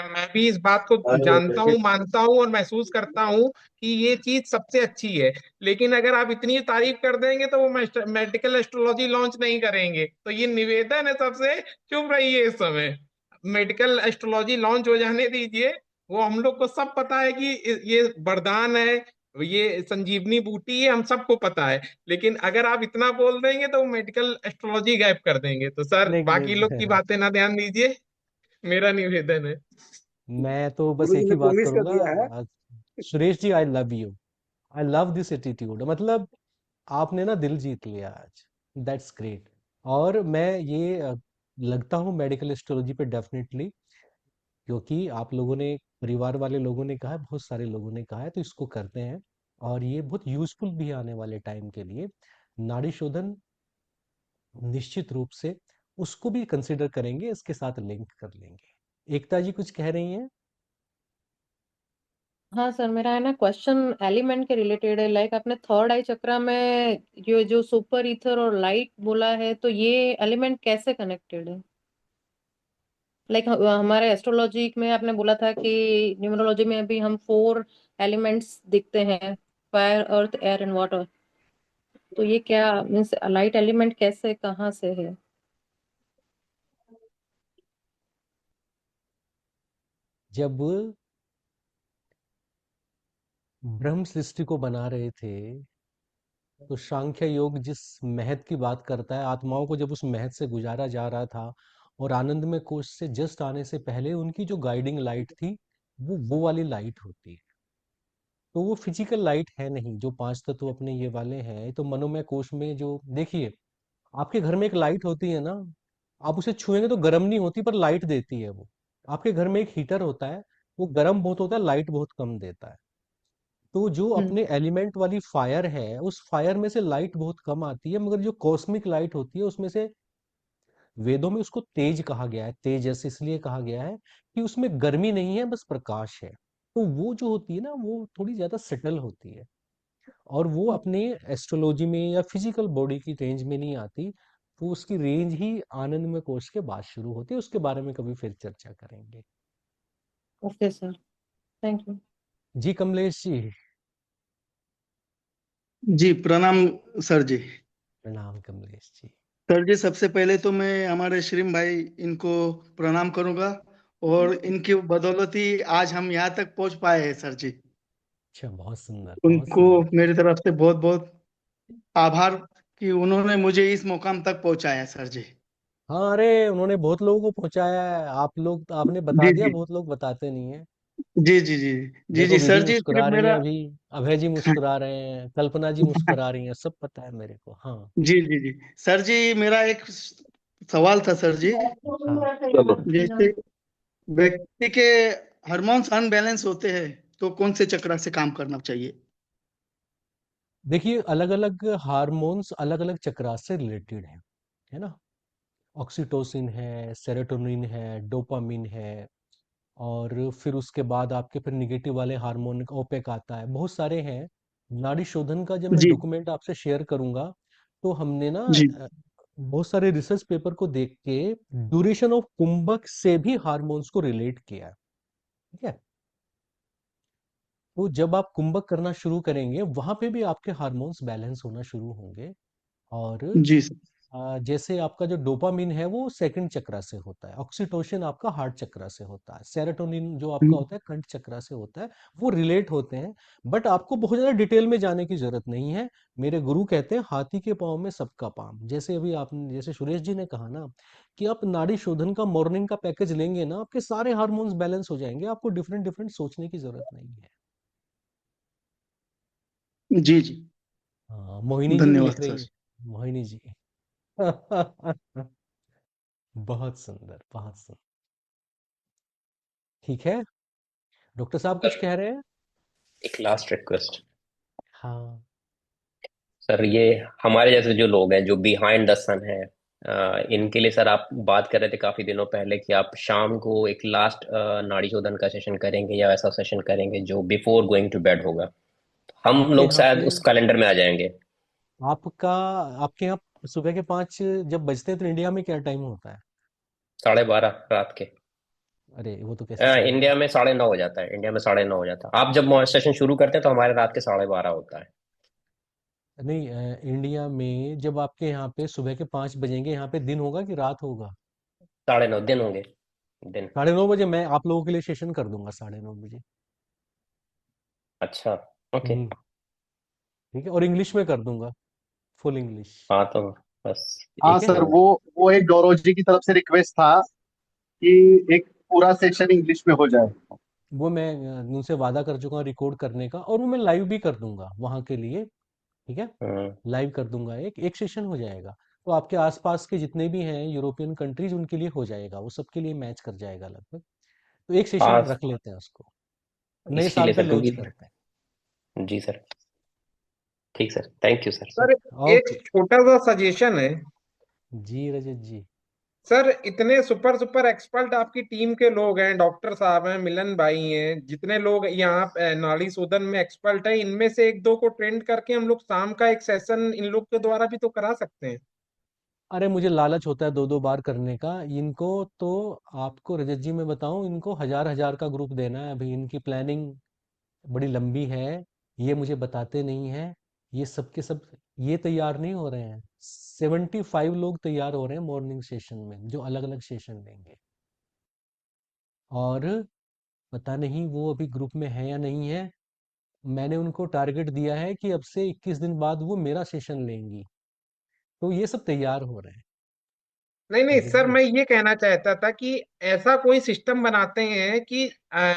मैं भी इस बात को जानता हूँ, मानता हूँ और महसूस करता हूँ कि ये चीज सबसे अच्छी है। लेकिन अगर आप इतनी तारीफ कर देंगे तो वो मेडिकल एस्ट्रोलॉजी लॉन्च नहीं करेंगे। तो ये निवेदन है सबसे, चुप रहिए इस समय। मेडिकल एस्ट्रोलॉजी लॉन्च हो जाने दीजिए। वो हम लोग को सब पता है कि ये वरदान है, ये संजीवनी बूटी है, हम सबको पता है। लेकिन अगर आप इतना बोल देंगे तो वो मेडिकल एस्ट्रोलॉजी गायब कर देंगे। तो सर नहीं बाकी लोग की नहीं बातें ना ध्यान दीजिए, मेरा निवेदन है। मैं तो बस गुरुजी एक ने ही बात प्रॉमिस कर करूंगा। दिया है। Suresh ji, I love you. I love this attitude. मतलब आपने ना दिल जीत लिया आज। That's great. और मैं ये लगता हूँ मेडिकल एस्ट्रोलॉजी पे डेफिनेटली, क्योंकि आप लोगों ने, परिवार वाले लोगों ने कहा है, बहुत सारे लोगों ने कहा है, तो इसको करते हैं। और ये बहुत यूजफुल भी है आने वाले टाइम के लिए। नाड़ी शोधन निश्चित रूप से उसको भी कंसिडर करेंगे, इसके साथ लिंक कर लेंगे। एकता जी कुछ कह रही हैं? हाँ सर, मेरा है ना क्वेश्चन एलिमेंट के रिलेटेड है। लाइक आपने थर्ड आई चक्रा में ये जो सुपर ईथर और लाइट बोला है, तो ये एलिमेंट कैसे कनेक्टेड है? लाइक हमारे एस्ट्रोलॉजी में आपने बोला था कि न्यूमरोलॉजी में अभी हम 4 एलिमेंट्स दिखते हैं, fire, earth, air and water. तो ये क्या मीन्स लाइट एलिमेंट कैसे, कहाँ से है? जब ब्रह्म सृष्टि को बना रहे थे, तो सांख्य योग जिस महत की बात करता है, आत्माओं को जब उस महत से गुजारा जा रहा था और आनंदमय कोश से जस्ट आने से पहले उनकी जो गाइडिंग लाइट थी, वो वाली लाइट होती है। तो वो फिजिकल लाइट है नहीं। जो 5 तत्व अपने ये वाले हैं, तो मनोमय कोश में जो देखिए, आपके घर में एक लाइट होती है ना, आप उसे छुएंगे तो गर्म नहीं होती, पर लाइट देती है वो। आपके घर में एक हीटर होता है, वो गर्म बहुत होता है, लाइट बहुत कम देता है। तो जो हम्म। अपने एलिमेंट वाली फायर है, उस फायर में से लाइट बहुत कम आती है, मगर जो कॉस्मिक लाइट होती है उसमें से, वेदों में उसको तेज कहा गया है। तेजस इसलिए कहा गया है कि उसमें गर्मी नहीं है, बस प्रकाश है। तो वो जो होती है ना, वो थोड़ी ज्यादा सटल होती है, और वो अपने एस्ट्रोलॉजी में या फिजिकल बॉडी की रेंज में नहीं आती। वो उसकी रेंज ही आनंदमय कोश के बाद शुरू होती है। उसके बारे में कभी फिर चर्चा करेंगे। Okay sir, thank you. जी कमलेश जी। जी प्रणाम सर जी। प्रणाम कमलेश जी। सर जी, सबसे पहले तो मैं हमारे श्रीम भाई इनको प्रणाम करूंगा, और इनकी बदौलत ही आज हम यहाँ तक पहुंच पाए हैं सर जी। अच्छा, बहुत सुंदर, बहुत उनको सुंदर। मेरी तरफ से बहुत बहुत आभार कि उन्होंने मुझे इस मुकाम तक पहुंचाया सर जी। हाँ, अरे उन्होंने बहुत लोगों को पहुंचाया है। आप लोग, आपने बता जी दिया, जी बहुत लोग बताते नहीं है। जी जी जी जी देखो जी निधि सर जी, मुस्कुरा सिर्फ रही है मेरा अभी, अभय जी मुस्कुरा रहे हैं, कल्पना जी मुस्कुरा रही हैं, सब पता है मेरे को। हाँ जी जी जी सर जी, मेरा एक सवाल था सर जी। हाँ। जैसे व्यक्ति के हार्मोन्स अनबैलेंस होते हैं, तो कौन से चक्र से काम करना चाहिए? देखिए, अलग अलग हार्मोन्स अलग अलग चक्रास से रिलेटेड है ना। ऑक्सीटोसिन है, सेरोटोनिन है, डोपामिन है, और फिर उसके बाद आपके फिर निगेटिव वाले हार्मोन ओपेक आता है, बहुत सारे हैं। नाड़ी शोधन का जब मैं जी डॉक्यूमेंट आपसे शेयर करूंगा, तो हमने ना जी बहुत सारे रिसर्च पेपर को देख के ड्यूरेशन ऑफ कुंभक से भी हार्मोन्स को रिलेट किया है। ठीक है, तो जब आप कुंभक करना शुरू करेंगे वहां पे भी आपके हार्मोन्स बैलेंस होना शुरू होंगे। और जी सर। जैसे आपका जो डोपामिन है वो सेकंड चक्रा से होता है, ऑक्सीटोसिन आपका हार्ट चक्रा से होता है, सेरोटोनिन जो आपका होता है कंठ चक्रा से होता है, वो रिलेट होते हैं। बट आपको बहुत ज्यादा डिटेल में जाने की जरूरत नहीं है। मेरे गुरु कहते हैं हाथी के पाँव में सबका पाम। जैसे अभी आपने, जैसे सुरेश जी ने कहा ना कि आप नाड़ी शोधन का मॉर्निंग का पैकेज लेंगे ना, आपके सारे हार्मोन्स बैलेंस हो जाएंगे, आपको डिफरेंट डिफरेंट सोचने की जरूरत नहीं है। जी जी। हाँ, मोहिनी जी भी लिख धन्यवाद रही सर। है। मोहिनी जी बहुत सुंदर, बहुत सुंदर। ठीक है, डॉक्टर साहब कुछ कह रहे हैं? एक लास्ट रिक्वेस्ट हाँ। सर, ये हमारे जैसे जो लोग हैं जो बिहाइंड द सन है, इनके लिए सर आप बात कर रहे थे काफी दिनों पहले कि आप शाम को एक लास्ट नाड़ी शोधन का सेशन करेंगे या ऐसा सेशन करेंगे जो बिफोर गोइंग टू बेड होगा। हम आपके लोग यहाँ शायद पे उस कैलेंडर में आ जाएंगे। आपका आपके यहाँ सुबह के 5 जब बजते हैं तो इंडिया में क्या टाइम होता है? 12:30 रात के। अरे वो तो कैसे चलेगा? इंडिया में 9:30 हो जाता है, इंडिया में 9:30 हो जाता है। आप जब सेशन शुरू करते हैं तो हमारे रात के 12:30 होता है। नहीं, इंडिया में जब आपके यहाँ पे सुबह के 5 बजेंगे, यहाँ पे दिन होगा कि रात होगा? 9:30 दिन होंगे, दिन। 9:30 बजे मैं आप लोगों के लिए सेशन कर दूंगा, 9:30 बजे। अच्छा, ओके। हम्म, ठीक है, और इंग्लिश में कर दूंगा, फुल इंग्लिश। हाँ तो बस हाँ एक सर, तो वो एक गौरव जी की तरफ से रिक्वेस्ट था कि एक पूरा सेशन इंग्लिश में हो जाए। वो मैं उनसे वादा कर चुका हूँ रिकॉर्ड करने का, और वो मैं लाइव भी कर दूंगा वहां के लिए। ठीक है, लाइव कर दूंगा, एक एक सेशन हो जाएगा। तो आपके आसपास के जितने भी हैं यूरोपियन कंट्रीज, उनके लिए हो जाएगा, वो सबके लिए मैच कर जाएगा लगभग। तो एक सेशन हाँ रख लेते हैं उसको, नए इसीलिए साल पे सर, लॉन्च क्योंकि करते हैं। जी सर, ठीक sir, thank you sir. Sir एक ओके छोटा सा सजेशन है। जी रजत जी। सर इतने सुपर सुपर एक्सपर्ट आपकी टीम के लोग हैं, डॉक्टर साहब हैं, मिलन भाई हैं, जितने लोग यहाँ नाड़ी शोधन में एक्सपर्ट है, इनमें से एक दो को ट्रेंड करके हम लोग शाम का एक सेशन इन लोग के द्वारा भी तो करा सकते हैं। अरे मुझे लालच होता है दो दो बार करने का इनको। तो आपको रजत जी मैं बताऊं, इनको हजार हजार का ग्रुप देना है। अभी इनकी प्लानिंग बड़ी लंबी है, ये मुझे बताते नहीं है। ये सब के सब ये तैयार नहीं हो रहे हैं। 75 लोग तैयार हो रहे हैं मॉर्निंग सेशन में, जो अलग अलग सेशन लेंगे। और पता नहीं वो अभी ग्रुप में है या नहीं है। मैंने उनको टारगेट दिया है कि अब से 21 दिन बाद वो मेरा सेशन लेंगी। तो ये सब तैयार हो रहे हैं। नहीं नहीं रजत सर, जी। मैं ये कहना चाहता था कि ऐसा कोई सिस्टम बनाते हैं कि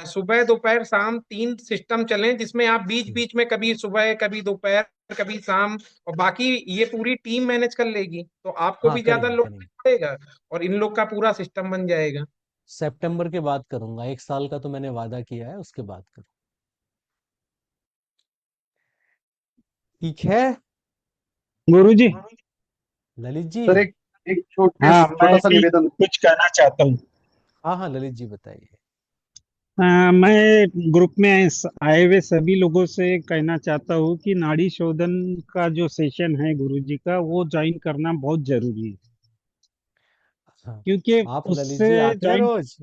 सुबह दोपहर शाम 3 सिस्टम चलें, जिसमें आप बीच बीच में कभी सुबह कभी दोपहर कभी शाम, और बाकी ये पूरी टीम मैनेज कर लेगी, तो आपको हाँ भी ज्यादा करेंगे लोड करेंगे। नहीं पड़ेगा और इन लोग का पूरा सिस्टम बन जाएगा। सितंबर के बाद करूंगा, 1 साल का तो मैंने वादा किया है, उसके बाद करूँ। ठीक है गुरुजी। ललित जी। सर एक हाँ, छोटा मैं सा भी निवेदन। कुछ कहना चाहता हूँ। हाँ हाँ ललित जी बताइए। मैं ग्रुप में आए हुए सभी लोगों से कहना चाहता हूँ कि नाड़ी शोधन का जो सेशन है गुरुजी का, वो ज्वाइन करना बहुत जरूरी है। हाँ, क्योंकि आप ललित उससे जी आते हैं ज्वाइन, रोज?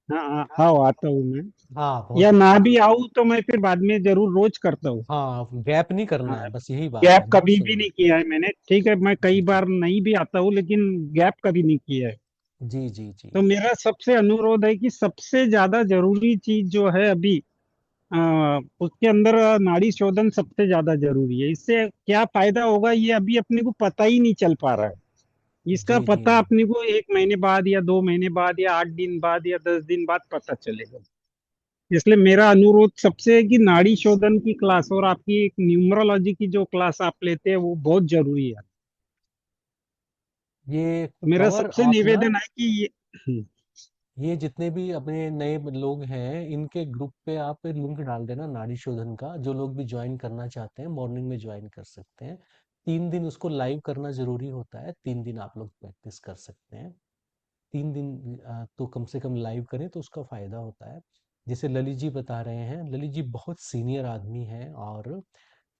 हाँ हाँ हाँ, आता हूँ मैं। हाँ या बहुत ना अच्छा। भी आऊँ तो मैं फिर बाद में जरूर रोज करता हूँ। हाँ गैप नहीं करना है, हाँ, बस यही बात गैप है, बहुत कभी भी सुंदर। नहीं किया है मैंने। ठीक है, मैं कई जी जी बार नहीं भी आता हूँ, लेकिन गैप कभी नहीं किया है। जी जी जी। तो मेरा सबसे अनुरोध है कि सबसे ज्यादा जरूरी चीज जो है अभी, उसके अंदर नाड़ी शोधन सबसे ज्यादा जरूरी है। इससे क्या फायदा होगा ये अभी अपने को पता ही नहीं चल पा रहा है। इसका जी जी पता जी। अपने को 1 महीने बाद या 2 महीने बाद या 8 दिन बाद या 10 दिन बाद पता चलेगा। इसलिए मेरा अनुरोध सबसे है कि नाड़ी शोधन की क्लास और आपकी एक न्यूमरोलॉजी की जो क्लास आप लेते हैं वो बहुत जरूरी है। ये तो मेरा कवर सबसे आप ना, निवेदन है कि ये जितने भी अपने नए लोग हैं इनके ग्रुप पे आप लिंक डाल देना नाड़ी शोधन का। जो लोग भी ज्वाइन करना चाहते हैं मॉर्निंग में ज्वाइन कर सकते हैं। 3 दिन उसको लाइव करना जरूरी होता है, 3 दिन आप लोग प्रैक्टिस कर सकते हैं। 3 दिन तो कम से कम लाइव करें तो उसका फायदा होता है। जैसे ललित जी बता रहे हैं, ललित जी बहुत सीनियर आदमी हैं, और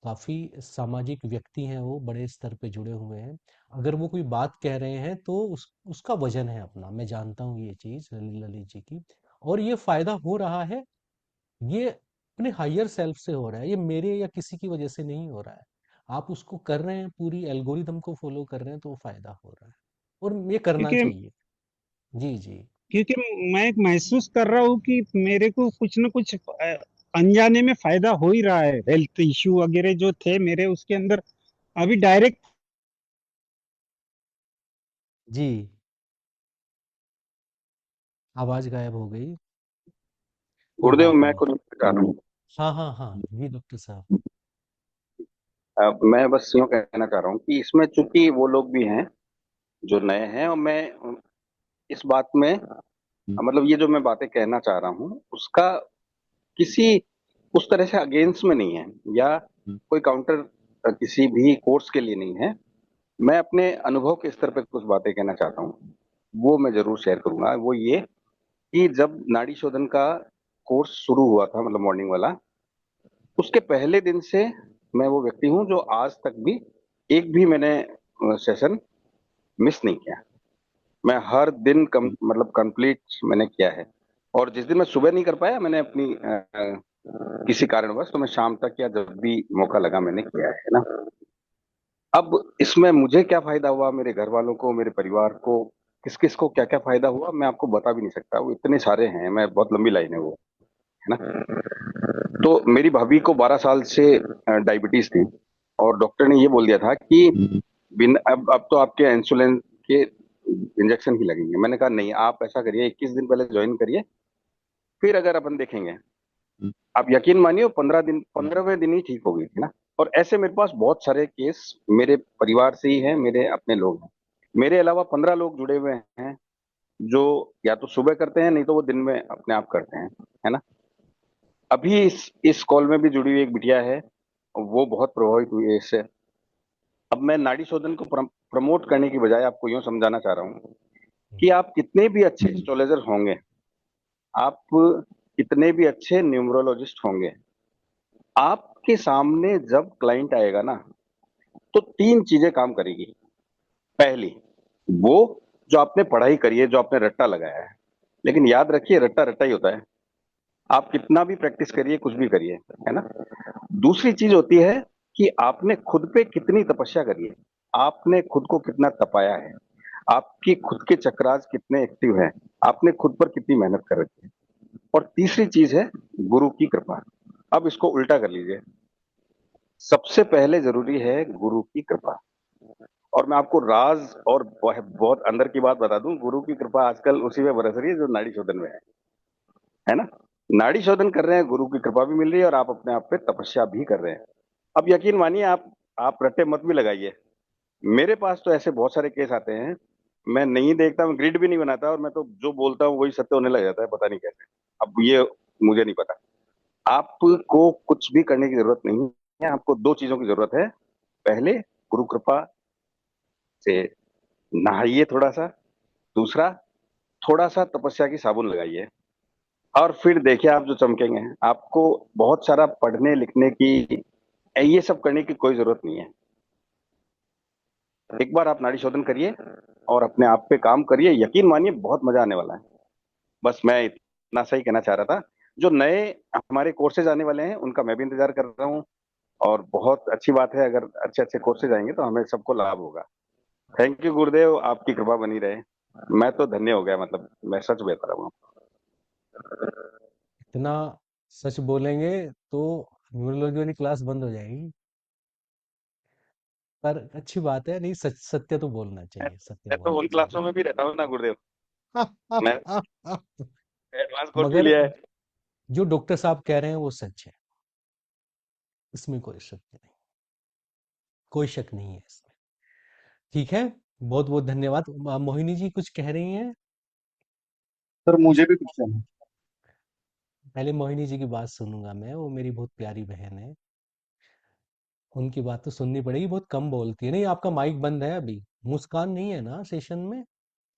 काफी सामाजिक व्यक्ति हैं, वो बड़े स्तर पे जुड़े हुए हैं। अगर वो कोई बात कह रहे हैं तो उसका वजन है अपना। मैं जानता हूँ ये चीज ललित जी की, और ये फायदा हो रहा है। ये अपने हायर सेल्फ से हो रहा है, ये मेरे या किसी की वजह से नहीं हो रहा है। आप उसको कर रहे हैं, पूरी एल्गोरिदम को फॉलो कर रहे हैं, तो वो फायदा हो रहा है, और ये करना क्योंकि चाहिए। जी जी। क्योंकि मैं एक महसूस कर रहा हूँ कि मेरे को कुछ न कुछ अनजाने में फायदा हो ही रहा है। हेल्थ इश्यू वगैरह जो थे मेरे उसके अंदर अभी डायरेक्ट। जी, आवाज गायब हो गई। कोई गुरुदेव, बात मैं नहीं। कुछ बता रहा हूँ। हाँ हाँ हाँ जी डॉक्टर साहब। मैं बस यूँ कहना चाह रहा हूँ कि इसमें चूंकि वो लोग भी हैं जो नए हैं, और मैं इस बात में मतलब ये जो मैं बातें कहना चाह रहा हूँ उसका किसी उस तरह से अगेंस्ट में नहीं है, या कोई काउंटर किसी भी कोर्स के लिए नहीं है। मैं अपने अनुभव के स्तर पे कुछ बातें कहना चाहता हूँ, वो मैं जरूर शेयर करूंगा। वो ये कि जब नाड़ी शोधन का कोर्स शुरू हुआ था, मतलब मॉर्निंग वाला, उसके पहले दिन से मैं वो व्यक्ति हूँ जो आज तक भी एक भी मैंने सेशन मिस नहीं किया। मैं हर दिन मतलब कंप्लीट मैंने किया है। और जिस दिन मैं सुबह नहीं कर पाया, मैंने अपनी किसी कारणवश, तो मैं शाम तक या जब भी मौका लगा मैंने किया है ना। अब इसमें मुझे क्या फायदा हुआ, मेरे घर वालों को, मेरे परिवार को, किस किस को क्या क्या फायदा हुआ, मैं आपको बता भी नहीं सकता। वो इतने सारे हैं, मैं बहुत लंबी लाइन है वो, है ना। तो मेरी भाभी को 12 साल से डायबिटीज थी, और डॉक्टर ने ये बोल दिया था कि बिन अब तो आपके इंसुलिन के इंजेक्शन ही लगेंगे। मैंने कहा नहीं, आप ऐसा करिए, 21 दिन पहले ज्वाइन करिए, फिर अगर अपन देखेंगे। आप यकीन मानिए, 15 दिन, 15वें दिन ही ठीक हो गई थी ना। और ऐसे मेरे पास बहुत सारे केस मेरे परिवार से ही हैं, मेरे अपने लोग हैं। मेरे अलावा 15 लोग जुड़े हुए हैं जो या तो सुबह करते हैं, नहीं तो वो दिन में अपने आप करते हैं, है ना। अभी इस कॉल में भी जुड़ी हुई एक बिटिया है, वो बहुत प्रभावित हुई है इससे। अब मैं नाड़ी शोधन को प्रमोट करने की बजाय आपको यूं समझाना चाह रहा हूं कि आप कितने भी अच्छे एस्ट्रोलॉजर होंगे, आप कितने भी अच्छे न्यूमरोलॉजिस्ट होंगे, आपके सामने जब क्लाइंट आएगा ना, तो 3 चीजें काम करेगी। पहली, वो जो आपने पढ़ाई करी है, जो आपने रट्टा लगाया है, लेकिन याद रखिए रट्टा रट्टा ही होता है। आप कितना भी प्रैक्टिस करिए, कुछ भी करिए, है ना। दूसरी चीज होती है कि आपने खुद पे कितनी तपस्या करी है, आपने खुद को कितना तपाया है, आपकी खुद के चक्रास कितने एक्टिव हैं, आपने खुद पर कितनी मेहनत कर रखी है। और तीसरी चीज है गुरु की कृपा। अब इसको उल्टा कर लीजिए, सबसे पहले जरूरी है गुरु की कृपा। और मैं आपको राज और बहुत अंदर की बात बता दूं, गुरु की कृपा आजकल उसी में बरस रही है जो नाड़ी शोधन में है ना। नाड़ी शोधन कर रहे हैं, गुरु की कृपा भी मिल रही है, और आप अपने आप पे तपस्या भी कर रहे हैं। अब यकीन मानिए, आप रट्टे मत भी लगाइए। मेरे पास तो ऐसे बहुत सारे केस आते हैं, मैं नहीं देखता, मैं ग्रिड भी नहीं बनाता, और मैं तो जो बोलता हूँ वही सत्य होने लग जाता है, पता नहीं कैसे। अब ये मुझे नहीं पता। आपको कुछ भी करने की जरूरत नहीं है, आपको 2 चीजों की जरूरत है। पहले, गुरु कृपा से नहाइए थोड़ा सा। दूसरा, थोड़ा सा तपस्या की साबुन लगाइए, और फिर देखिए आप जो चमकेंगे। आपको बहुत सारा पढ़ने लिखने की, ये सब करने की कोई जरूरत नहीं है। एक बार आप नाड़ी शोधन करिए और अपने आप पे काम करिए, यकीन मानिए बहुत मजा आने वाला है। बस मैं इतना सही कहना चाह रहा था। जो नए हमारे कोर्सेज आने वाले हैं उनका मैं भी इंतजार कर रहा हूँ, और बहुत अच्छी बात है, अगर अच्छे अच्छे कोर्सेज आएंगे तो हमें सबको लाभ होगा। थैंक यू गुरुदेव, आपकी कृपा बनी रहे। मैं तो धन्य हो गया, मतलब मैं सच बता रहा हूँ। इतना सच बोलेंगे तो न्यूरोलॉजी वाली क्लास बंद हो जाएगी। पर अच्छी बात है, नहीं, सच सत्य तो बोलना चाहिए, सत्य मैं तो बोलना उन क्लासों में भी रहता हूँ ना गुरुदेव, मैं चाहिए। एडवांस कोर्स भी मगर लिया है। जो डॉक्टर साहब कह रहे हैं वो सच है, इसमें कोई शक नहीं, कोई शक नहीं है इसमें। ठीक है, बहुत बहुत धन्यवाद। मोहिनी जी कुछ कह रही हैं? सर मुझे भी कुछ कहना है। पहले मोहिनी जी की बात सुनूंगा मैं, वो मेरी बहुत प्यारी बहन है, उनकी बात तो सुननी पड़ेगी। बहुत कम बोलती है। नहीं, आपका माइक बंद है अभी। मुस्कान नहीं है ना सेशन में?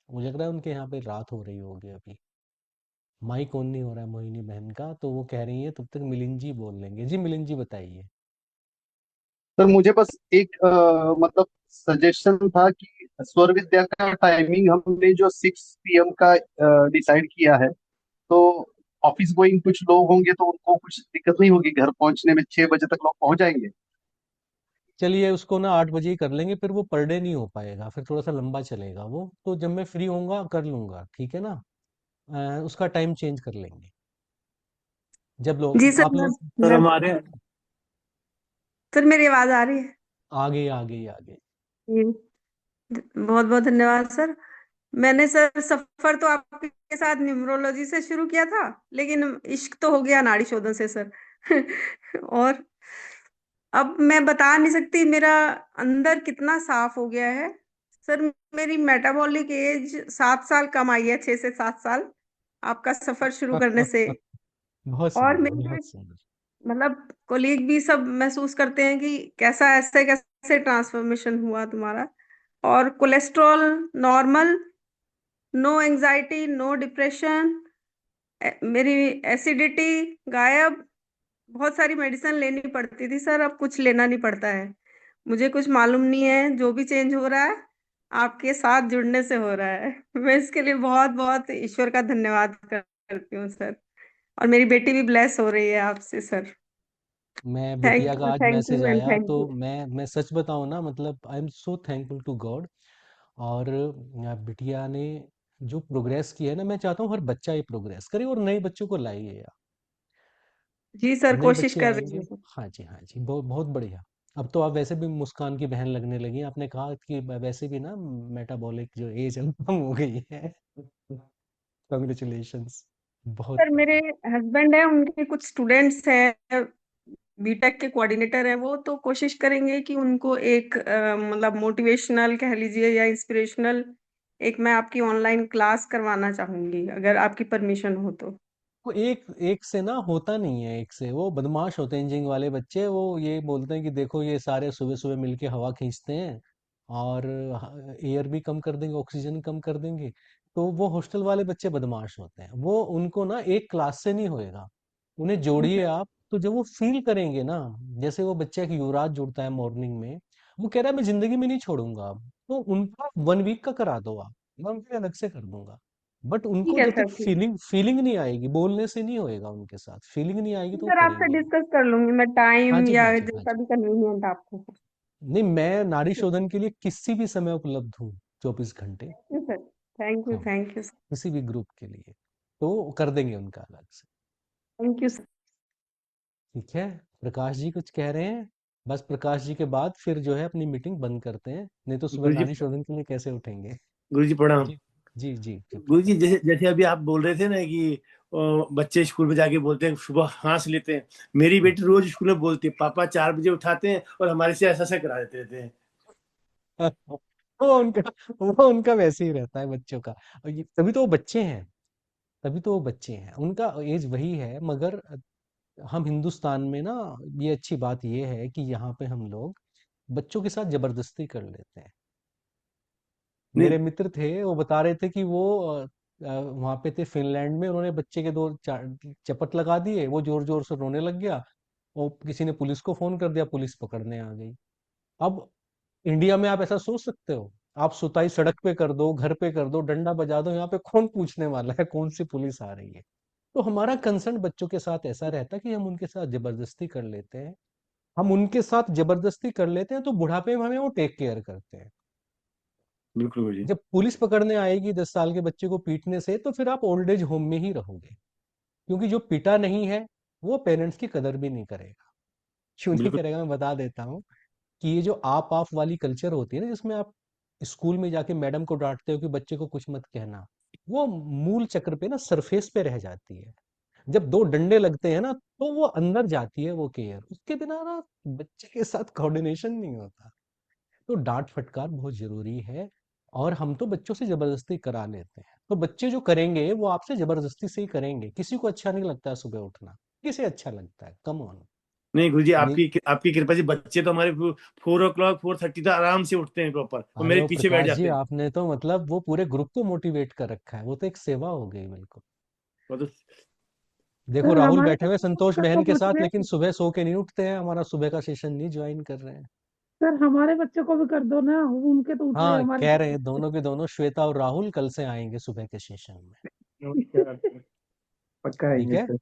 मुझे लग रहा है उनके यहाँ पे रात हो रही होगी अभी। माइक ऑन नहीं हो रहा है मोहिनी बहन का, तो वो कह रही है तब तक मिलिंद जी बोल लेंगे। जी मिलिंद जी बताइए। सर मुझे बस एक मतलब सजेशन था कि स्वर विद्या का टाइमिंग हमने जो 6 PM का डिसाइड किया है, तो ऑफिस गोइंग कुछ लोग होंगे तो उनको कुछ दिक्कत नहीं होगी, घर पहुंचने में 6 बजे तक लोग पहुंच जाएंगे। चलिए उसको ना 8 बजे ही कर लेंगे, फिर वो पर डे नहीं हो पाएगा, फिर थोड़ा सा लंबा चलेगा वो, तो जब मैं फ्री होऊंगा कर लूंगा, ठीक है ना। उसका टाइम चेंज कर लेंगे जब जी लोग सर, आप लोग। सर मैं हमारे सर मेरी आवाज आ रही है? आगे आगे आगे। जी, बहुत बहुत धन्यवाद सर। मैंने सर सफर तो आपके साथ न्यूमरोलॉजी से शुरू किया था, लेकिन इश्क तो हो गया नाड़ी शोधन से सर। और अब मैं बता नहीं सकती मेरा अंदर कितना साफ हो गया है सर। मेरी मेटाबॉलिक एज 7 साल कम आई है, 6 से 7 साल आपका सफर शुरू करने से। बहुत और सुंदर, मेरे बहुत सुंदर। मतलब कोलीग भी सब महसूस करते हैं कि कैसा ऐसे कैसे ट्रांसफॉर्मेशन हुआ तुम्हारा। और cholesterol normal, no anxiety, no depression, मेरी एसिडिटी गायब। बहुत सारी मेडिसिन लेनी पड़ती थी सर, अब कुछ लेना नहीं पड़ता है। मुझे कुछ मालूम नहीं है, जो भी चेंज हो रहा है आपके साथ जुड़ने से हो रहा है। मैं इसके लिए बहुत बहुत ईश्वर का धन्यवाद करती हूँ सर। और मेरी बेटी भी ब्लेस हो रही है आपसे सर। मैं बिटिया का आज थैंक मैसेज यू एंड आया थैंक तो यू। मैं सच बताऊं ना, मतलब I am so thankful to God. और बिटिया ने जो प्रोग्रेस की है ना, मैं चाहता हूँ हर बच्चा ये प्रोग्रेस करे और नए बच्चों को लाइए यार। जी सर, नए कोशिश बच्चे कर रही आएंगे। हूँ सर। हाँ जी हाँ जी, बहुत बहुत बढ़िया। अब तो आप वैसे भी मुस्कान की बहन लगने लगी। आपने कहा कि वैसे भी ना मेटाबॉलिक जो एज है वो कम हो गई है। कॉन्ग्रेचुलेशंस, बहुत सर मेरे बढ़िया। हस्बैंड है, उनके कुछ स्टूडेंट्स हैं, बीटेक के कोऑर्डिनेटर है वो, तो कोशिश करेंगे कि उनको एक मतलब मोटिवेशनल कह लीजिए या इंस्पिरेशनल एक मैं आपकी ऑनलाइन क्लास करवाना चाहूंगी, अगर आपकी परमिशन हो तो। वो एक एक से ना होता नहीं है, एक से वो बदमाश होते हैं इंजीनियरिंग वाले बच्चे। वो ये बोलते हैं कि देखो ये सारे सुबह सुबह मिलके हवा खींचते हैं और एयर भी कम कर देंगे, ऑक्सीजन कम कर देंगे। तो वो हॉस्टल वाले बच्चे बदमाश होते हैं, वो उनको ना एक क्लास से नहीं होएगा। उन्हें जोड़िए आप, तो जब वो फील करेंगे ना, जैसे वो बच्चा एक युवराज जुड़ता है मॉर्निंग में, वो कह रहा है मैं जिंदगी में नहीं छोड़ूंगा अब, तो उनका 1 वीक का करा दो आप, मैं उनके लिए अलग से कर दूंगा। बट ठीक उनको है जब तक सर, ठीक। फीलिंग फीलिंग नहीं आएगी, बोलने से नहीं होएगा, उनके साथ फीलिंग नहीं आएगी तो वो सर आपसे करेंगे नहीं। डिस्कस कर लूंगी मैं, हाँ टाइम जी या हाँ जी हाँ जैसा जी। भी कन्वीनियंट आपको हो। नहीं, मैं नाड़ी शोधन के लिए किसी भी समय उपलब्ध हूँ, 24 घंटे। जी सर, थैंक यू हाँ, थैंक यू किसी भी ग्रुप के लिए तो कर देंगे उनका अलग से। Thank you sir. ठीक है। प्रकाश जी कुछ कह रहे हैं? बस प्रकाश जी के बाद फिर जो है अपनी मीटिंग बंद करते हैं, नहीं तो सुबह गुरु जी, नाड़ी शोधन के लिए कैसे उठेंगे। गुरु जी प्रणाम। जी जी जी जी, गुरु जी प्रकाश। जैसे जैसे अभी आप बोल रहे थे ना कि बच्चे स्कूल में जाके बोलते हैं, सुबह हंस लेते हैं। मेरी बेटी रोज स्कूल में बोलती है, पापा 4 बजे उठाते हैं और हमारे से ऐसा ऐसा करा देते रहते हैं। वो उनका वो उनका वैसे ही रहता है बच्चों का। और तभी तो वो बच्चे हैं, तभी तो वो बच्चे हैं, उनका एज वही है। मगर हम हिंदुस्तान में ना, ये अच्छी बात ये है कि यहाँ पे हम लोग बच्चों के साथ जबरदस्ती कर लेते हैं। नहीं, मेरे मित्र थे, वो बता रहे थे कि वो वहां पे थे फिनलैंड में, उन्होंने बच्चे के दो चपट लगा दिए, वो जोर जोर से रोने लग गया, और किसी ने पुलिस को फोन कर दिया, पुलिस पकड़ने आ गई। अब इंडिया में आप ऐसा सोच सकते हो? आप सुताई सड़क पे कर दो, घर पे कर दो, डंडा बजा दो, यहाँ पे कौन पूछने वाला है कौन सी पुलिस आ रही है? तो हमारा कंसर्न बच्चों के साथ ऐसा रहता है कि हम उनके साथ जबरदस्ती कर लेते हैं। हम उनके साथ जबरदस्ती कर लेते हैं तो बुढ़ापे में हमें वो टेक केयर करते हैं। बिल्कुल गुरु जी। जब पुलिस पकड़ने आएगी 10 साल के बच्चे को पीटने से, तो फिर आप ओल्ड एज होम में ही रहोगे, क्योंकि जो पिटा नहीं है वो पेरेंट्स की कदर भी नहीं करेगा। क्यों नहीं बिल्कुल करेगा, मैं बता देता हूँ। कि ये जो आप वाली कल्चर होती है ना, जिसमें आप स्कूल में जाके मैडम को डांटते हो कि बच्चे को कुछ मत कहना, वो मूल चक्र पे ना, सरफेस पे रह जाती है। जब दो डंडे लगते हैं ना, तो वो अंदर जाती है वो केयर, उसके बिना ना बच्चे के साथ कोऑर्डिनेशन नहीं होता। तो डांट फटकार बहुत जरूरी है। और हम तो बच्चों से जबरदस्ती करा लेते हैं, तो बच्चे जो करेंगे वो आपसे जबरदस्ती से ही करेंगे। किसी को अच्छा नहीं लगता है सुबह उठना, किसे अच्छा लगता है? Come on. नहीं गुरु जी, आपकी आपकी कृपा से बच्चे तो हमारे 4 o'clock 4:30 तो आराम से उठते हैं प्रॉपर, और अरे मेरे वो पीछे बैठ प्रकाश जी, जाते हैं। आपने तो मतलब वो पूरे ग्रुप को मोटिवेट कर रखा है, वो तो एक सेवा हो गई बिल्कुल। वो तो देखो सर राहुल हमारे बैठे हुए बच्चों संतोष का बहन तो के मत साथ, रहे लेकिन सुबह सो के नहीं उठते हैं, हमारा सुबह का सेशन नहीं ज्वाइन कर रहे हैं। सर, हमारे बच्चों को भी कर दो ना, उनके तो उठ रहे, हाँ हमारे कह तो रहे हैं दोनों के दोनों, श्वेता और राहुल कल से आएंगे सुबह के सेशन में। पक्का ठीक आएंगे है। सर।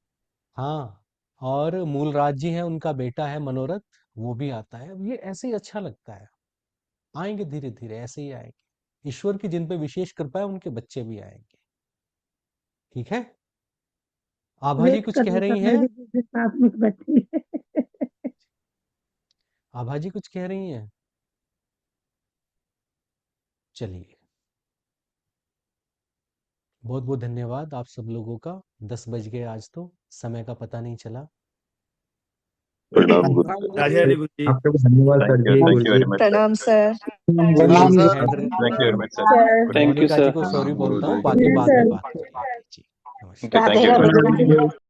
हाँ, और मूलराज जी हैं, उनका बेटा है मनोरथ, वो भी आता है। अब ये ऐसे ही अच्छा लगता है, आएंगे धीरे धीरे, ऐसे ही आएंगे। ईश्वर की जिन पे विशेष कृपा है उनके बच्चे भी आएंगे। ठीक है। आभा जी वेट कुछ कर कह रहे रही सर, मैं हैं? भी जिसके साथ में बैठी आभा जी कुछ कह रही हैं? चलिए, बहुत बहुत धन्यवाद आप सब लोगों का। 10 बज गए आज तो, समय का पता नहीं चला। राधे राधे गुरु जी। आपका भी धन्यवाद सर जी, गुरु थैंक यू जी। Very much sir. प्रणाम सर। चलिए, प्रणाम हैंड sir. Thank you very much sir. Sir thank you Monica ji sir. को सॉरी बोलता हूँ, है बाकी बाद में सर। बात कर लेंगे जी। नमस्कार। Thank Radhe you very Radhe much Guru sir. Ji.